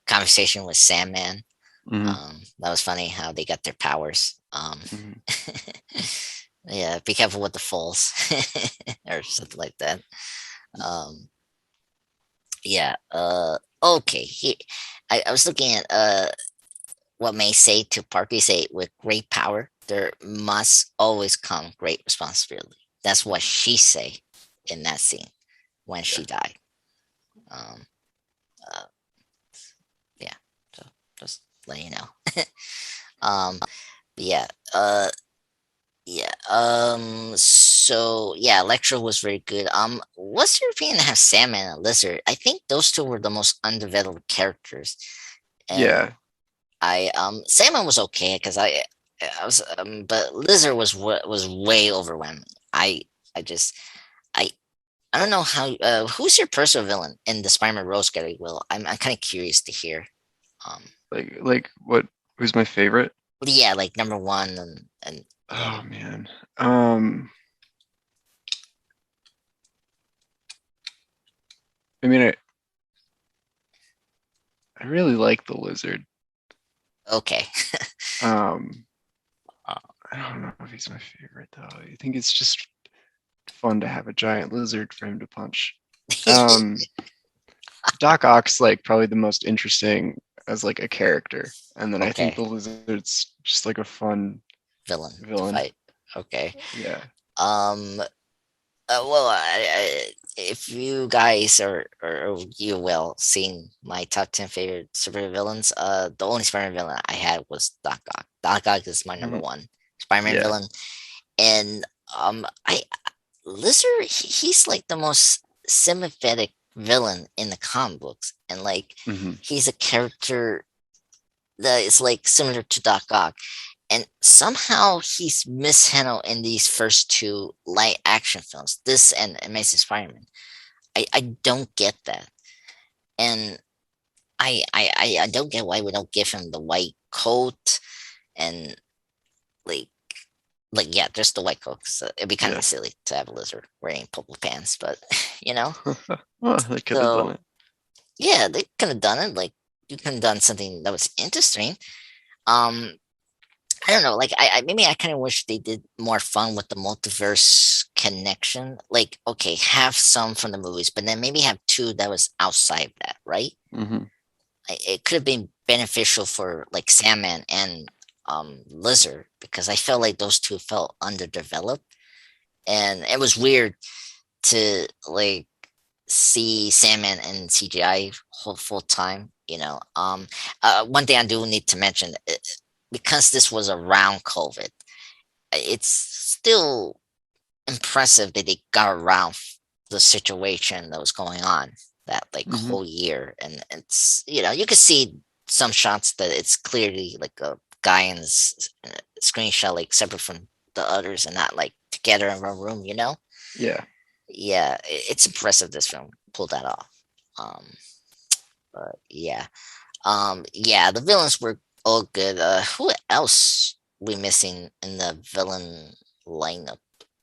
conversation with Sandman. Hmm. That was funny how they got their powers. Hmm. Yeah, be careful with the falls or something like that. Um, yeah. Okay. I was looking at what may say to Parky say with great power there must always come great responsibility. That's what she say in that scene when Yeah. she died. Um, uh, yeah. So just let you know. um, yeah. Yeah. So yeah, Electro was very good. What's your opinion of Sandman and Lizard? I think those two were the most underdeveloped characters, and Yeah. Sandman was okay because I was but Lizard was what was way overwhelming. I just I I don't know how who's your personal villain in the Spider-Man Rose category? Will I'm kind of curious to hear. Um, Like what who's my favorite? yeah, like number one and Oh man. Um I mean I really like the lizard. okay. Um I don't know if he's my favorite though. I think it's just fun to have a giant lizard for him to punch. Um Doc Ock's like probably the most interesting as like a character. And then I think Okay, the lizard's just like a fun villain to villain. fight. Okay. Yeah. Um. Well, if you guys or you will seen my top 10 favorite super villains, the only Spider-Man villain I had was Doc Ock. Doc Ock is my number Mhm. one Spider-Man Yeah. villain, and I Lizard he's like the most sympathetic villain in the comic books, and like Hmm. he's a character that is like similar to Doc Ock, and somehow he's mishandled in these first two light action films, this and Amazing Spider-Man. I don't get that, and I don't get why we don't give him the white coat and like yeah, just the white coat. So it'd be kind Yeah. of silly to have a lizard wearing purple pants, but you know. Well, they could have done So it. yeah, they could have done it. Like you could have done something that was interesting. Um, I don't know. Like I maybe I kind of wish they did more fun with the multiverse connection. Like okay, have some from the movies, but then maybe have two that was outside that, right? Hmm. It could have been beneficial for like Sandman and Lizard because I felt like those two felt underdeveloped, and it was weird to like see Sandman in CGI whole full time. One thing I do need to mention because this was around COVID, it's still impressive that they got around the situation that was going on that like Hmm. whole year, and it's you can see some shots that it's clearly like a guy in this screenshot like separate from the others and not like together in one room. Yeah. Yeah, it's impressive this film pulled that off. Um, but yeah, the villains were all good. Who else we missing in the villain lineup?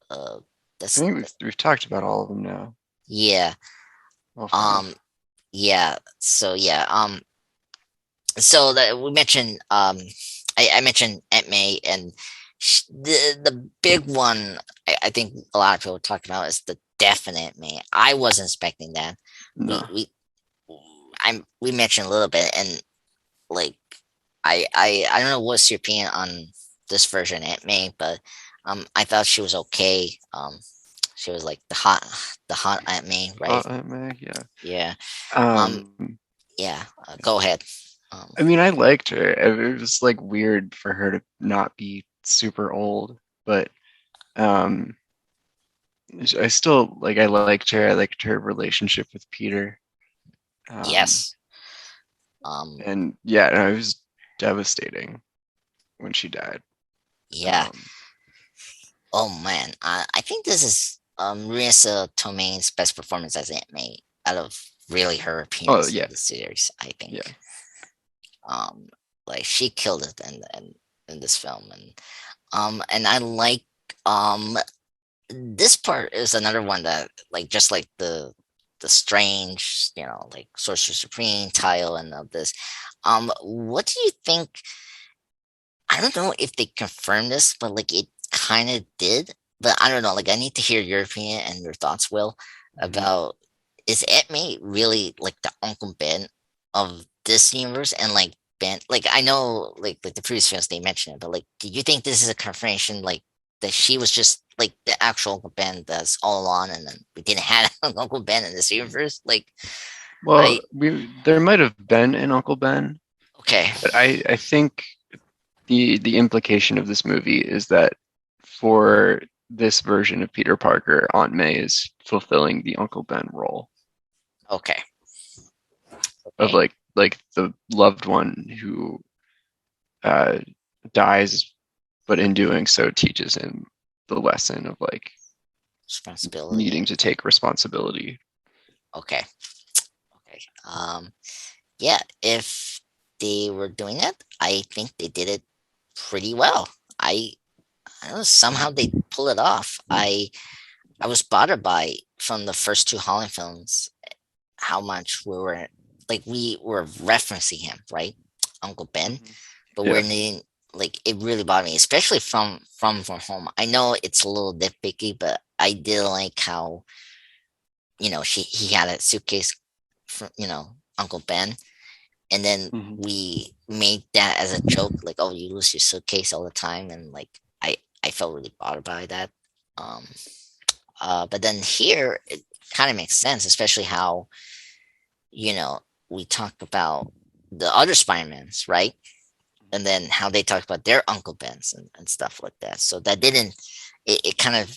Uh, I that's think we've talked about all of them now. yeah. All five. Um, yeah. So yeah. So that we mentioned. I mentioned Aunt May, and the big one. I think a lot of people talk about is the definite May. I wasn't expecting that. No. We mentioned a little bit, and like I don't know what's your opinion on this version Aunt May, but I thought she was okay. She was like the hot Aunt May, right? Yeah. Yeah. Um Um, yeah, go ahead. Um I mean, I liked her. It was like weird for her to not be super old, but um, I still like. I liked her. I liked her relationship with Peter. Um, Yes. Um, and yeah, no, it was devastating when she died. yeah. Um, Oh man, I think this is Marisa Tomei's best performance as Aunt May out of really her oh appearance in yeah, the series. I yeah. think, um, like she killed it in this film, and I like um this part is another one that like just like the strange, like Sorcerer Supreme tile and of this. What do you think? I don't know if they confirmed this, but like it kind of did. But I don't know. Like I need to hear your opinion and your thoughts, Will, Mhm. about is Aunt May really like the Uncle Ben of this universe? And like Ben, like I know like the previous films they mentioned it, but like, do you think this is a confirmation like that she was just like the actual Uncle Ben that's all along, and then we didn't have an Uncle Ben in this universe? Like, Well, I there might have been an Uncle Ben, okay, but I think the implication of this movie is that for this version of Peter Parker, Aunt May is fulfilling the Uncle Ben role okay, of okay, like the loved one who uh, dies, but in doing so teaches him the lesson of like responsibility. needing to take responsibility. Okay, okay. Yeah, if they were doing it, I think they did it pretty well. I, I don't know, somehow they pull it off. I was bothered by from the first two Holland films how much we were referencing him, right? Uncle Ben, Mhm. but we're Yeah. needing like it really bothered me, especially from home. I know it's a little nitpicky, but I did like how he had a suitcase from Uncle Ben, and then Mhm. we made that as a joke, like, oh, you lose your suitcase all the time, and like I felt really bothered by that. Um, but then here it kind of makes sense, especially how you know we talk about the other Spider-Mans, right? And then how they talk about their Uncle Bens and stuff like that. So that didn't it kind of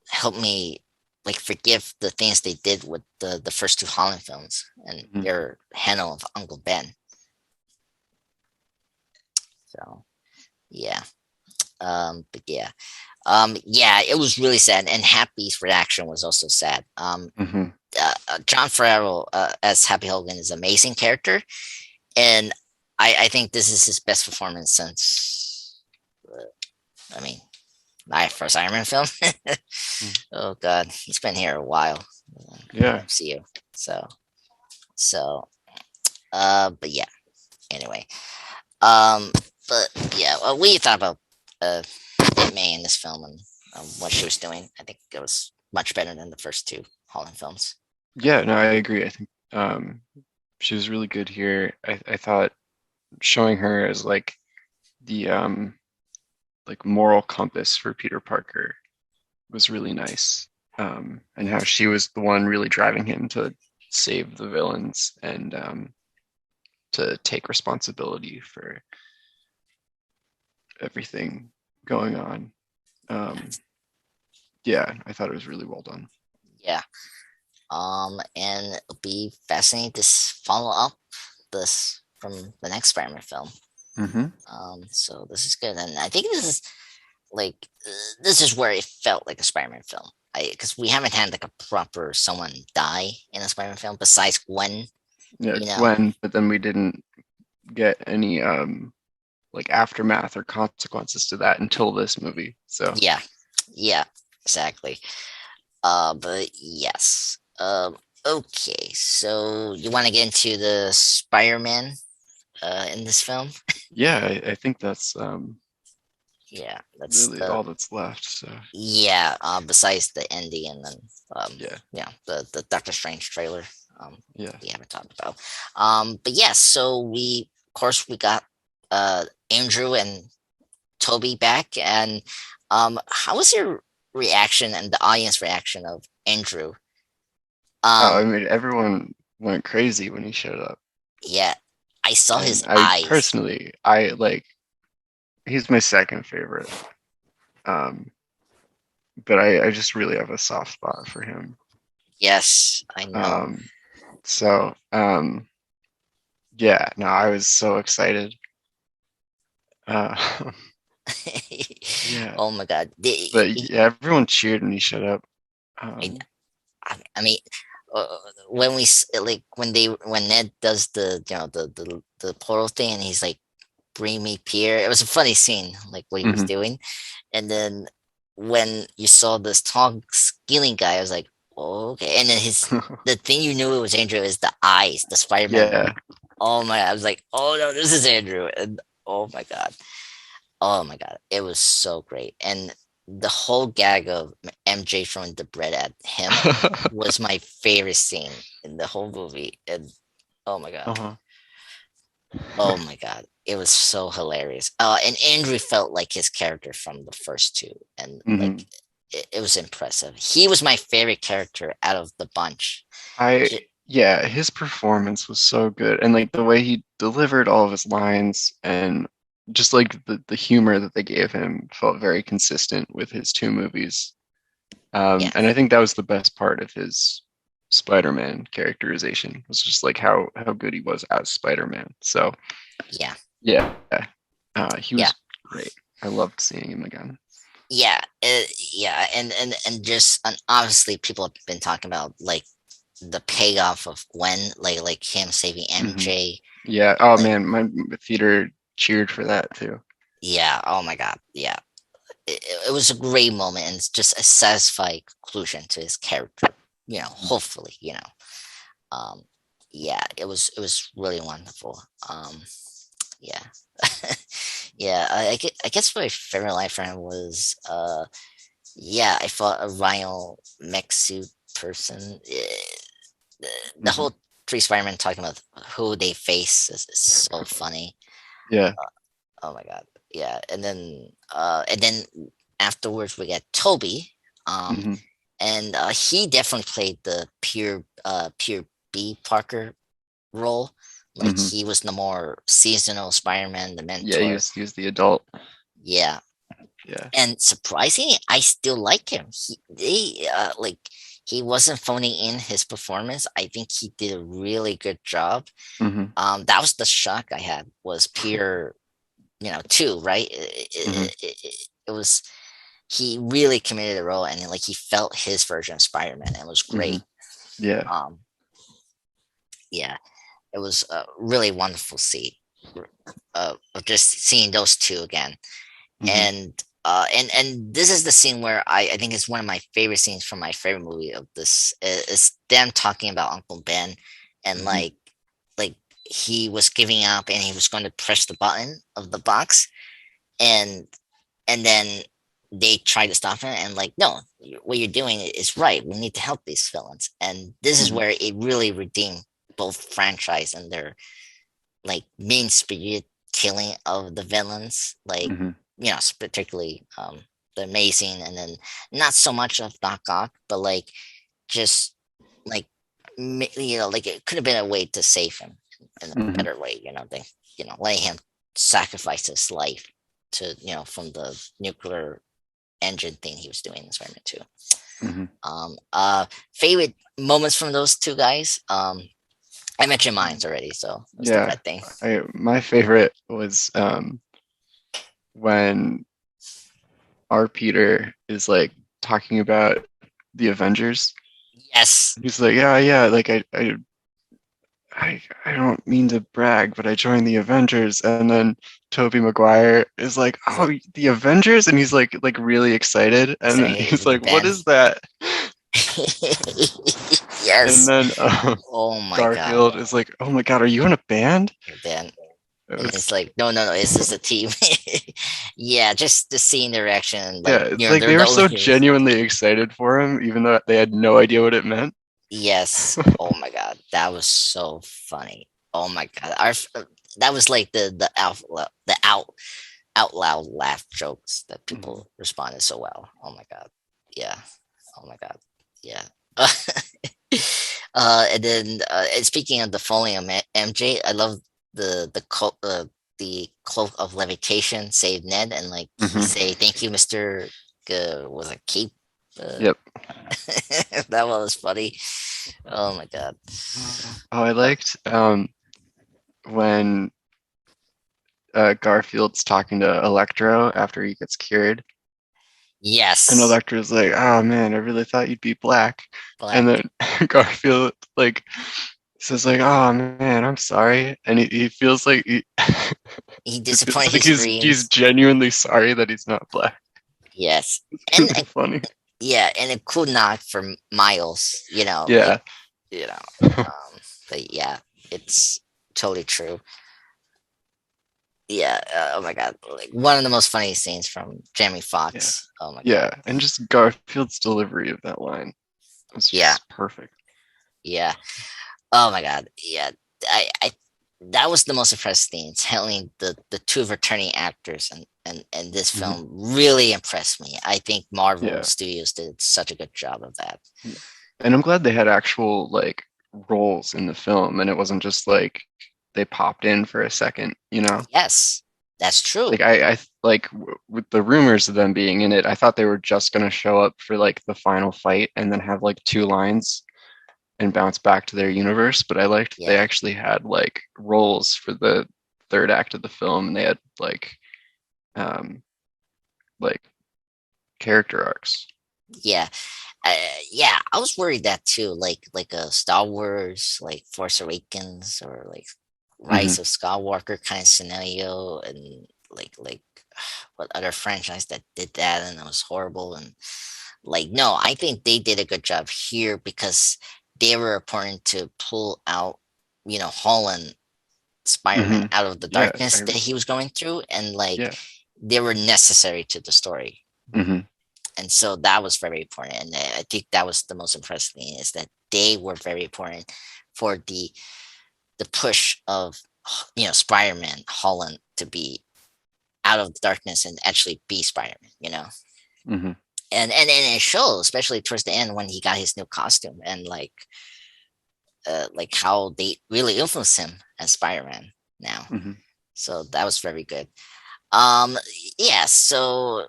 helped me like forgive the things they did with the first two Holland films and Mhm. their handle of Uncle Ben. So yeah. But yeah, it was really sad, and Happy's reaction was also sad. Mhm. Jon Favreau as Happy Hogan is an amazing character, and I think this is his best performance since, I mean, my first Iron Man film. Mhm. Oh God, he's been here a while, Yeah. MCU. So, so, but yeah. Anyway, um, but yeah, what do you thought about uh, Aunt May in this film and what she was doing? I think it was much better than the first two Holland films. Yeah, no, I agree. I think she was really good here. I thought showing her as the like moral compass for Peter Parker was really nice. And how she was the one really driving him to save the villains and to take responsibility for everything going on. Um, yeah, I thought it was really well done. Yeah. And it'll be fascinating to follow up this from the next Spider-Man film. Hmm. So this is good, and I think like this is where it felt like a Spider-Man film. Because we haven't had like a proper someone die in a Spider-Man film besides Gwen. Yeah, You know, Gwen, but then we didn't get any like aftermath or consequences to that until this movie. So yeah, yeah, exactly. But yes. Okay, so you want to get into the Spider-Man in this film? yeah, I think that's Yeah, that's really the all that's left. So yeah. Besides the ending and then yeah, yeah, the Doctor Strange trailer. yeah. We haven't talked about. But yes, so of course we got Andrew and Toby back, and how was your reaction and the audience reaction of Andrew? Oh, I Um, mean, everyone went crazy when he showed up, yeah, I saw his and I eyes. personally, I like he's my second favorite. Um, but I just really have a soft spot for him. Yes, I know. Um, so yeah, no, I was so excited. Uh, yeah, Oh my God. but yeah, everyone cheered when he showed up. I, Um, I mean, when like when Ned does the the portal thing and he's like, "Bring me Pierre." It was a funny scene, like what he was mhm. doing, and then when you saw this tall, skinny guy, I was like, oh, "Okay." And then the thing you knew it was Andrew is the eyes, the Spider-Man. Yeah. Oh my! I was like, "Oh no, this is Andrew!" And oh my God, it was so great, and the whole gag of MJ throwing the bread at him was my favorite scene in the whole movie. And oh my God. Uh-huh. Oh my God. It was so hilarious. And Andrew felt like his character from the first two. And like Mhm. it was impressive. He was my favorite character out of the bunch. I J- Yeah, his performance was so good, and like the way he delivered all of his lines, and just like the humor that they gave him felt very consistent with his two movies. yeah, And I think that was the best part of his Spider-Man characterization, was just like how good he was as Spider-Man. So yeah, yeah, he yeah. was great. I loved seeing him again. Yeah, yeah, and just and obviously people have been talking about like the payoff of Gwen, like him saving Hmm. MJ. Yeah. Oh Like, man, my theater cheered for that too. yeah, oh my God, yeah. It was a great moment and it's just a satisfying conclusion to his character. Hopefully, um, yeah, it was really wonderful. Yeah, yeah. I guess my favorite line from him was, yeah, I fought a Rhino mech suit person. The Hmm. whole three Spider-Man talking about who they face is so funny. Yeah. Oh my God. Yeah. And then afterwards we get Toby. Um Hmm. and he definitely played the pure B Parker role. Like Hmm. he was the more seasonal Spider-Man, the Yeah, mentor. he was the adult. Yeah. Yeah. And surprisingly, I still like him. He wasn't phoning in his performance. I think he did a really good job. Hmm. That was the shock I had was pure, two, right? Hmm. It was he really committed the role and like he felt his version of Spider-Man and it was Hmm. great. Yeah. Um, yeah, it was a really wonderful see of just seeing those two again. Hmm. And this is the scene where I think it's one of my favorite scenes from my favorite movie of this is them talking about Uncle Ben and Hmm. like he was giving up and he was going to press the button of the box and and then they tried to stop him and like no, what you're doing is right, we need to help these villains, and this is Hmm. where it really redeemed both franchise and their like mean spirited killing of the villains, like Hmm. particularly the Amazing, and then not so much of Doc Ock, but like just like like it could have been a way to save him in a Hmm. better way, than letting him sacrifice his life to from the nuclear engine thing he was doing in Spider-Man 2. Hmm. Favorite moments from those two guys. I mentioned mines already, so that's the Yeah. bad thing. My favorite was when our Peter is like talking about the Avengers. Yes. He's like, yeah, yeah, like I don't mean to brag, but I joined the Avengers, and then Tobey Maguire is like, He's "Oh, like, the Avengers," and he's like really excited, and then saying he's with the like, "What band. is that?" And Yes. then Oh my God. Garfield is like, "Oh my God, are you in a band?" The band. It And was it's like, no, no, no, it's just a team. Yeah, just the seeing the reaction, like, Yeah, it's like they're they the were only so heroes. genuinely excited for him, even though they had no idea what it meant. Yes. Oh my God. That was so funny. Oh my God. That was like the out loud laugh jokes that Mhm. people responded so well. Oh my God. Yeah. Oh my God. Yeah. And then and speaking of the falling of MJ, I love the cloak of levitation saved Ned, and like he Mhm. say thank you, Mister. Was it Cape? Uh, Yep. that one was funny. Oh my god. Oh, I liked when Garfield's talking to Electro after he gets cured. And Yes, Electro's like, "Oh man, I really thought you'd be black." And black. then Garfield like says like, "Oh man, I'm sorry." And he feels like He it feels disappointed like his he's dreams. genuinely sorry that he's not black. Yes, It's and really funny. yeah, and a cool knock for Miles. Yeah. You know. But yeah, it's totally true. Yeah. Oh my god, like one of the most funny scenes from Jamie Yeah. Foxx. Oh my god. Yeah. And just Garfield's delivery of that line was Yeah. just perfect. Yeah. Oh my god. Yeah. I that was the most impressive thing. Telling the two returning actors and this Mhm. film really impressed me. I think Marvel Yeah. Studios did such a good job of that. Yeah. And I'm glad they had actual like roles in the film and it wasn't just like they popped in for a second, you know? Yes, that's true. Like I like with the rumors of them being in it, I thought they were just gonna show up for like the final fight and then have like two lines and bounce back to their universe. But I liked they Yeah. actually had like roles for the third act of the film, and they had um like character arcs. Yeah. Yeah, I was worried that too. Like a Star Wars, like Force Awakens, or like Hmm. Rise of Skywalker kind of scenario, and like what other franchise that did that and it was horrible. And like, no, I think they did a good job here because they were important to pull out, Holland Spider-Man Hmm. out of the Yeah, darkness that he was going through, and like yeah. they were necessary to the story. Hmm. And so that was very important, and I think that was the most impressive thing, is that they were very important for the push of Spider-Man Holland to be out of the darkness and actually be Spider-Man. Hmm. And it shows, especially towards the end when he got his new costume, and like how they really influenced him as Spider-Man now. Hmm. So that was very good. Um, yeah, so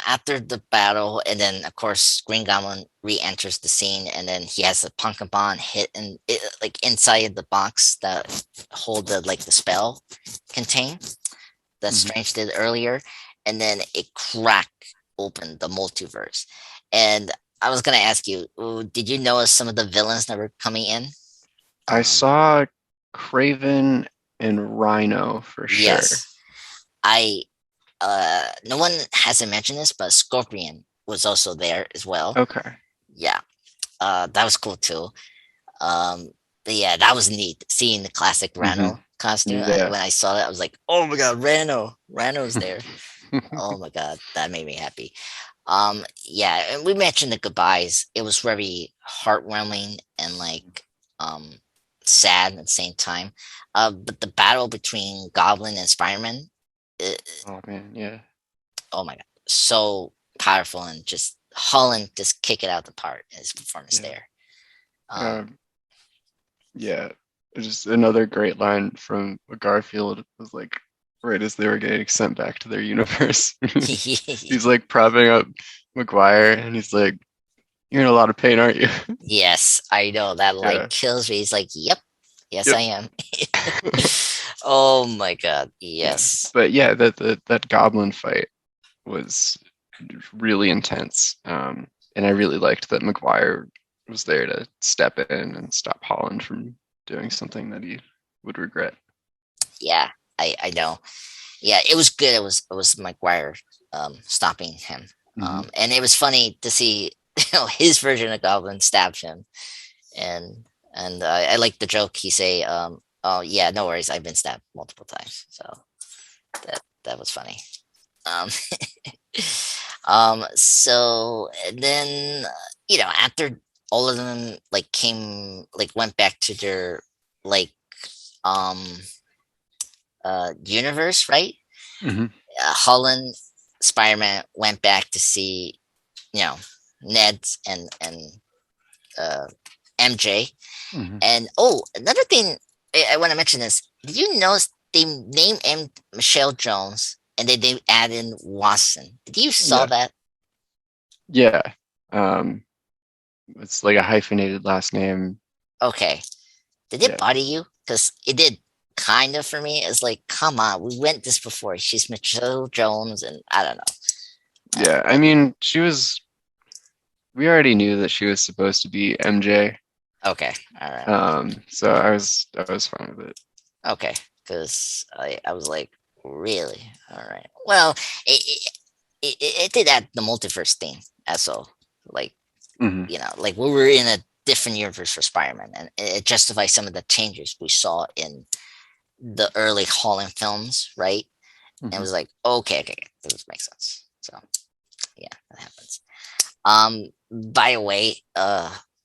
after the battle, and then of course Green Goblin re-enters the scene, and then he has a pumpkin bomb hit and like inside the box that hold the spell contained that Hmm. Strange did earlier, and then it cracked open the multiverse. And I was gonna ask you, did you notice some of the villains that were coming in? I Um, saw Craven and Rhino for sure. yes, I no one hasn't mentioned this, but Scorpion was also there as well. Okay. Yeah, that was cool too. Um, but yeah, that was neat seeing the classic Hmm. Rano costume. Yeah. When I saw that, I was like, "Oh my god, Rano's there!" Oh my god, that made me happy. Yeah, and we mentioned the goodbyes. It was very heartwarming and like um sad at the same time. But the battle between Goblin and Spider-Man, Oh man, yeah. oh my god, so powerful, and just Holland just kick it out the park in his performance Yeah. there. Um, Um, yeah. Just another great line from Garfield was like right as they were getting sent back to their universe. He's like propping up Maguire and he's like, "You're in a lot of pain, aren't you?" yes, I know that like Yeah. kills me. He's like, "Yep, yes, Yep. I am." Oh my god, Yeah. yes, But yeah, that goblin fight was really intense. And I really liked that Maguire was there to step in and stop Holland from doing something that he would regret. yeah, I know. Yeah, it was good. It was Maguire stopping him, Hmm. and it was funny to see his version of Goblin stabbed him, and I like the joke he say, "Oh yeah, no worries, I've been stabbed multiple times." So that was funny. Um, so and then after all of them like came like went back to their like um universe, right? Hmm. Holland Spider-Man went back to see you know Ned and uh, MJ. Hmm. And another thing I want to mention is, did you notice they named Michelle Jones and they add in Watson? Did you saw Yeah. that? Yeah. Um, it's like a hyphenated last name. Okay. Did it Yeah, bother you? Because it did kind of for me. It's like, come on, we went this before. She's Michelle Jones, and I don't know. yeah. I But mean, she was. We already knew that she was supposed to be MJ. okay, all right, So I was fine with it. okay. Because I was like, really? All right. Well, it did add the multiverse thing as well. Like, Hmm. like we were in a different universe for Spider-Man, and it justifies some of the changes we saw in the early Holland films, right? And it Hmm. was like, okay, okay, okay, this makes sense. So yeah, that happens. By the way,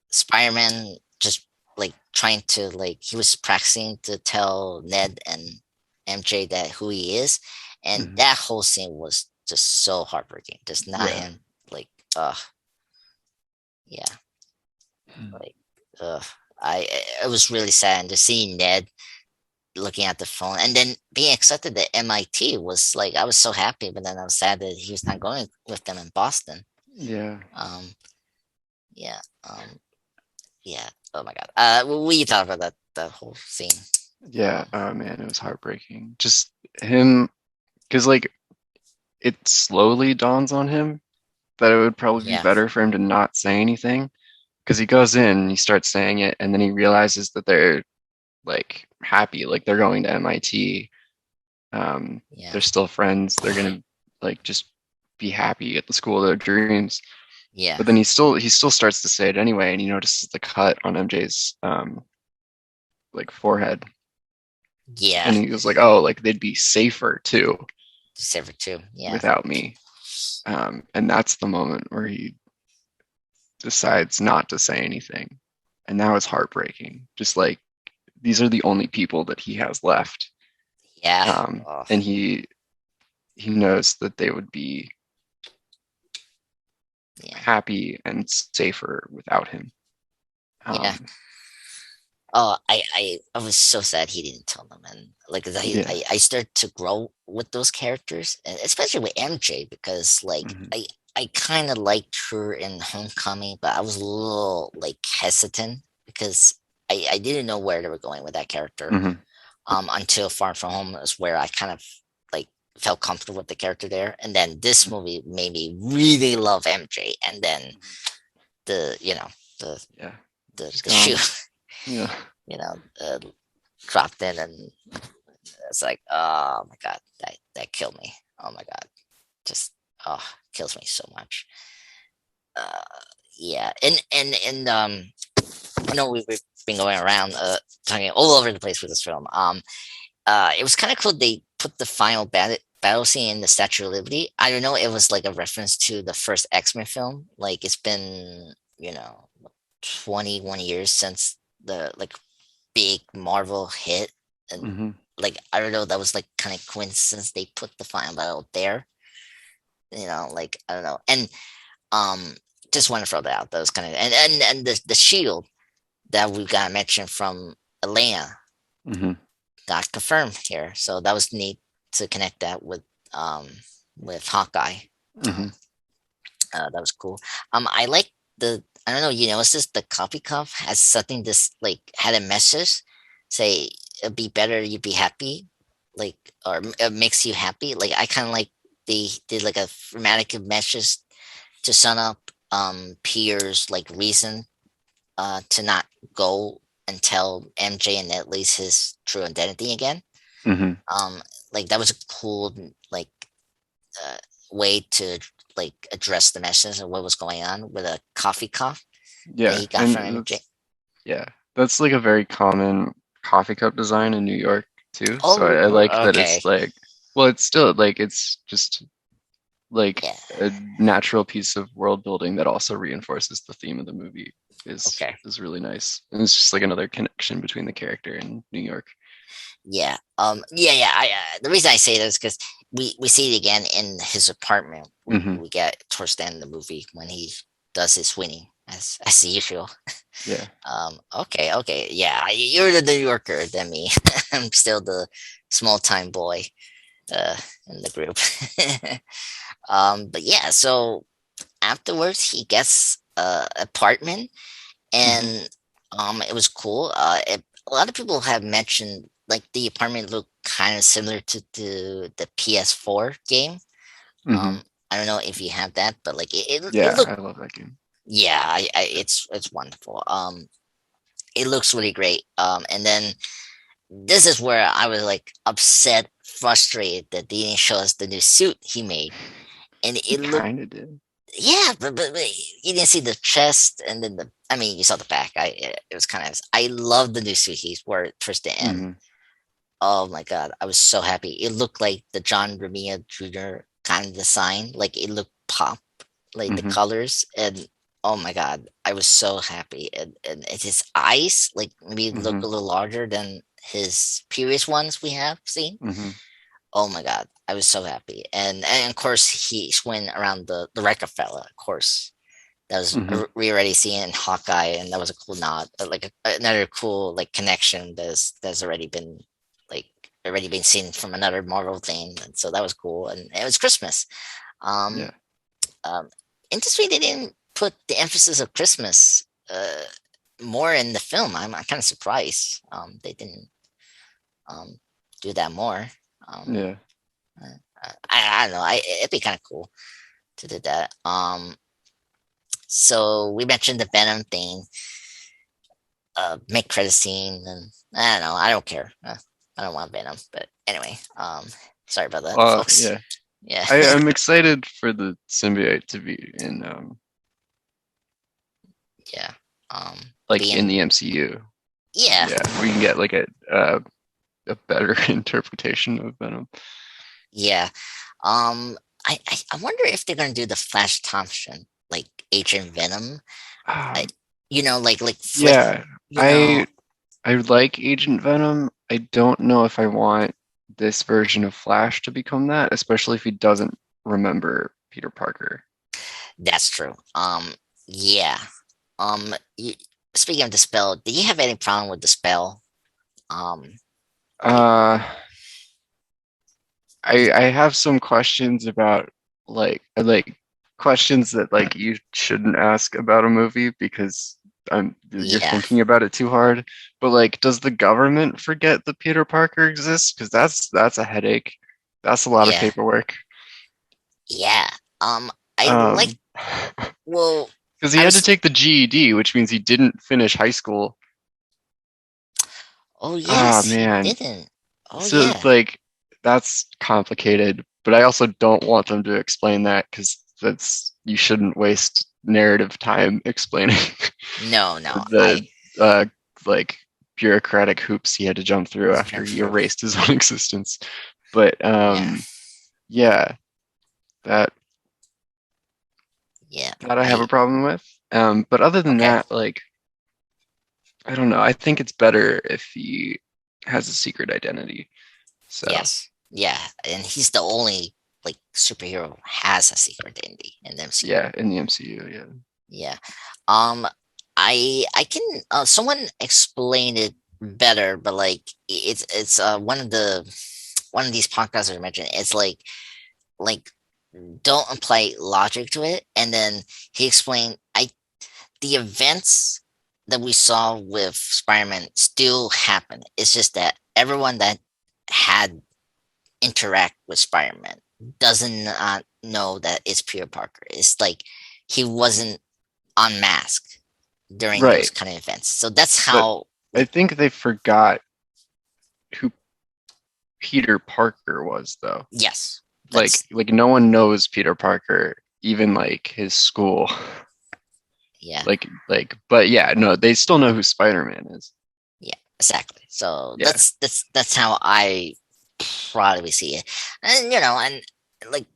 Spider-Man just like trying to like he was practicing to tell Ned and MJ that who he is, and Hmm. that whole scene was just so heartbreaking. Just not Yeah. him, like, yeah, like, I it was really sad, and just seeing Ned looking at the phone and then being accepted at MIT was like I was so happy, but then I was sad that he was not going with them in Boston. Yeah. Um, yeah, yeah. Oh my god. We talked about that whole scene. Yeah. Um, Oh man, it was heartbreaking. Just him, because like it slowly dawns on him that it would probably be yeah, better for him to not say anything. Because he goes in, and he starts saying it, and then he realizes that they're like happy, like they're going to MIT. yeah, They're still friends. They're gonna like just be happy at the school of their dreams. yeah, But then he still starts to say it anyway, and he notices the cut on MJ's like forehead, yeah. and he was like, "Oh, like they'd be safer too December 2. Yeah, without me." And that's the moment where he decides not to say anything, and now it's heartbreaking. Just like these are the only people that he has left, yeah. Oh, and he knows that they would be yeah, happy and safer without him. yeah. Um, Oh, I was so sad he didn't tell them, and like 'cause yeah. I started to grow with those characters, and especially with MJ because like Hmm. I kind of liked her in Homecoming, but I was a little like hesitant because I didn't know where they were going with that character. Hmm. Until Far From Home is where I kind of like felt comfortable with the character there, and then this Hmm. movie made me really love MJ, and then the the Yeah. She's the shoe gone. Yeah. you know dropped in, and it's like, oh my god, that killed me. Oh my god, just kills me so much. Uh, yeah, and I know we've been going around talking all over the place with this film. It was kind of cool they put the final battle scene in the Statue of Liberty. I don't know, it was like a reference to the first X-Men film. Like it's been 21 years since the like big Marvel hit, and Hmm. like I don't know, that was like kind of coincidence they put the final battle there. Like I don't know, and um, just want to throw that out. That was kind of and the shield that we got mentioned from Elena Hmm. got confirmed here, so that was neat to connect that um with Hawkeye. Hmm. Um, that was cool. I like the I don't know, it's just the coffee cup has something this like had a message say it'd be better you'd be happy, like, or it makes you happy. Like I kind of like they did like a dramatic message to sum up Pierre's like reason to not go and tell MJ and at least his true identity again. Hmm. Um, like that was a cool like uh, way to like address the message of what was going on with a coffee cup that Yeah. he got from And MJ. that's yeah, that's like a very common coffee cup design in New York too. So I Oh, like that okay. it's like, well, it's still like it's just like Yeah. a natural piece of world building that also reinforces the theme of the movie Okay. is really nice. And it's just like another connection between the character and New York. Yeah. Yeah. Yeah. The reason I say that is because we see it again in his apartment. Hmm. We get towards the end of the movie when he does his winning as usual. Yeah. Okay. Okay. Yeah. You're the New Yorker than me. I'm still the small time boy uh in the group. But yeah. So afterwards he gets a apartment, Hmm. and it was cool. A lot of people have mentioned like the apartment looked kind of similar to the PS4 game. Hmm. Um, I don't know if you have that, but like it Yeah, looked, I love that game. yeah, it's wonderful. It looks really great. And then this is where I was like upset, frustrated that they didn't show us the new suit he made, and He it looked, kind of did. yeah, but you didn't see the chest, and then the, I mean, you saw the back. It was kind of, I love the new suit he wore towards the end. Hmm. Oh my god, I was so happy. It looked like the John Romita Jr. kind of design. Like it looked pop, like the Hmm. colors, and oh my god, I was so happy. And it's his eyes, like maybe look a Hmm. little larger than his previous ones we have seen. Hmm. Oh my god, I was so happy. And of course he went around the Rockefeller, of course. That was Hmm. we already seen in Hawkeye, and that was a cool nod, like another cool like connection that's like already been seen from another Marvel thing, and so that was cool, and it was Christmas. Um, Yeah. um, Interesting they didn't put the emphasis of Christmas more in the film. I'm kind of surprised they didn't um do that more. Um, Yeah. I don't know. It'd be kind of cool to do that. So we mentioned the Venom thing, make credit scene, and I don't know. I don't care. I don't want Venom, but anyway. Sorry about that, folks. Yeah. Yeah, I'm excited for the symbiote to be in yeah. like in Being, the MCU. yeah, Yeah, we can get like a better interpretation of Venom. yeah. I wonder if they're gonna do the Flash Thompson like Agent Venom. I, Um, like flip. yeah, You know, I I like Agent Venom. I don't know if I want this version of Flash to become that, especially if he doesn't remember Peter Parker. that's true. Yeah. Um, y Speaking of the spell, did you have any problem with the spell? Um, like, Uh, I have some questions about like questions that like you shouldn't ask about a movie because you're yeah, thinking about it too hard. But like, does the government forget that Peter Parker exists? Because that's a headache. That's a lot of yeah, paperwork. yeah. I like. Um, Well, because he I had to was. take the GED, which means he didn't finish high school. Oh Ah, yes, he man. didn't. Oh So yeah, like that's complicated, but I also don't want them to explain that because that's you shouldn't waste narrative time explaining no, no. the uh like bureaucratic hoops he had to jump through after Jump he through. erased his own existence. But Yeah, yeah, that yeah. that I have a problem with. But other than Okay. that, like I don't know. I think it's better if he has a secret identity. So Yes, yeah. And he's the only like superhero who has a secret identity in the MCU. yeah, in the MCU, yeah. Yeah. Um, I can someone explain it better, but like it's one of these podcasts I mentioned. It's like don't apply logic to it, and then he explained the events that we saw with Spider-Man still happen. It's just that everyone that had interact with Spider-Man doesn't know that it's Peter Parker. It's like he wasn't unmasked during those Right. kind of events. So that's But how, I like, think they forgot who Peter Parker was though. yes, Like that's, like no one knows Peter Parker, even like his school. yeah, But yeah, no, they still know who Spider-Man is. yeah, exactly. So Yeah. that's how I probably see it. And and like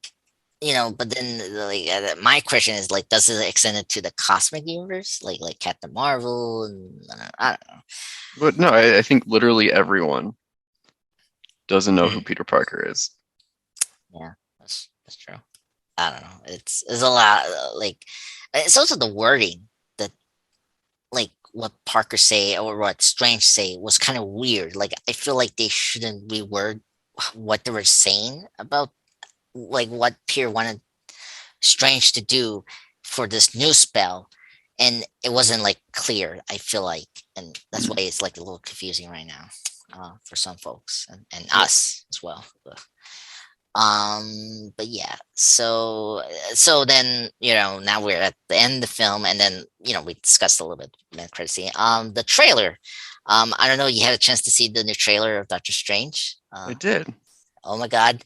but then like my question is like, does it extend it to the cosmic universe, like Captain Marvel? And I don't know. But no, I think literally everyone doesn't know who Hmm, Peter Parker is. yeah, that's true. I don't know. It's a lot. Like it's also the wording that like what Parker say or what Strange say was kind of weird. Like I feel like they shouldn't reword what they were saying about like what Peter wanted Strange to do for this new spell, and it wasn't like clear. I feel like, and that's why it's like a little confusing right now for some folks and Yeah. us as well. But yeah, so then now we're at the end of the film, and then we discussed a little bit mid-credit scene. The trailer. I don't know. You had a chance to see the new trailer of Doctor Strange. I did. Oh my God!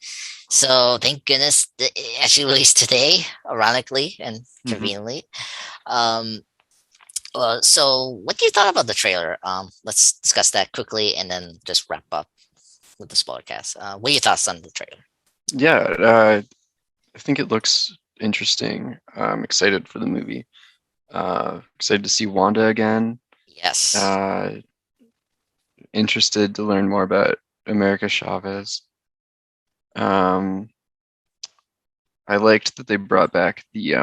So thank goodness it actually released today, ironically and conveniently. Um, so what do you thought about the trailer? Let's discuss that quickly, and then just wrap up with the spoilercast. What are your thoughts on the trailer? Yeah, I think it looks interesting. I'm excited for the movie. Excited to see Wanda again. Yes. Interested to learn more about America Chavez. I liked that they brought back the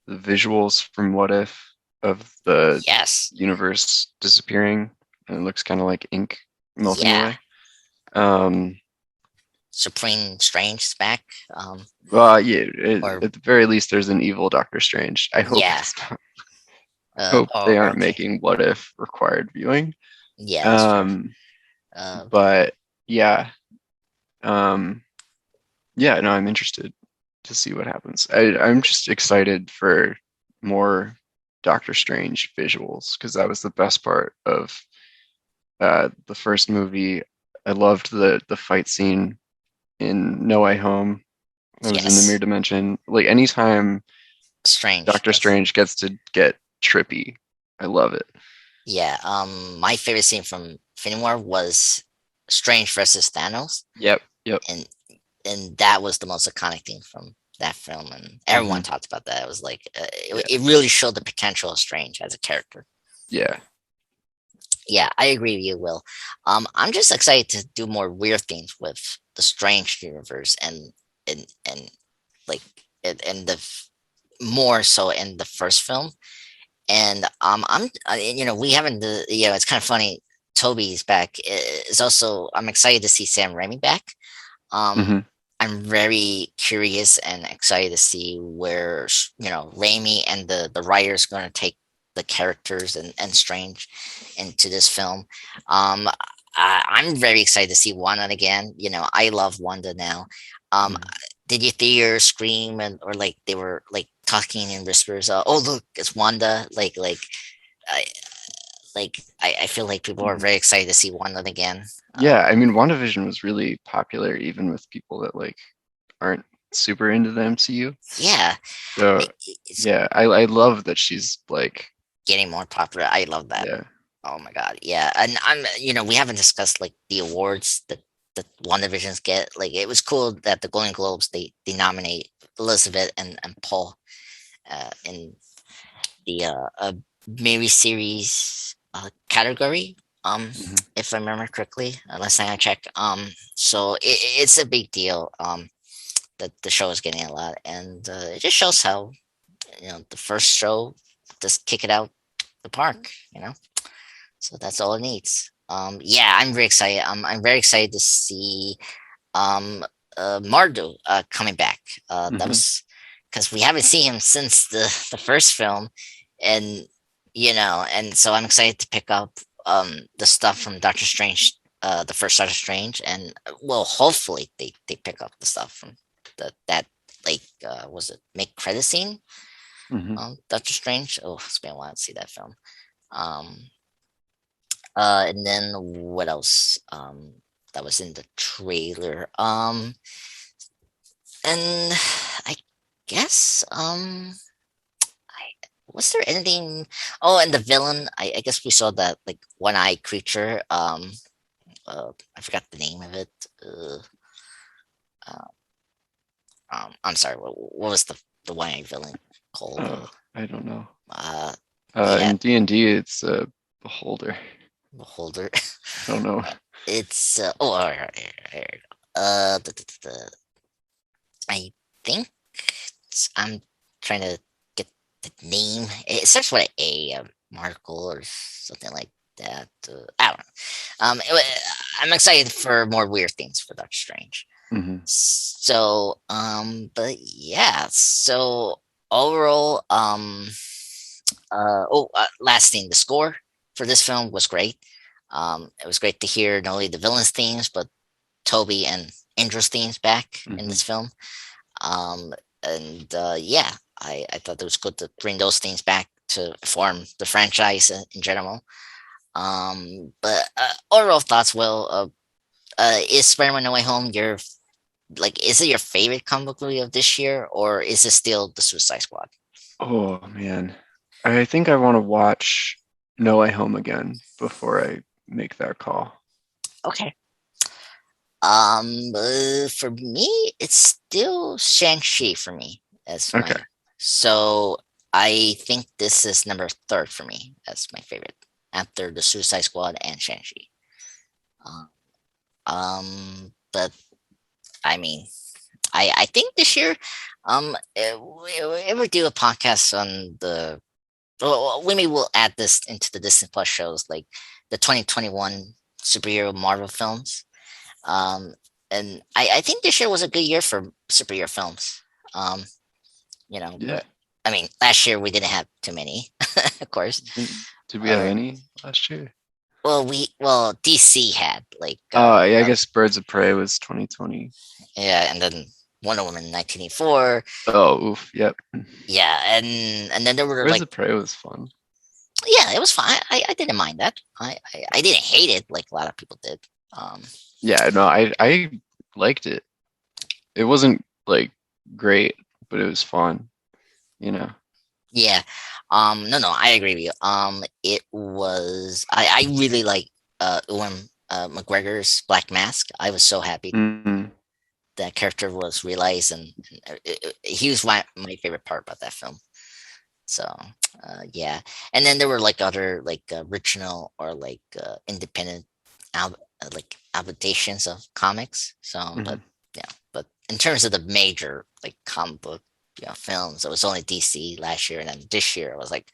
visuals from What If of the Yes. universe disappearing, and it looks kind of like ink melting Yeah. away. Supreme Strange is back. Well, yeah, Or at the very least, there's an evil Doctor Strange. I hope yeah. hope they aren't Okay. making What If required viewing. Yeah, that's true. But yeah, yeah, no, I'm interested to see what happens. I'm just excited for more Doctor Strange visuals because that was the best part of the first movie. I loved the fight scene in No Way Home. I was in the mirror dimension. Like anytime Strange. Doctor Strange gets to get trippy, I love it. Yeah. My favorite scene from Infinity War was Strange versus Thanos. Yep. And that was the most iconic thing from that film, and everyone talked about that. It was like it really showed the potential of Strange as a character. Yeah. Yeah, I agree with you, Will. I'm just excited to do more weird things with the Strange universe, and like and the more so in the first film. And I'm we haven't it's kind of funny. Toby's back. Is also I'm excited to see Sam Raimi back. hmm I'm very curious and excited to see where Raimi and the writers going to take the characters and Strange into this film. I'm very excited to see Wanda again. I love Wanda now. Did you hear scream or like they were like talking in whispers? Oh look, it's Wanda! I I feel like people are very excited to see Wanda again. Yeah, I mean, WandaVision was really popular even with people that like aren't super into the MCU. Yeah, So it's yeah, I love that she's like getting more popular. I love that. yeah. Oh my God, yeah. And we haven't discussed like the awards that WandaVisions get. Like it was cool that the Golden Globes they nominate Elizabeth and Paul in the movie series category. If I remember correctly, last time I checked. So it's a big deal. That the show is getting a lot, and it just shows how the first show just kick it out the park. So that's all it needs. Yeah, I'm very excited. I'm very excited to see Mardu coming back. That was because we haven't seen him since the first film, and and so I'm excited to pick up the stuff from Doctor Strange, the first Doctor Strange, and well, hopefully they pick up the stuff from that like was it make credit scene? Doctor Strange. Oh, it's been a while to see that film. And then what else? That was in the trailer. And I guess was there anything? Oh, and the villain. I guess we saw that like one-eyed creature. I forgot the name of it. I'm sorry. What was the one-eyed villain called? Oh, I don't know. Yeah, In D&D, it's Beholder. Beholder. I don't know. It's all right, here we go. I think I'm trying to get the name. It starts with A, Markle or something like that. I don't know. I'm excited for more weird things for Doctor Strange. So, but yeah. So overall, last thing, the score for this film was great. It was great to hear not only the villains' themes, but Toby and Indra's themes back in Hmm. this film. And yeah, I thought it was good to bring those themes back to form the franchise in general. But overall thoughts, Will, is Spider-Man No Way Home your like? Is it your favorite comic book movie of this year, or is it still the Suicide Squad? Oh man, I think I want to watch No Way Home again before I make that call. Okay. For me, it's still Shang-Chi for me as Okay. my. So I think this is number third for me as my favorite after the Suicide Squad and Shang-Chi. Uh, but I mean, I think this year, we ever do a podcast on the. Well, we maybe we'll add this into the Disney Plus shows like the 2021 superhero Marvel films. Um, and I think this year was a good year for superhero films. Um, Yeah. but I mean, last year we didn't have too many, of course. Did we have Or any last year? well DC had like Yeah, I guess Birds of Prey was 2020. yeah, and then Wonder Woman 1984. Oh, oof. Yep. Yeah, and then there were Birds like of Prey was fun. yeah, it was fine. I didn't mind that. I didn't hate it like a lot of people did. Um, Yeah, no, I liked it. It wasn't like great, but it was fun, you know. Yeah. No, I agree with you. It was I really like Ewan McGregor's Black Mask. I was so happy Mm, that character was realized, and he was my favorite part about that film. So, yeah. And then there were like other like original or like independent like adaptations of comics. So, but mhm. yeah, but in terms of the major like comic book films, it was only DC last year, and then this year it was like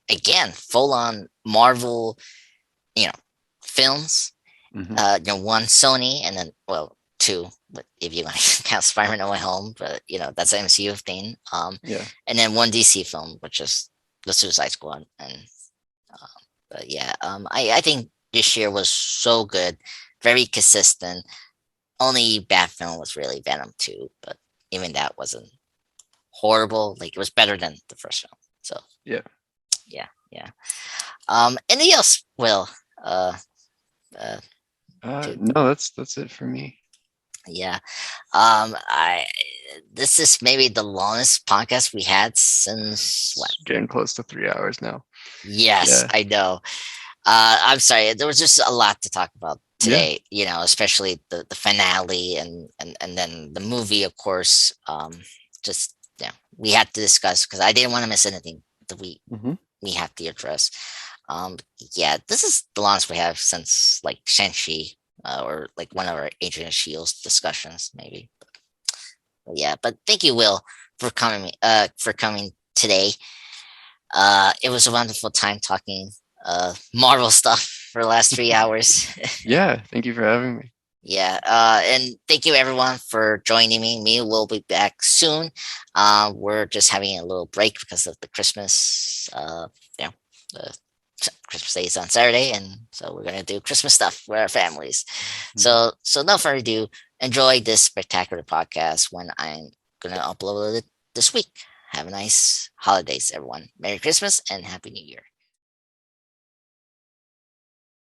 again full on Marvel, you know, films. Mhm. One Sony, and then well two, but if you want to count Spider-Man No Way Home, but that's an MCU thing. Yeah. And then one DC film, which is the Suicide Squad, and uh, but yeah, I think this year was so good, very consistent. Only bad film was really Venom 2, but even that wasn't horrible. Like it was better than the first film. So Yeah. yeah, yeah. Anything else? Will uh, to No, that's it for me. yeah. I This is maybe the longest podcast we had since what? It's getting close to 3 hours now. Yes, Yeah. I know. I'm sorry. There was just a lot to talk about Yeah. today. Especially the finale and then the movie, of course. Just we had to discuss because I didn't want to miss anything that Hmm. we have to address. Um, yeah, this is the longest we have since like Shang-Chi or like one of our Agent of Shield's discussions, maybe. But yeah, but thank you, Will, for coming today. It was a wonderful time talking Marvel stuff for the last 3 hours. Yeah. Thank you for having me. Yeah, and thank you everyone for joining me. Me will be back soon. We're just having a little break because of the Christmas. The Christmas Day is on Saturday, and so we're gonna do Christmas stuff with our families. Mhm. So no further ado, enjoy this spectacular podcast when I'm gonna upload it this week. Have a nice holidays, everyone. Merry Christmas and Happy New Year.